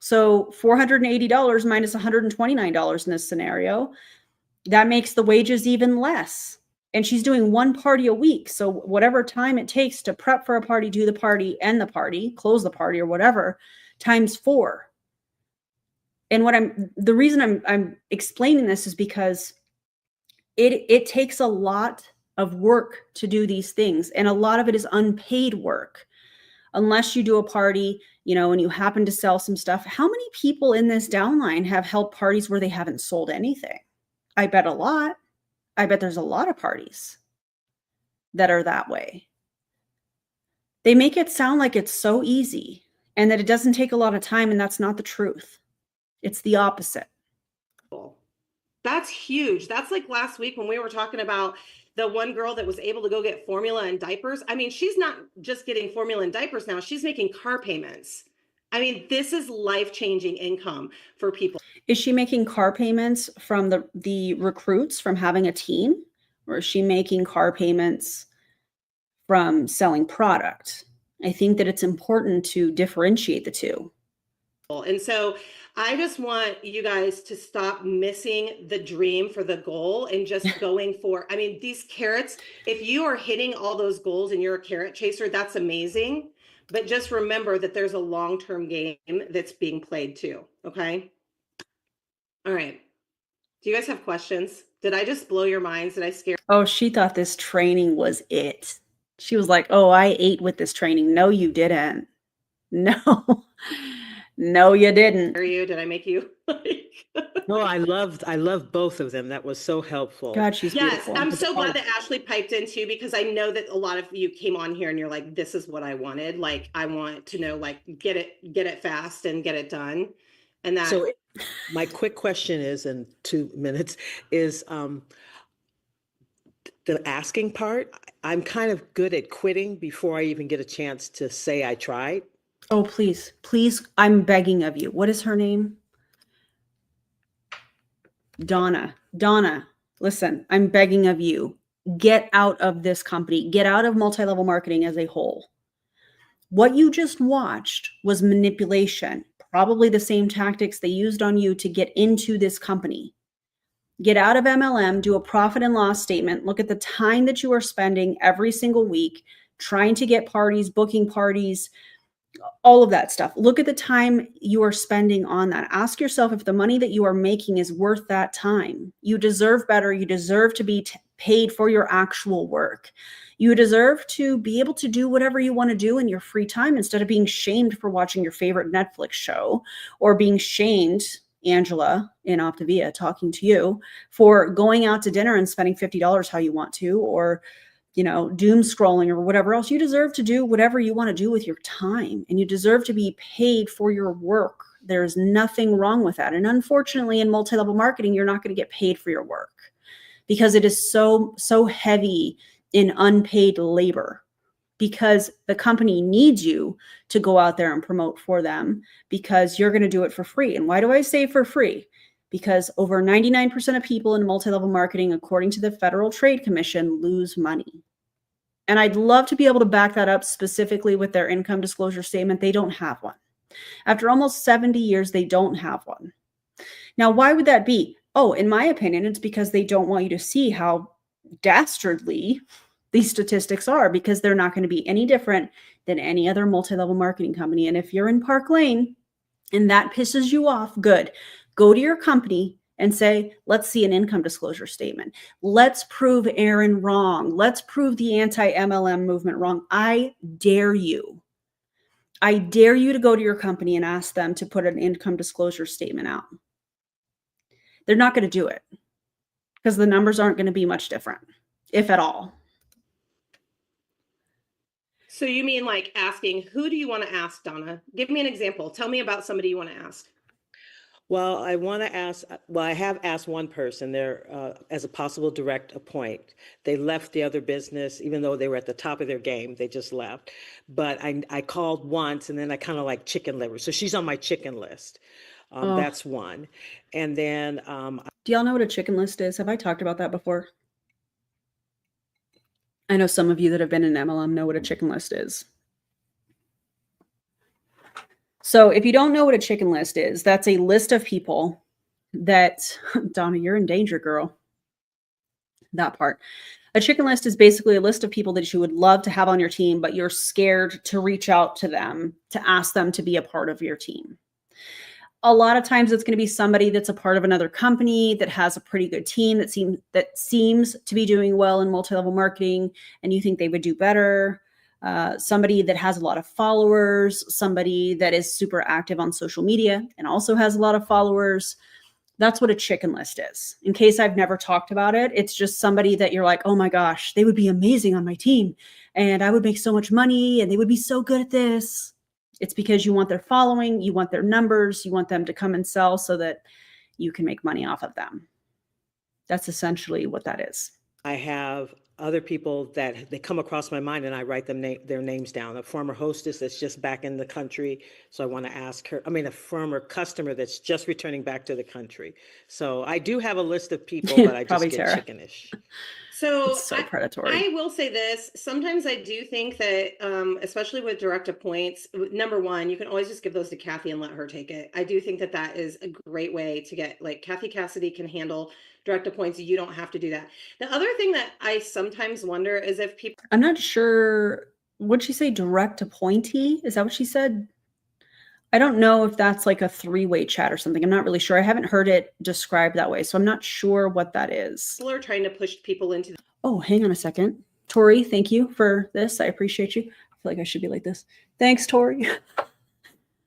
Speaker 1: So $480 minus $129 in this scenario, that makes the wages even less. And she's doing 1 party a week. So whatever time it takes to prep for a party, do the party, end the party, close the party, or whatever, times 4. And the reason I'm explaining this is because it takes a lot of work to do these things. And a lot of it is unpaid work. Unless you do a party, you know, and you happen to sell some stuff. How many people in this downline have held parties where they haven't sold anything? I bet a lot. I bet there's a lot of parties that are that way. They make it sound like it's so easy and that it doesn't take a lot of time, and that's not the truth. It's the opposite.
Speaker 3: That's huge. That's like last week when we were talking about the one girl that was able to go get formula and diapers. I mean, she's not just getting formula and diapers now. She's making car payments. I mean, this is life-changing income for people.
Speaker 1: Is she making car payments from the recruits from having a team? Or is she making car payments from selling product? I think that it's important to differentiate the two.
Speaker 3: And so I just want you guys to stop missing the dream for the goal and just going for, I mean, these carrots, if you are hitting all those goals and you're a carrot chaser, that's amazing. But just remember that there's a long-term game that's being played too. Okay. All right. Do you guys have questions? Did I just blow your minds? Did I scare?
Speaker 1: Oh, she thought this training was it. She was like, oh, I ate with this training. No, you didn't. No. No, you didn't.
Speaker 3: Did I make you?
Speaker 9: No, I loved both of them. That was so helpful.
Speaker 1: God, she's beautiful.
Speaker 3: I'm so glad that Ashley piped in too, because I know that a lot of you came on here and you're like, this is what I wanted. Like, I want to know, like, get it fast and get it done. And that.
Speaker 9: So my quick question is, in 2 minutes, is the asking part. I'm kind of good at quitting before I even get a chance to say I tried.
Speaker 1: Oh, please, please, I'm begging of you. What is her name? Donna, listen, I'm begging of you. Get out of this company. Get out of multi-level marketing as a whole. What you just watched was manipulation, probably the same tactics they used on you to get into this company. Get out of MLM, do a profit and loss statement, look at the time that you are spending every single week trying to get parties, booking parties, all of that stuff. Look at the time you are spending on that. Ask yourself if the money that you are making is worth that time. You deserve better. You deserve to be paid for your actual work. You deserve to be able to do whatever you want to do in your free time instead of being shamed for watching your favorite Netflix show, or being shamed, Angela in Optavia talking to you, for going out to dinner and spending $50 how you want to, or doom scrolling or whatever else. You deserve to do whatever you want to do with your time, and you deserve to be paid for your work. There's nothing wrong with that. And unfortunately, in multi-level marketing, you're not going to get paid for your work because it is so heavy in unpaid labor, because the company needs you to go out there and promote for them, because you're going to do it for free. And why do I say for free? Because over 99% of people in multi-level marketing, according to the Federal Trade Commission, lose money. And I'd love to be able to back that up specifically with their income disclosure statement. They don't have one. After almost 70 years, they don't have one. Now, why would that be? Oh, in my opinion, it's because they don't want you to see how dastardly these statistics are, because they're not going to be any different than any other multi-level marketing company. And if you're in Parklane and that pisses you off, good. Go to your company and say, let's see an income disclosure statement. Let's prove Aaron wrong. Let's prove the anti-MLM movement wrong. I dare you. I dare you to go to your company and ask them to put an income disclosure statement out. They're not going to do it because the numbers aren't going to be much different, if at all.
Speaker 3: So you mean like asking, who do you want to ask, Donna? Give me an example. Tell me about somebody you want to ask.
Speaker 9: Well, I want to ask, I have asked one person there as a possible direct appoint. They left the other business, even though they were at the top of their game, they just left. But I called once, and then I kind of like chicken liver. So she's on my chicken list. That's one. And then.
Speaker 1: Do y'all know what a chicken list is? Have I talked about that before? I know some of you that have been in MLM know what a chicken list is. So if you don't know what a chicken list is, that's a list of people that, Donna, you're in danger, girl. That part. A chicken list is basically a list of people that you would love to have on your team, but you're scared to reach out to them, to ask them to be a part of your team. A lot of times it's going to be somebody that's a part of another company that has a pretty good team that seems to be doing well in multi-level marketing, and you think they would do better. Somebody that has a lot of followers, somebody that is super active on social media and also has a lot of followers. That's what a chicken list is. In case I've never talked about it, it's just somebody that you're like, oh my gosh, they would be amazing on my team and I would make so much money and they would be so good at this. It's because you want their following, you want their numbers, you want them to come and sell so that you can make money off of them. That's essentially what that is.
Speaker 9: I have other people that they come across my mind, and I write them their names down. A former hostess that's just back in the country, so I want to ask her. I mean, a former customer that's just returning back to the country. So I do have a list of people, but I just get
Speaker 1: Tara.
Speaker 9: chickenish.
Speaker 3: So,
Speaker 1: it's so predatory.
Speaker 3: I will say this. Sometimes I do think that, especially with direct appoints, number one, you can always just give those to Kathy and let her take it. I do think that that is a great way to get, like, Kathy Cassidy can handle direct appoints. You don't have to do that. The other thing that I sometimes wonder is if people.
Speaker 1: I'm not sure. What'd she say? Direct appointee? Is that what she said? I don't know if that's like a three-way chat or something. I'm not really sure. I haven't heard it described that way, so I'm not sure what that is.
Speaker 3: People are trying to push people into.
Speaker 1: Oh, hang on a second. Tori, thank you for this. I appreciate you. I feel like I should be like this. Thanks, Tori.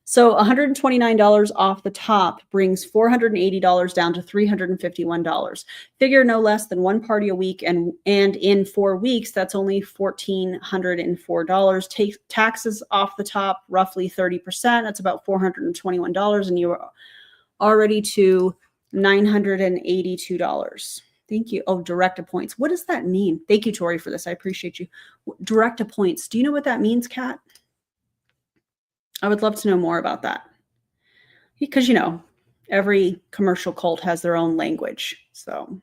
Speaker 1: So $129 off the top brings $480 down to $351. Figure no less than one party a week, and in 4 weeks, that's only $1,404. Take taxes off the top, roughly 30%. That's about $421, and you are already to $982. Thank you. Oh, direct appoints. What does that mean? Thank you, Tori, for this. I appreciate you. Direct appoints. Do you know what that means, Kat? I would love to know more about that. Because, every commercial cult has their own language. So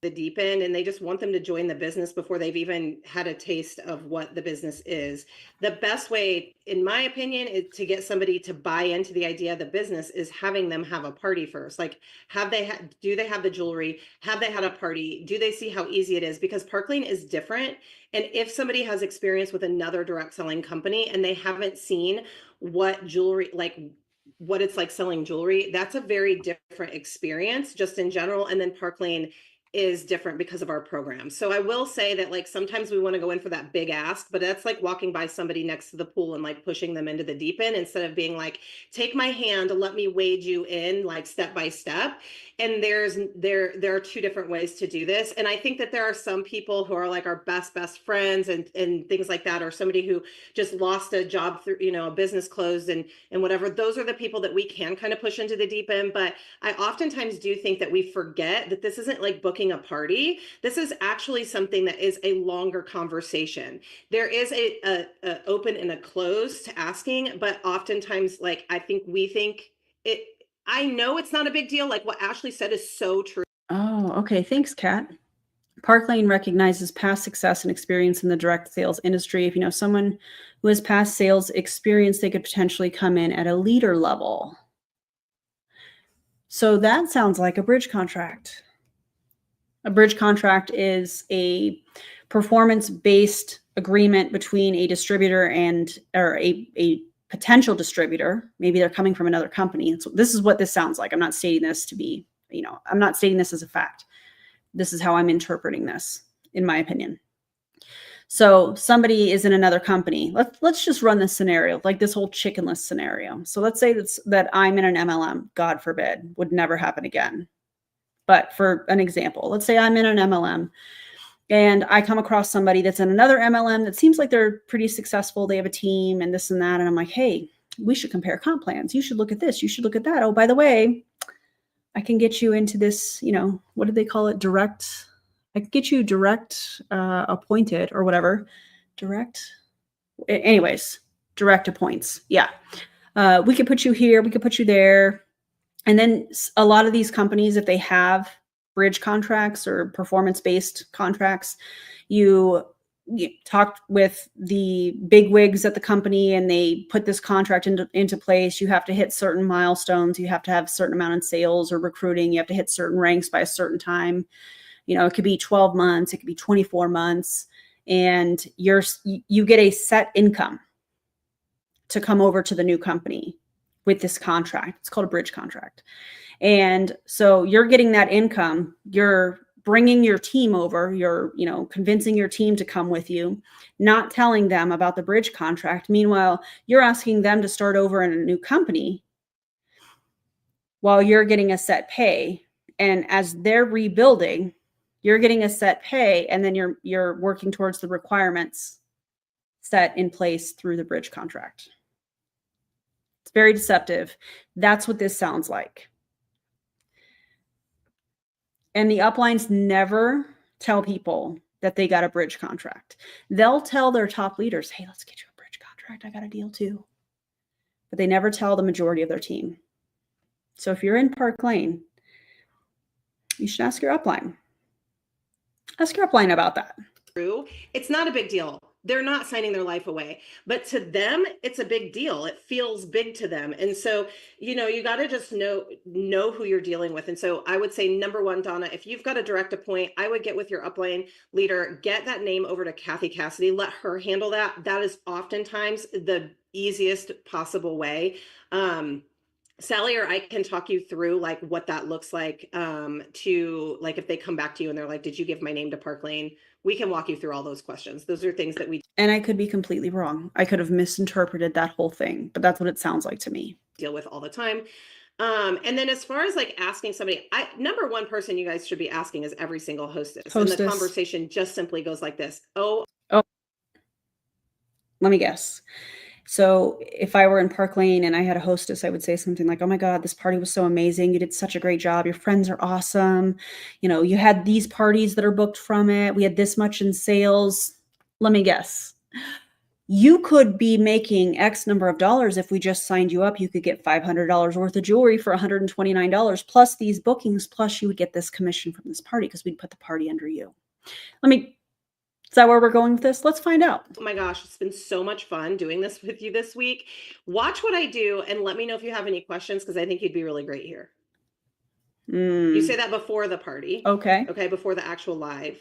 Speaker 3: the deep end, and they just want them to join the business before they've even had a taste of what the business is. The best way, in my opinion, is to get somebody to buy into the idea of the business is having them have a party first. Like, do they have the jewelry? Have they had a party? Do they see how easy it is? Because Parklane is different. And if somebody has experience with another direct selling company and they haven't seen what jewelry, like what it's like selling jewelry, that's a very different experience just in general. And then Parklane is different because of our program. So I will say that, like, sometimes we want to go in for that big ask, but that's like walking by somebody next to the pool and like pushing them into the deep end instead of being like, take my hand, let me wade you in like step by step. And there are two different ways to do this. And I think that there are some people who are like our best friends and things like that, or somebody who just lost a job through, a business closed and whatever. Those are the people that we can kind of push into the deep end. But I oftentimes do think that we forget that this isn't like booking a party. This is actually something that is a longer conversation. There is a open and a close to asking, but oftentimes, like, I think we think it, I know it's not a big deal. Like what Ashley said is so true.
Speaker 1: Oh, okay. Thanks, Kat. Parklane recognizes past success and experience in the direct sales industry. If you know someone who has past sales experience, they could potentially come in at a leader level. So that sounds like a bridge contract. A bridge contract is a performance-based agreement between a distributor or a potential distributor. Maybe they're coming from another company. And so this is what this sounds like. I'm not stating this to be, I'm not stating this as a fact. This is how I'm interpreting this, in my opinion. So somebody is in another company. Let's just run this scenario, like this whole chickenless scenario. So let's say that I'm in an MLM, God forbid, would never happen again. But for an example, let's say I'm in an MLM and I come across somebody that's in another MLM that seems like they're pretty successful. They have a team and this and that. And I'm like, hey, we should compare comp plans. You should look at this. You should look at that. Oh, by the way, I can get you into this, what did they call it? Direct. I can get you direct appointed or whatever. Anyways, direct appoints. Yeah. We could put you here. We could put you there. And then a lot of these companies, if they have bridge contracts or performance-based contracts, you talk with the big wigs at the company and they put this contract into place. You have to hit certain milestones. You have to have a certain amount in sales or recruiting. You have to hit certain ranks by a certain time. It could be 12 months. It could be 24 months. And you get a set income to come over to the new company with this contract. It's called a bridge contract. And so you're getting that income. You're bringing your team over. You're, convincing your team to come with you, not telling them about the bridge contract. Meanwhile, you're asking them to start over in a new company while you're getting a set pay. And as they're rebuilding, you're getting a set pay, and then you're working towards the requirements set in place through the bridge contract. It's very deceptive. That's what this sounds like. And the uplines never tell people that they got a bridge contract. They'll tell their top leaders, hey, let's get you a bridge contract. I got a deal too. But they never tell the majority of their team. So if you're in Parklane, you should ask your upline. Ask your upline about that.
Speaker 3: True. It's not a big deal. They're not signing their life away, but to them, it's a big deal. It feels big to them. And so, you got to just know who you're dealing with. And so I would say, number one, Donna, if you've got a direct appoint, I would get with your upline leader, get that name over to Kathy Cassidy, let her handle that. That is oftentimes the easiest possible way. Sally or I can talk you through like what that looks like to like if they come back to you and they're like, did you give my name to Parklane? We can walk you through all those questions. Those are things that we
Speaker 1: And I could be completely wrong. I could have misinterpreted that whole thing, but that's what it sounds like to me.
Speaker 3: Deal with all the time. And then as far as like asking somebody, number one person you guys should be asking is every single hostess. And the conversation just simply goes like this. Oh,
Speaker 1: let me guess. So if I were in Parklane and I had a hostess, I would say something like, oh my God, this party was so amazing. You did such a great job. Your friends are awesome. You had these parties that are booked from it. We had this much in sales. Let me guess. You could be making X number of dollars. If we just signed you up, you could get $500 worth of jewelry for $129 plus these bookings, plus you would get this commission from this party because we'd put the party under you. Is that where we're going with this? Let's find out.
Speaker 3: Oh my gosh, it's been so much fun doing this with you this week. Watch what I do and let me know if you have any questions, because I think you'd be really great here. You say that before the party.
Speaker 1: Okay.
Speaker 3: Okay, before the actual live.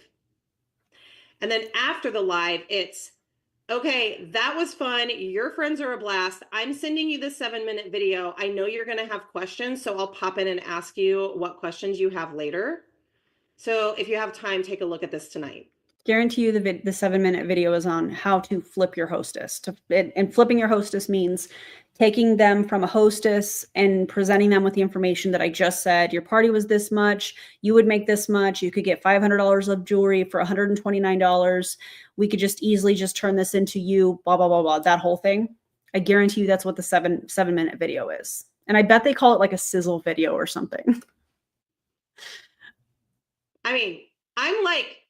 Speaker 3: And then after the live, it's, okay, that was fun. Your friends are a blast. I'm sending you this 7-minute video. I know you're going to have questions, so I'll pop in and ask you what questions you have later. So if you have time, take a look at this tonight.
Speaker 1: Guarantee you the 7-minute video is on how to flip your hostess. And flipping your hostess means taking them from a hostess and presenting them with the information that I just said. Your party was this much. You would make this much. You could get $500 of jewelry for $129. We could just easily just turn this into you, blah, blah, blah, blah, that whole thing. I guarantee you that's what the 7-minute video is. And I bet they call it like a sizzle video or something.
Speaker 3: I mean, I'm like,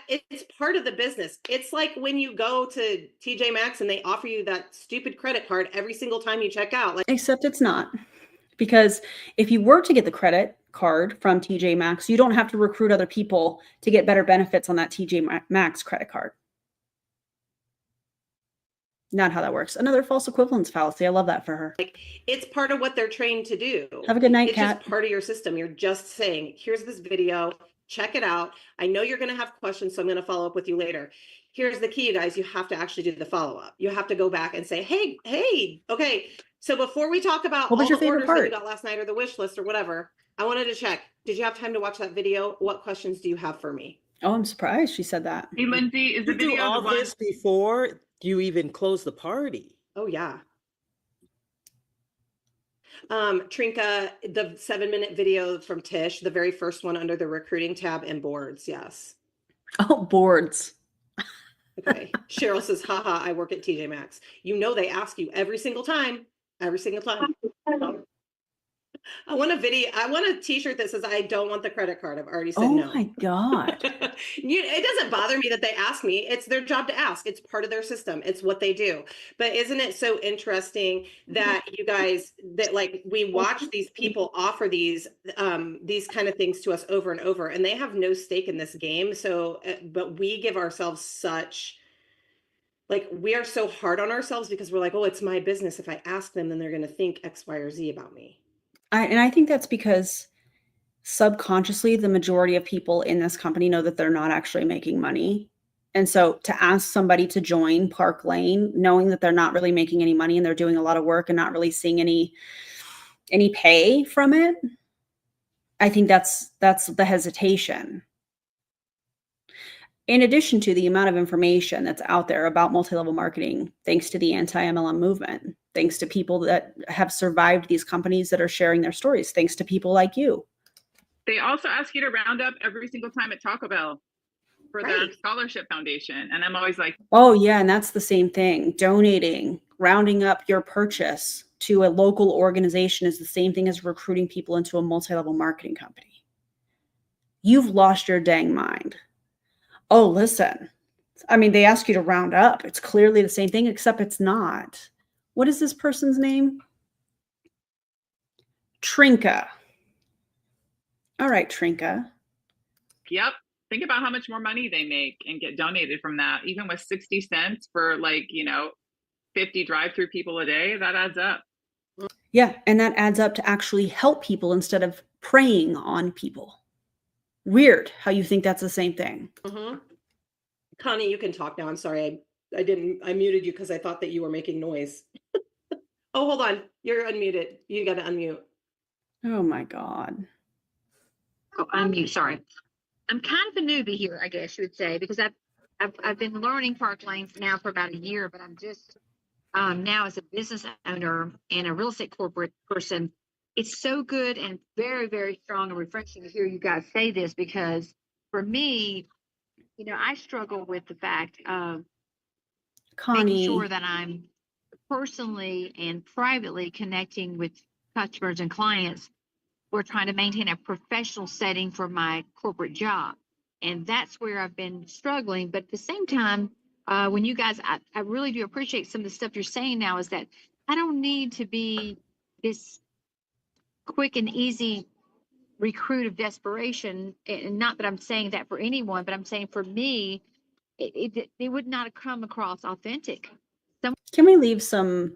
Speaker 3: it's part of the business. It's like when you go to TJ Maxx and they offer you that stupid credit card every single time you check out.
Speaker 1: Except it's not. Because if you were to get the credit card from TJ Maxx, you don't have to recruit other people to get better benefits on that TJ Maxx credit card. Not how that works. Another false equivalence fallacy. I love that for her.
Speaker 3: Like, it's part of what they're trained to do.
Speaker 1: Have a good night,
Speaker 3: It's
Speaker 1: Kat.
Speaker 3: just part of your system. You're just saying, here's this video, check it out. I know you're going to have questions, so I'm going to follow up with you later. Here's the key, you guys. You have to actually do the follow-up. You have to go back and say, hey, okay. So before we talk about
Speaker 1: What was
Speaker 3: all
Speaker 1: your
Speaker 3: the
Speaker 1: favorite
Speaker 3: orders
Speaker 1: part?
Speaker 3: that you got last night or the wish list or whatever, I wanted to check. Did you have time to watch that video? What questions do you have for me?
Speaker 1: Oh, I'm surprised she said that.
Speaker 7: Hey, Lindsay, is the
Speaker 9: You do
Speaker 7: video
Speaker 9: all
Speaker 7: the one?
Speaker 9: this before you even close the party.
Speaker 3: Oh, yeah. Trinka, the 7-minute video from Tish, the very first one under the recruiting tab and boards. Yes.
Speaker 1: Oh, boards.
Speaker 3: Okay. Cheryl says, haha, I work at TJ Maxx. You know, they ask you every single time. I want a video. I want a t-shirt that says, I don't want the credit card. I've already said no.
Speaker 1: Oh my God.
Speaker 3: It doesn't bother me that they ask me. It's their job to ask. It's part of their system. It's what they do. But isn't it so interesting that you guys, that like we watch these people offer these kind of things to us over and over, and they have no stake in this game. So, but we give ourselves such, like, we are so hard on ourselves because we're like, oh, it's my business. If I ask them, then they're going to think X, Y, or Z about me.
Speaker 1: I think that's because subconsciously, the majority of people in this company know that they're not actually making money. And so to ask somebody to join Parklane, knowing that they're not really making any money and they're doing a lot of work and not really seeing any pay from it, I think that's the hesitation. In addition to the amount of information that's out there about multi-level marketing, thanks to the anti-MLM movement, thanks to people that have survived these companies that are sharing their stories, thanks to people like you.
Speaker 7: They also ask you to round up every single time at Taco Bell for their scholarship foundation. And I'm always like,
Speaker 1: oh yeah, and that's the same thing. Donating, rounding up your purchase to a local organization is the same thing as recruiting people into a multi-level marketing company. You've lost your dang mind. Oh, listen, I mean, they ask you to round up. It's clearly the same thing, except it's not. What is this person's name? Trinka. All right, Trinka.
Speaker 7: yep. Think about how much more money they make and get donated from that. Even with 60 cents for 50 drive-through people a day, that adds up.
Speaker 1: Yeah, and that adds up to actually help people instead of preying on people. Weird how you think that's the same thing.
Speaker 3: Mm-hmm. Connie, you can talk now. I'm sorry. I muted you because I thought that you were making noise. Oh, hold on. You're unmuted. You got to unmute.
Speaker 1: Oh my God.
Speaker 10: Oh, unmute. Sorry. I'm kind of a newbie here, I guess you would say, because I've been learning Parklane now for about a year, but I'm just now as a business owner and a real estate corporate person. It's so good and very, very strong and refreshing to hear you guys say this, because for me, I struggle with the fact of making sure that I'm personally and privately connecting with customers and clients. We're trying to maintain a professional setting for my corporate job. And that's where I've been struggling. But at the same time, when you guys, I really do appreciate some of the stuff you're saying now, is that I don't need to be this quick and easy recruit of desperation. And not that I'm saying that for anyone, but I'm saying for me, it would not have come across authentic.
Speaker 1: Can we leave some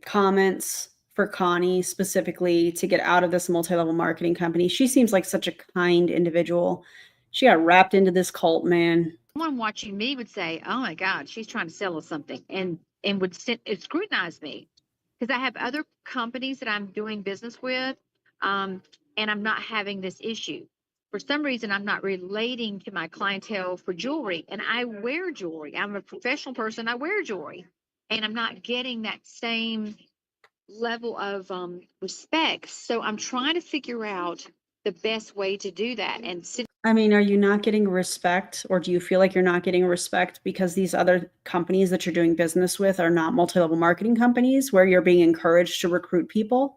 Speaker 1: comments for Connie specifically to get out of this multi-level marketing company? She seems like such a kind individual. She got wrapped into this cult, man.
Speaker 10: Someone watching me would say, "Oh my God, she's trying to sell us something," and would scrutinize me, because I have other companies that I'm doing business with, and I'm not having this issue. For some reason, I'm not relating to my clientele for jewelry, and I wear jewelry. I'm a professional person. I wear jewelry, and I'm not getting that same level of respect. So I'm trying to figure out the best way to do that. And
Speaker 1: I mean, are you not getting respect, or do you feel like you're not getting respect because these other companies that you're doing business with are not multi-level marketing companies where you're being encouraged to recruit people?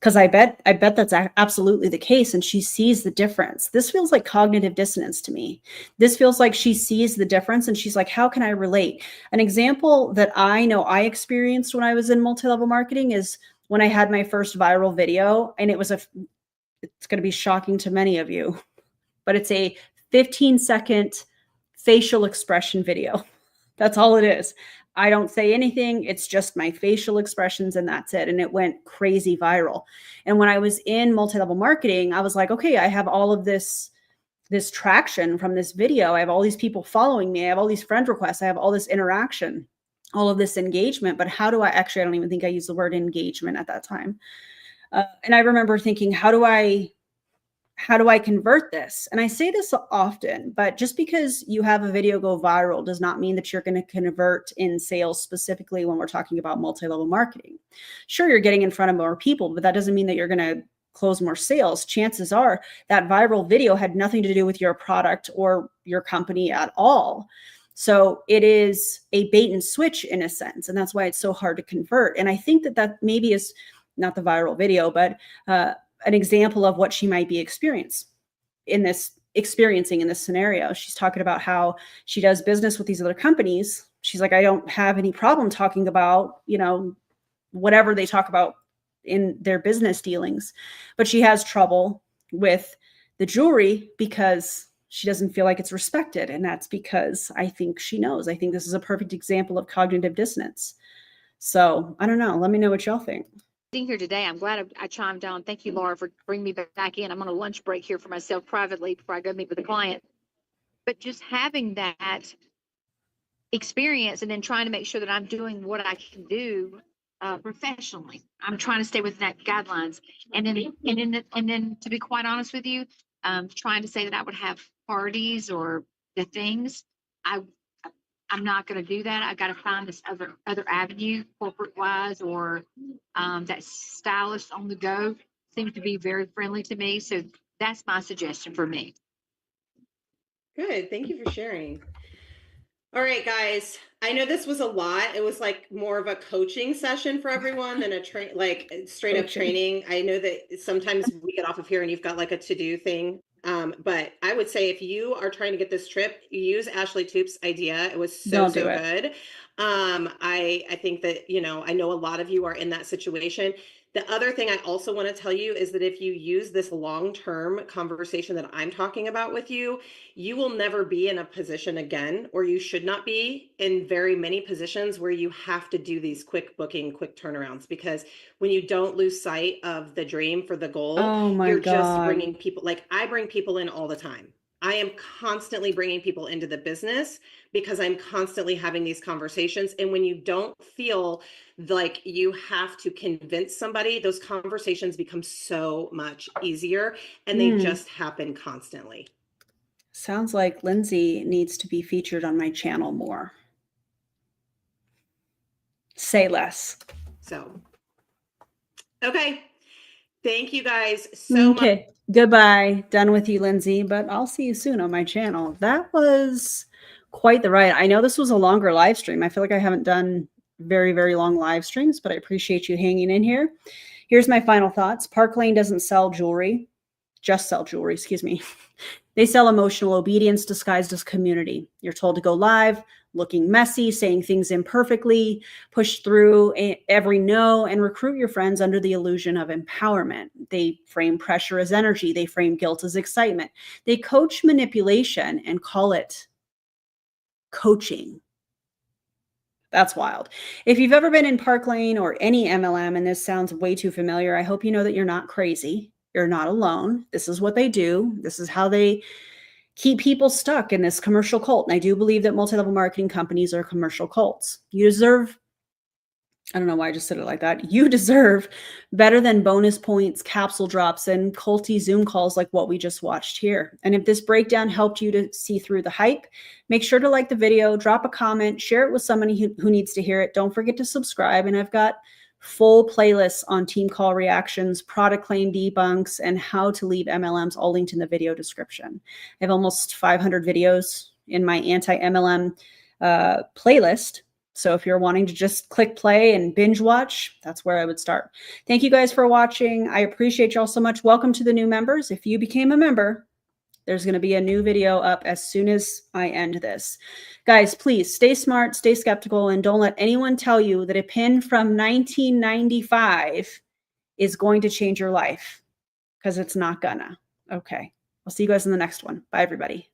Speaker 1: Because I bet that's absolutely the case, and she sees the difference. This feels like cognitive dissonance to me. This feels like she sees the difference, and she's like, how can I relate? An example that I know I experienced when I was in multi-level marketing is when I had my first viral video, and it's going to be shocking to many of you, but it's a 15-second facial expression video. That's all it is. I don't say anything. It's just my facial expressions, and that's it. And it went crazy viral. And when I was in multi-level marketing, I was like, okay, I have all of this traction from this video. I have all these people following me. I have all these friend requests. I have all this interaction, all of this engagement. But how do I don't even think I used the word engagement at that time. And I remember thinking, how do I convert this? And I say this often, but just because you have a video go viral does not mean that you're going to convert in sales, specifically when we're talking about multi-level marketing. Sure, you're getting in front of more people, but that doesn't mean that you're going to close more sales. Chances are that viral video had nothing to do with your product or your company at all. So it is a bait and switch in a sense. And that's why it's so hard to convert. And I think that maybe is not the viral video, but an example of what she might be experiencing in this scenario. She's talking about how she does business with these other companies. She's like, I don't have any problem talking about, whatever they talk about in their business dealings, but she has trouble with the jewelry because she doesn't feel like it's respected. And that's because I think this is a perfect example of cognitive dissonance. So I don't know. Let me know what y'all think.
Speaker 10: Here today, I'm glad I chimed on. Thank you, Laura, for bringing me back in. I'm on a lunch break here for myself privately before I go meet with a client. But just having that experience and then trying to make sure that I'm doing what I can do professionally. I'm trying to stay within that guidelines. And then to be quite honest with you, trying to say that I would have parties or the things, I'm not going to do that. I've got to find this other avenue, corporate wise, or that stylist on the go seems to be very friendly to me. So that's my suggestion for me.
Speaker 3: Good. Thank you for sharing. All right, guys. I know this was a lot. It was like more of a coaching session for everyone than a straight up training. I know that sometimes we get off of here and you've got like a to-do thing. But I would say if you are trying to get this trip, use Ashley Toop's idea. It was so good. I think that, I know a lot of you are in that situation. The other thing I also want to tell you is that if you use this long-term conversation that I'm talking about with you, you will never be in a position again, or you should not be in very many positions where you have to do these quick booking, quick turnarounds, because when you don't lose sight of the dream for the goal, you're just bringing people, like I bring people in all the time. I am constantly bringing people into the business because I'm constantly having these conversations. And when you don't feel like you have to convince somebody, those conversations become so much easier and they just happen constantly.
Speaker 1: Sounds like Lindsay needs to be featured on my channel more. Say less.
Speaker 3: So, okay. Thank you guys so much.
Speaker 1: Okay. Goodbye. Done with you, Lindsay, but I'll see you soon on my channel. That was quite the ride. I know this was a longer live stream. I feel like I haven't done very, very long live streams, but I appreciate you hanging in here. Here's my final thoughts. Parklane doesn't sell jewelry, just sell jewelry, excuse me. They sell emotional obedience disguised as community. You're told to go live, looking messy, saying things imperfectly, push through every no, and recruit your friends under the illusion of empowerment. They frame pressure as energy. They frame guilt as excitement. They coach manipulation and call it coaching. That's wild. If you've ever been in Parklane or any MLM, and this sounds way too familiar, I hope you know that you're not crazy. You're not alone. This is what they do. This is how they keep people stuck in this commercial cult. And I do believe that multi-level marketing companies are commercial cults. You deserve, I don't know why I just said it like that. You deserve better than bonus points, capsule drops, and culty Zoom calls like what we just watched here. And if this breakdown helped you to see through the hype, make sure to like the video, drop a comment, share it with somebody who needs to hear it. Don't forget to subscribe. And I've got full playlists on team call reactions, product claim debunks, and how to leave MLMs, all linked in the video description. I have almost 500 videos in my anti-MLM playlist. So if you're wanting to just click play and binge watch, that's where I would start. Thank you guys for watching. I appreciate y'all so much. Welcome to the new members. If you became a member, there's going to be a new video up as soon as I end this. Guys, please stay smart, stay skeptical, and don't let anyone tell you that a pin from 1995 is going to change your life, because it's not gonna. Okay. I'll see you guys in the next one. Bye, everybody.